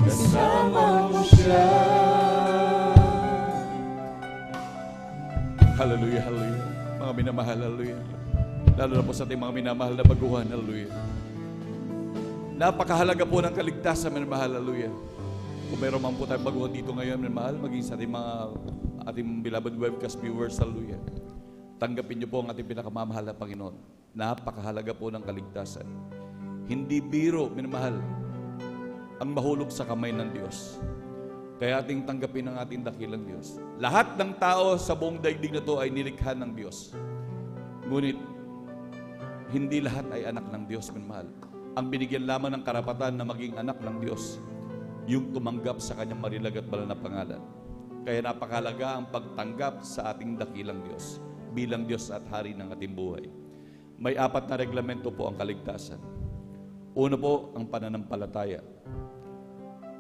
kasama mo siya. Hallelujah, hallelujah. Mga minamahal, hallelujah. Lalo na po sa ating mga minamahal na baguhan, hallelujah. Napakahalaga po ng kaligtasan, minamahal, hallelujah. Kung mayroon man po tayong baguhan dito ngayon, minamahal, maging sa ating beloved webcast viewers, hallelujah. Tanggapin niyo po ang ating pinakamamahal na Panginoon. Napakahalaga po ng kaligtasan. Hindi biro, minamahal, ang mahulog sa kamay ng Diyos. Kaya ating tanggapin ang ating dakilang Diyos. Lahat ng tao sa buong daigdig na to ay nilikha ng Diyos. Ngunit, hindi lahat ay anak ng Diyos, minamahal. Ang binigyan lamang ng karapatan na maging anak ng Diyos, yung tumanggap sa kanyang marilag at banal na pangalan. Kaya napakahalaga ang pagtanggap sa ating dakilang Diyos bilang Diyos at Hari ng ating buhay. May 4 na reglamento po ang kaligtasan. Una po, ang pananampalataya.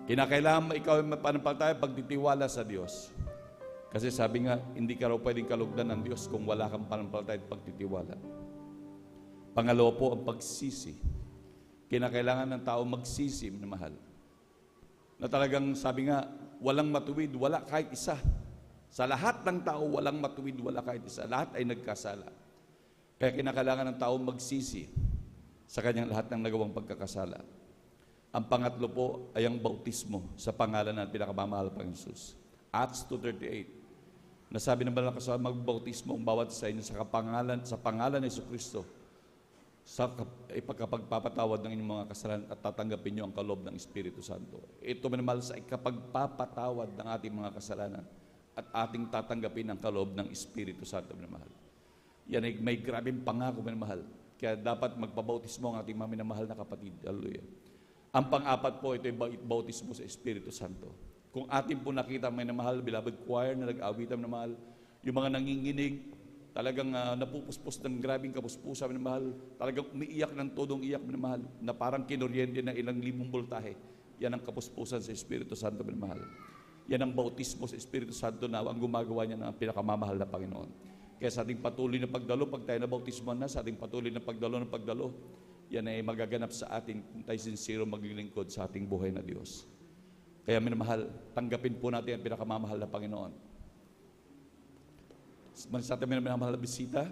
Kinakailangan ikaw ay pananampalataya pagtitiwala sa Diyos. Kasi sabi nga, hindi ka raw pwedeng kalugdan ng Diyos kung wala kang pananampalataya at pagtitiwala. Pangalawa po, ang pagsisi. Kinakailangan ng tao magsisi, minamahal. Na talagang sabi nga, walang matuwid, wala kahit isa. Sa lahat ng tao, walang matuwid, wala kahit isa. Lahat ay nagkasala. Kaya kinakailangan ng tao magsisi sa kanyang lahat ng nagawang pagkakasala. Ang pangatlo po ay ang bautismo sa pangalan ng pinakamamahal pang Jesus. Acts 2:38. Nasabi ng banal na kasulatan, magbautismo ang bawat sa inyo sa pangalan ni Jesucristo sa ipagkapagpapatawad ng inyong mga kasalanan at tatanggapin niyo ang kaloob ng Espiritu Santo. Ito minamahal sa ikapagpapatawad ng ating mga kasalanan at ating tatanggapin ang kaloob ng Espiritu Santo, minamahal. Yan ay may grabing pangako, minamahal. Kaya dapat magpabautismo ang ating mga minamahal na kapatid. Hallelujah. Ang pang-apat po, ito ay bautismo sa Espiritu Santo. Kung atin po nakita, minamahal, beloved choir na nag-awitan, minamahal, yung mga nanginginig, talagang napupuspos ng grabing kapuspusa, minamahal, talagang umiiyak ng todong iyak, minamahal, na parang kinuryente ng ilang libong voltahe. Yan ang kapuspusan sa Espiritu Santo, minamahal. Yan ang bautismo sa Espiritu Santo na ang gumagawa niya ng pinakamamahal na Panginoon. Kaya sa ating patuloy na pagdalo, pag tayo na bautismo na, sa ating patuloy na pagdalo, yan ay magaganap sa ating kung tayo sincero maglilingkod sa ating buhay na Diyos. Kaya minamahal, tanggapin po natin ang pinakamamahal na Panginoon. Sa ating minamahal na bisita,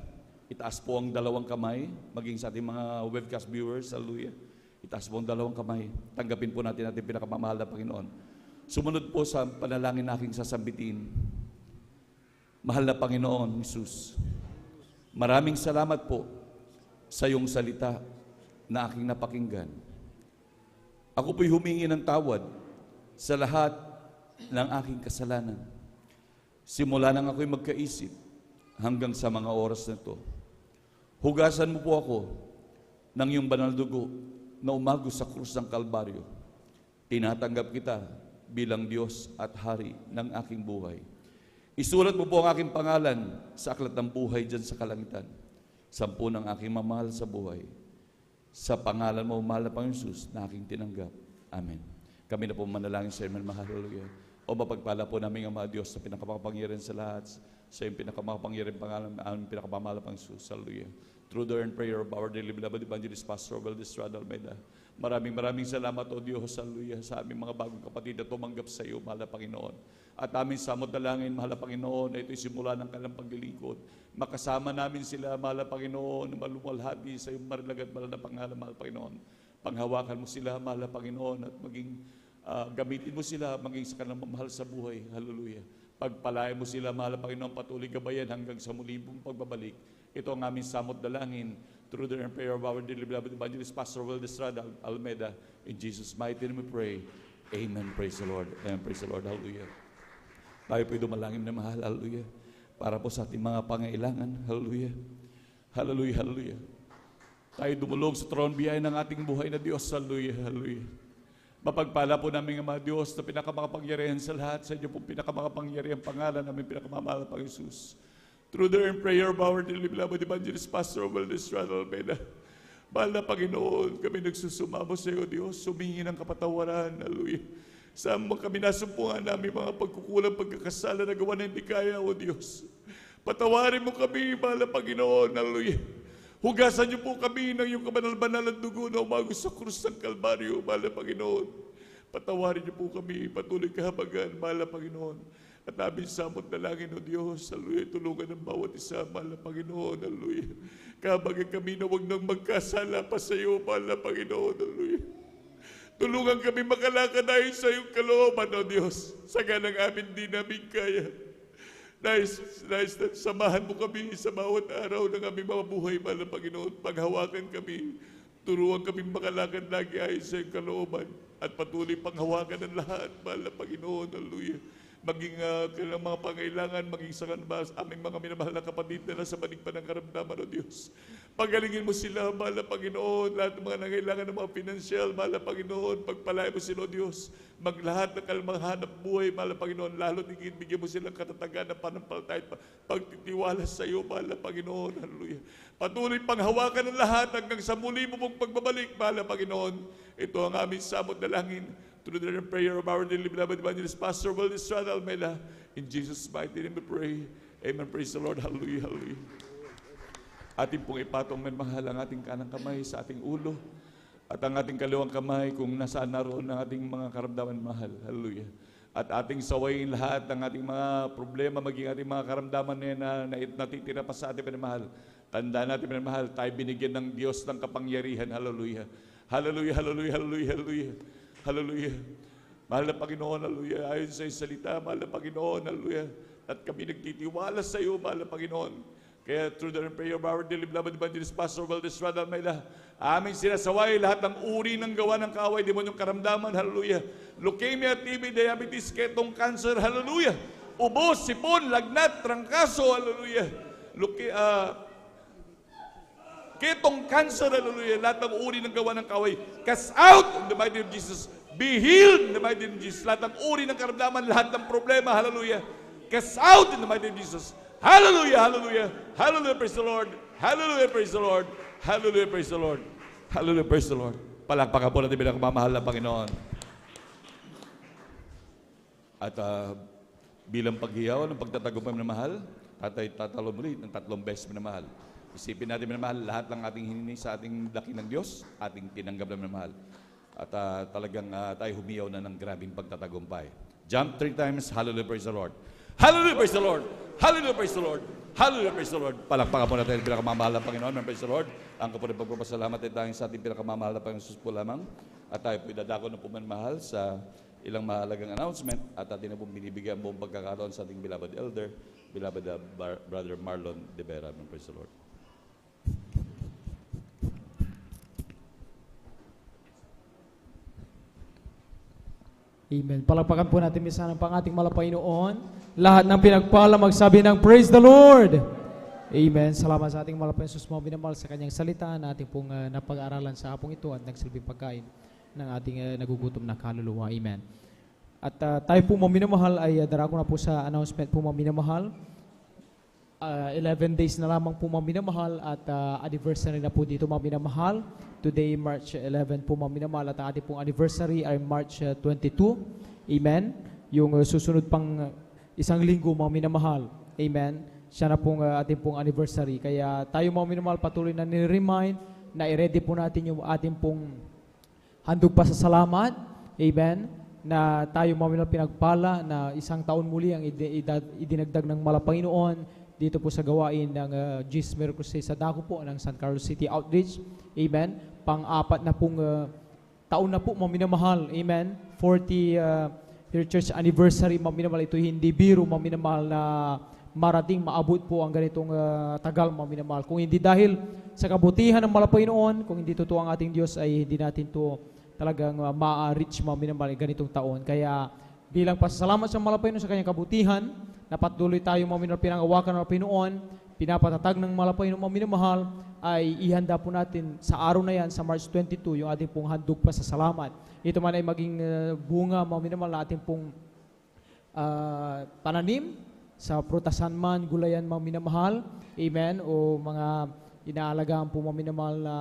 itaas po ang 2 kamay, maging sa ating mga webcast viewers, hallelujah. Itaas po ang 2 kamay, tanggapin po natin ating pinakamamahal na Panginoon. Sumunod po sa panalangin na aking sasambitin. Mahal na Panginoon, Jesus, maraming salamat po sa iyong salita na aking napakinggan. Ako po'y humingi ng tawad sa lahat ng aking kasalanan. Simula nang ako'y magkaisip hanggang sa mga oras na ito. Hugasan mo po ako ng iyong banal dugo na umagos sa krus ng Kalbaryo. Tinatanggap kita bilang Diyos at Hari ng aking buhay. Isulat mo po ang aking pangalan sa aklat ng buhay dyan sa kalangitan. 10 ng aking mamahal sa buhay. Sa pangalan mo, mahal na Panginoon Jesus, na aking tinanggap. Amen. Kami na po manalangin sa inyo, mahal. Hallelujah. O mapagpala po namin ang mga Diyos sa pinakamakapangyarihan sa lahat, sa iyong pinakamakapangyarihan pangalan, ang pinakamamahal na Panginoon Jesus. Hallelujah. Through the and prayer of our dearly beloved Evangelist Pastor Valdez Rada Almeida. Maraming salamat, O Diyos, hallelujah, sa aming mga bagong kapatid na tumanggap sa iyo, mahal na Panginoon. At aming samot dalangin, mahal na Panginoon, na ito'y simula ng kanilang paglilingkod. Makasama namin sila, mahal na Panginoon, na maluwalhati sa iyong marilagat, mahal na pangalan, mahal na Panginoon. Panghawakan mo sila, mahal na Panginoon, at maging gamitin mo sila, maging sa kanilang mamahal sa buhay. Hallelujah. Pagpalain mo sila, mahal na Panginoon, patuloy gabayan hanggang sa muli mong pagbabalik. Ito ang aming samot dalangin through the prayer of our dearly beloved Evangelist Pastor Valdez Rada Almeida. In Jesus' mighty name we pray. Amen. Praise the Lord. Amen. Praise the Lord. Hallelujah. Tayo po'y dumalangin na mahal. Hallelujah. Para po sa ating mga pangailangan. Hallelujah. Hallelujah. Hallelujah. Tayo dumulog sa throne behind ng ating buhay na Diyos. Hallelujah. Hallelujah. Mapagpala po namin ang mga Diyos na pinakamakapangyarihan sa lahat. Sa inyo po pinakamakapangyarihan pangalan namin pinakamamahal na Panginoon Jesus. Through the prayer of our dearly beloved Evangelist Pastor Valdez Rada Almeida. Mahal na Panginoon, kami nagsusumamo sa iyo, Diyos, sumingi ng kapatawaran, hallelujah. Sa kami nasumpungan namin mga pagkukulang, pagkakasala na gawa na hindi kaya, O Diyos. Patawarin mo kami, mahal na Panginoon, hallelujah. Hugasan niyo po kami ng iyong kabanal-banal at dugo na umagos sa krus ng Kalbaryo, mahal na Panginoon. Patawarin niyo po kami, patuloy kahabagan, mahal na Panginoon. At aming samot dalangin, O Diyos, hallelujah, tulungan ng bawat isa, mahal na Panginoon, hallelujah. Kahabagan kami na huwag nang magkasala pa sa iyo, mahal na Panginoon, hallelujah. Tulungan kami makalakad dahil sa iyong kalooban, O Diyos, sa ganang amin di namin kaya. Nais samahan mo kami sa bawat araw ng aming mga buhay, mahal na Panginoon. Paghawakan kami, turuan kami makalakad lagi ayon sa iyong kalooban at patuloy panghawakan ng lahat, mahal na Panginoon, hallelujah. Maging kailang mga pangailangan, maging sa aming mga minamahal na kapatid na nasa banig pa ng karamdaman, O Diyos. Pagalingin mo sila, mahal na Panginoon, lahat ng mga nangailangan ng mga pinansyal, mahal na Panginoon, pagpalain mo sila, O Diyos. Maglahat ng kalmanghanap buhay, mahal na Panginoon, lalo tigit, bigyan mo silang katatagan ng panampalataya, pagtitiwala sa iyo, mahal na Panginoon, hallelujah. Patuloy panghawakan ng lahat hanggang sa muli mo mong pagbabalik, mahal na Panginoon. Ito ang aming samot dalangin. Through the prayer of our dearly beloved Evangelist Pastor Valdez Rada Almeida. In Jesus' mighty name we pray. Amen. Praise the Lord. Hallelujah. Hallelujah. Ating pong ipatong mahal ang ating kanang kamay sa ating ulo at ang ating kaliwang kamay kung nasaan naroon ang ating mga karamdaman mahal. Hallelujah. At ating sawayin lahat ng ating mga problema, maging ating mga karamdaman na natitira pa sa ating pinamahal. Tandaan natin pinamahal, tayo binigyan ng Diyos ng kapangyarihan. Hallelujah. Hallelujah. Hallelujah. Hallelujah. Hallelujah. Hallelujah. Mahal na Panginoon, hallelujah. Ayon sa iyong salita, mahal na Panginoon, hallelujah. At kami nagtitiwala sa iyo, mahal na Panginoon. Kaya through the prayer of our dearly beloved Evangelist Pastor Valdez Rada Almeida, aming sinasaway lahat ng uri ng gawa ng kaaway, demonyong karamdaman, hallelujah. Leukemia, TB, diabetes, ketong cancer, hallelujah. Ubos, sipon, lagnat, trangkaso, hallelujah. Ketong cancer, hallelujah. Lahat ng uri ng gawa ng kaaway, cast out in the mighty name of Jesus. Be healed in the mighty name of Jesus. Lahat ng uri ng karamdaman, lahat ng problema, hallelujah. Cast out in the mighty name of Jesus. Hallelujah, hallelujah. Hallelujah, praise the Lord. Hallelujah, praise the Lord. Hallelujah, praise the Lord. Hallelujah, praise the Lord. Palakpakan po natin bilang mamahal na Panginoon. At bilang paghiyaw ng pagtatagumpay na mahal, tatalo muli ng 3 beses na mahal. Isipin natin na mahal, lahat ng ating hinini sa ating daki ng Diyos, ating tinanggap na mahal. At talagang tayo humiyaw na ng grabing pagtatagumpay. Jump 3 times, hallelujah, praise the Lord. Hallelujah, praise the Lord. Hallelujah, praise the Lord. Hallelujah, praise the Lord. Palakpakan po natin ang pinakamamahal na Panginoon. Praise the Lord. Ang kapunit pagpapasalamat ay tayong sa ating pinakamamahal na Panginoon Jesus po lamang. At tayo po idadako na pumanmahal sa ilang mahalagang announcement. At atin na po binibigyan buong pagkakaroon sa ating beloved elder, beloved Brother Marlon De Vera. Praise the Lord. Amen. Palakpakan po natin minsan ang ating Panginoon. Lahat ng pinagpala magsabi ng Praise the Lord. Amen. Salamat sa ating malapayong Sus mo binamahal sa kanyang salita na ating pong napag-aralan sa hapong ito at nagsilbing pagkain ng ating nagugutom na kaluluwa. Amen. At tayo po minamahal ay darako na po sa announcement po minamahal. 11 days na lamang po mga minamahal at anniversary na po dito mga minamahal. Today, March 11 po mga minamahal at ang ating pong anniversary ay March 22. Amen. Yung susunod pang isang linggo mga minamahal. Amen. Siya na pong ating pong anniversary. Kaya tayo mga minamahal patuloy na nire-remind na i-ready po natin yung ating pong handog pa sa salamat. Amen. Na tayo mga minamahal pinagpala na isang taon muli ang idinagdag ng Malapanginoon dito po sa gawain ng Jesus Miracle Crusade sa dako po ng San Carlos City Outreach. Amen. Pang-apat na pong taon na po, mga minamahal. Amen. 40 year church anniversary, mga minamahal. Ito hindi biro, mga minamahal, na marating maabot po ang ganitong tagal, mga minamahal. Kung hindi dahil sa kabutihan ng Malapanginoon, kung hindi totoo ang ating Diyos, ay hindi natin to talagang ma-reach, mga minamahal, ganitong taon. Kaya bilang pasasalamat sa Malapanginoon sa kanyang kabutihan, napatuloy tayo mga minamahal pinangawakan ng Panginoon, pinapatatag ng Malapanginoon mga minamahal, ay ihanda po natin sa araw na yan, sa March 22, yung ating pong handog pa sa salamat. Ito man ay maging bunga mga minamahal na ating pong pananim sa prutasan man, gulayan mga minamahal, amen, o mga inaalagaan po mga minamahal na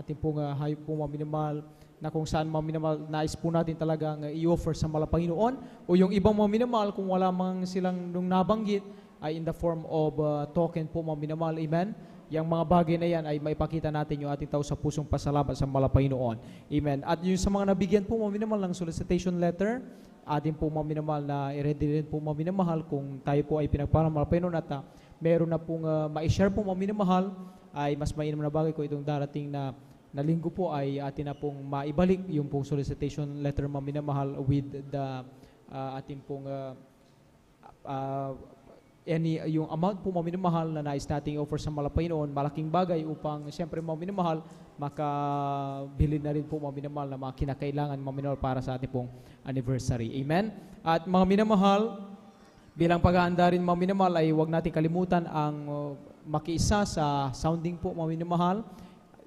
ating pong hayop po mga minamahal, na kung saan mga minamahal, nais po natin talagang i-offer sa Malapanginoon, o yung ibang mga minamahal, kung wala mang silang nung nabanggit, ay in the form of token po mga minamahal, amen. Yung mga bagay na yan ay maipakita natin yung ating tao sa pusong pasalamat sa Malapanginoon, amen. At yung sa mga nabigyan po mga minamahal ng solicitation letter, atin po mga minamahal na i-ready rin po mga minamahal kung tayo po ay pinagpalang Malapanginoon at meron na pong ma-share po mga minamahal, ay mas mainam na bagay ko itong darating na linggo po ay atin na pong maibalik yung pong solicitation letter mga minamahal with the ating pong yung amount po mga minamahal na nais nating offer sa Malapanginoon, malaking bagay upang siyempre mga minamahal makabili na rin po mga minamahal na mga kinakailangan mga minamahal para sa ating pong anniversary. Amen? At mga minamahal, bilang pag-aanda rin mga minamahal ay huwag natin kalimutan ang makiisa sa sounding po mga minamahal.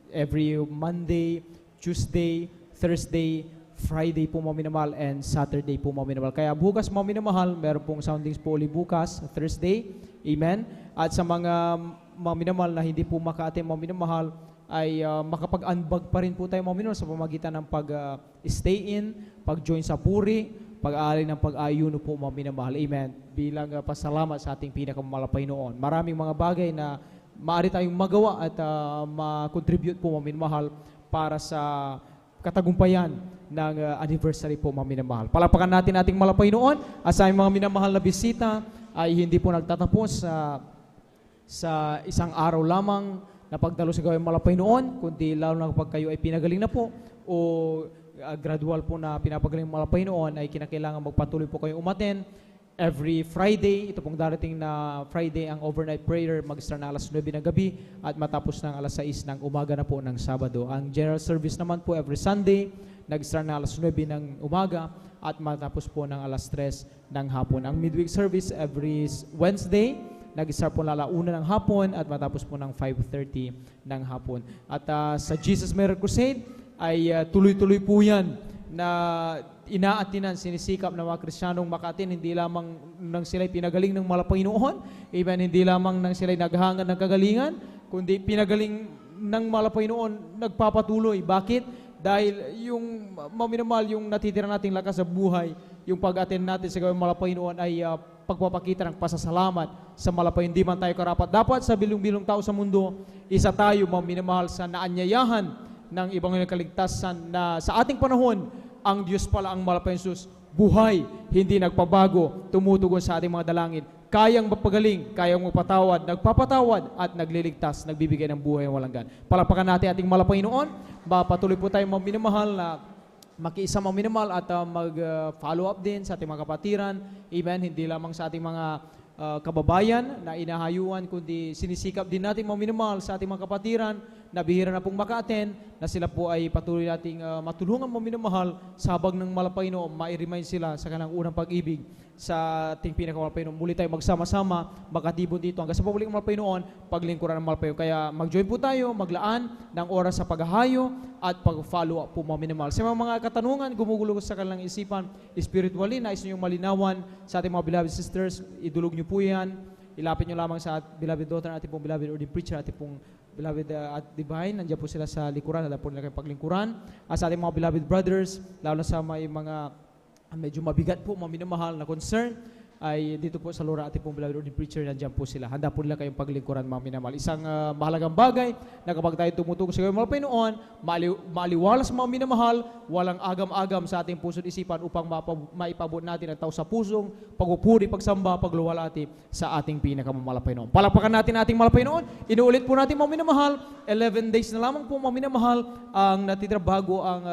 Every Monday, Tuesday, Thursday, Friday po mga minamahal, and Saturday po mga minamahal. Kaya bukas mga minamahal, meron pong soundings po ulit bukas, Thursday. Amen. At sa mga minamahal na hindi po maka-attend mga minamahal, ay makapag-unbag pa rin po tayo mga minamahal sa pamagitan ng pag-stay in, pag-join sa puri, pag-aali ng pag-ayuno po mga minamahal. Amen. Bilang pasalamat sa ating pinakamalapanginoon. Maraming mga bagay na maaari tayong magawa at ma-contribute po mga minamahal para sa katagumpayan ng anniversary po mga minamahal. Palapakan natin ating Malapanginoon at sa mga minamahal na bisita ay hindi po nagtatapos sa isang araw lamang na pagdalo sa gawin Malapanginoon, kundi lalo na kapag kayo ay pinagaling na po o gradual po na pinapagaling ng Malapanginoon ay kinakailangan magpatuloy po kayo umaten. Every Friday, ito pong darating na Friday, ang overnight prayer, mag-start na alas 9 ng gabi at matapos ng alas 6 ng umaga na po ng Sabado. Ang general service naman po every Sunday, nag-start na alas 9 ng umaga at matapos po ng alas 3 ng hapon. Ang midweek service every Wednesday, nag-start po na alauna ng hapon at matapos po ng 5:30 ng hapon. At sa Jesus Miracle Crusade ay tuloy-tuloy po yan na inaatinan, sinisikap ng mga Kristiyanong makatin, hindi lamang nang sila'y pinagaling ng Malapanginoon, even hindi lamang nang sila'y naghangad ng kagalingan, kundi pinagaling ng Malapanginoon nagpapatuloy. Bakit? Dahil yung maminamahal, yung natitira nating lakas sa buhay, yung pag-attend natin sa gawin Malapanginoon ay pagpapakita ng pasasalamat sa Malapanginoon. Hindi man tayo karapat. Dapat sa bilong-bilong tao sa mundo, isa tayo maminamahal sa naanyayahan ng ibang kaligtasan na sa ating panahon, ang Diyos pala ang Malapanginoon, buhay, hindi nagpabago, tumutugon sa ating mga dalangin, kayang mapagaling, kayang magpatawad, nagpapatawad at nagliligtas, nagbibigay ng buhay ang walang gan. Palapakan natin ating Malapanginoon, patuloy po tayo minamahal na makiisa minamahal at mag-follow up din sa ating mga kapatiran. Amen. Hindi lamang sa ating mga kababayan na inahayuan, kundi sinisikap din natin minamahal sa ating mga kapatiran na bihira na pong maka-attend, na sila po ay patuloy nating matulungan minamahal sa habag ng Malapanginoon, ma-remind sila sa kanilang unang pag-ibig sa ating pinakamalapanginoon. Muli tayo magsama-sama, magkatibon dito hanggang sa pabalik ng Malapanginoon, paglingkuran ng Malapanginoon. Kaya mag-join po tayo, maglaan ng oras sa paghahayo at pag-follow up po minamahal. Sa mga katanungan, gumugulo sa kanilang isipan spiritually, nais nyo yung malinawan sa ating mga beloved sisters, idulog nyo po yan ilapit nyo lamang sa beloved daughter, ating pong beloved ordained preacher, ating pong beloved at divine. Nandiyan po sila sa likuran, handa po nila kayong paglingkuran. Sa ating mga beloved brothers, lalo na sa may mga medyo mabigat po, mga minamahal na concern, ay dito po sa Lora ating pong beloved ordained preacher, nandiyan po sila. Handa po nila kayong paglingkuran, mga minamahal. Isang mahalagang bagay na kapag tayo tumutugon sa kayong mga Panginoon, maliwalas mga minamahal, walang agam-agam sa ating puso't isipan upang maipabot natin ang tao sa pusong pagpupuri, pagsamba, pagluwalhati sa ating pinakamamahal na Panginoon. Palakpakan natin ating mahal na Panginoon. Inuulit po natin mga minamahal, 11 days na lamang po mga minamahal ang natitira bago ang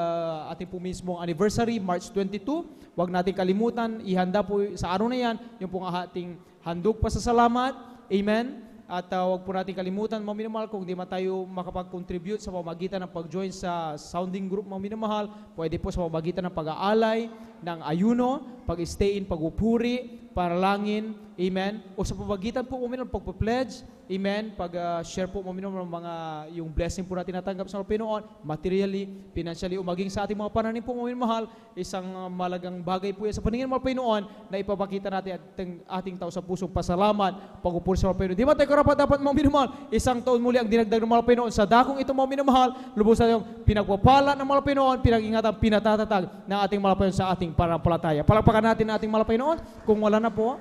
ating po mismong anniversary, March 22. Huwag natin kalimutan, ihanda po sa araw na yan yung pong ating handog pasasalamat. Amen. At huwag po natin kalimutan, mga minamahal, kung di man tayo makapag-contribute sa pamamagitan ng pag-join sa sounding group, mga minamahal, pwede po sa pamamagitan ng pag-aalay, ng ayuno, pag-stay in, pag-upuri, paralangin, amen. O sa pamamagitan po, mga minamahal, pag-pledge, amen, pag-share po, mga minamahal, yung blessing po natin natanggap sa Panginoon, materially, financially, o maging sa ating mga pananim po, mga minamahal, isang malagang bagay po yan sa paningin ng Panginoon na ipapakita natin ating tao sa pusong pasalamat, pag-upuri sa Panginoon. Di ba tayo karapat dapat, mga minamahal, isang taon muli ang dinagdag ng mga Panginoon sa dakong ito, mga minamahal, lubos na yung pinagpapala ng mga Panginoon, pinag-ingatan, pinatatatag ng ating mga Panginoon sa ating pananampalataya. Palakpakan natin ating mga Panginoon. Kung wala na po,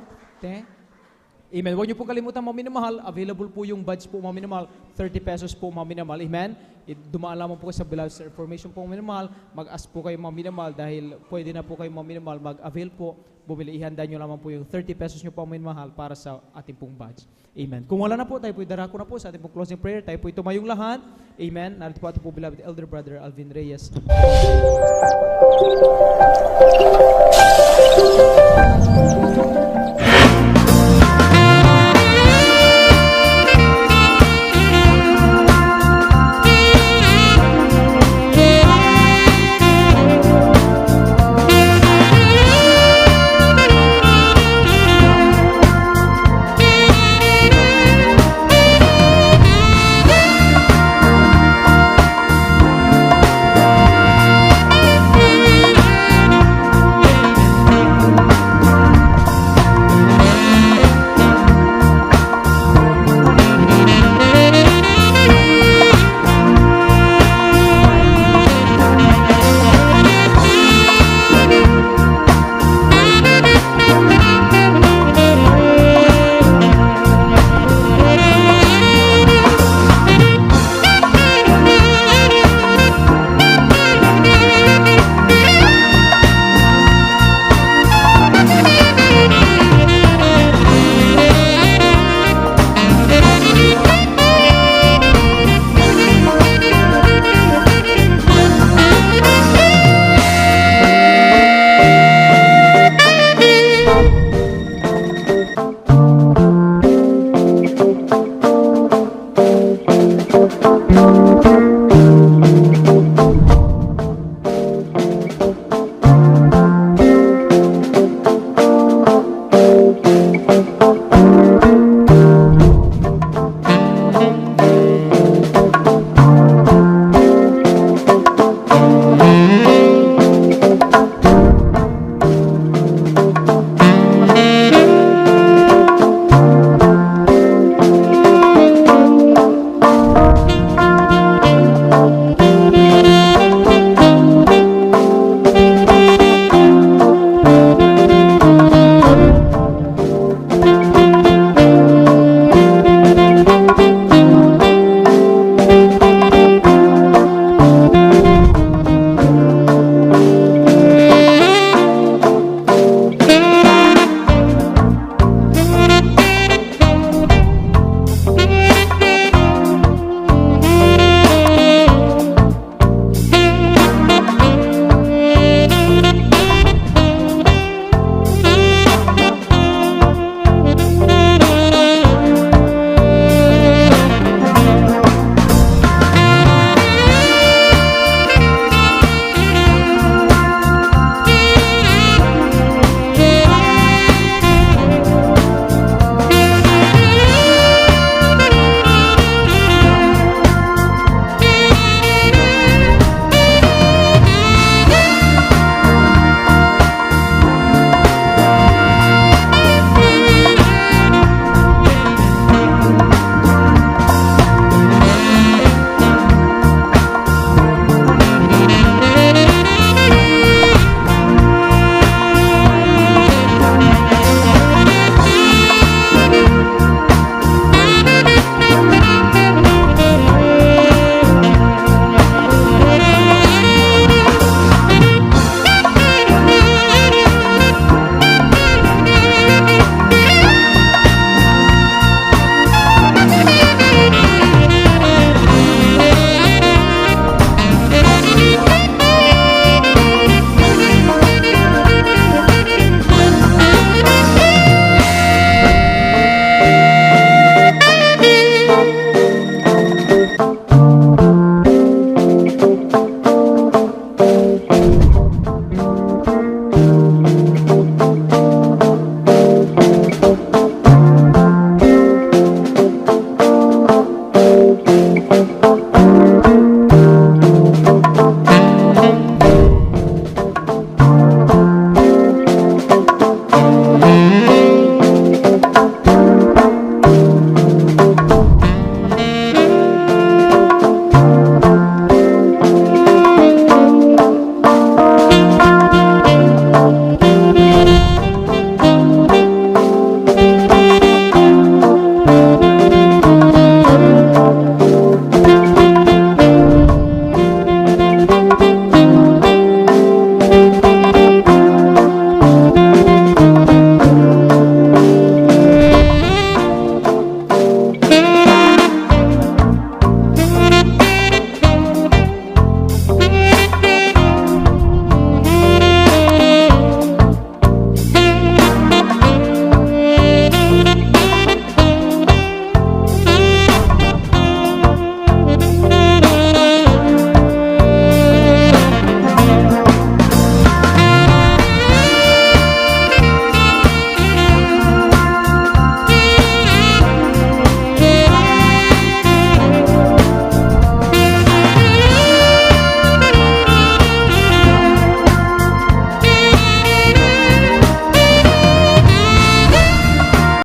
amen. Huwag niyo po kalimutan, mga minamahal, available po yung badge po, mga minamahal, 30 pesos po, mga minamahal. Amen. Dumaan lamang po kayo sa Beloved Reformation po, mga minamahal. Mag-ask po kayo, mga minamahal, dahil pwede na po kayo, mga minamahal, mag-avail po. Bumili, ihanda nyo lamang po yung 30 pesos nyo po, mga minamahal, para sa ating pong badge. Amen. Kung wala na po, tayo po idarako na po sa ating pong closing prayer. Tayo po tumayong lahat. Amen. Narito po ating po beloved elder brother Alvin Reyes.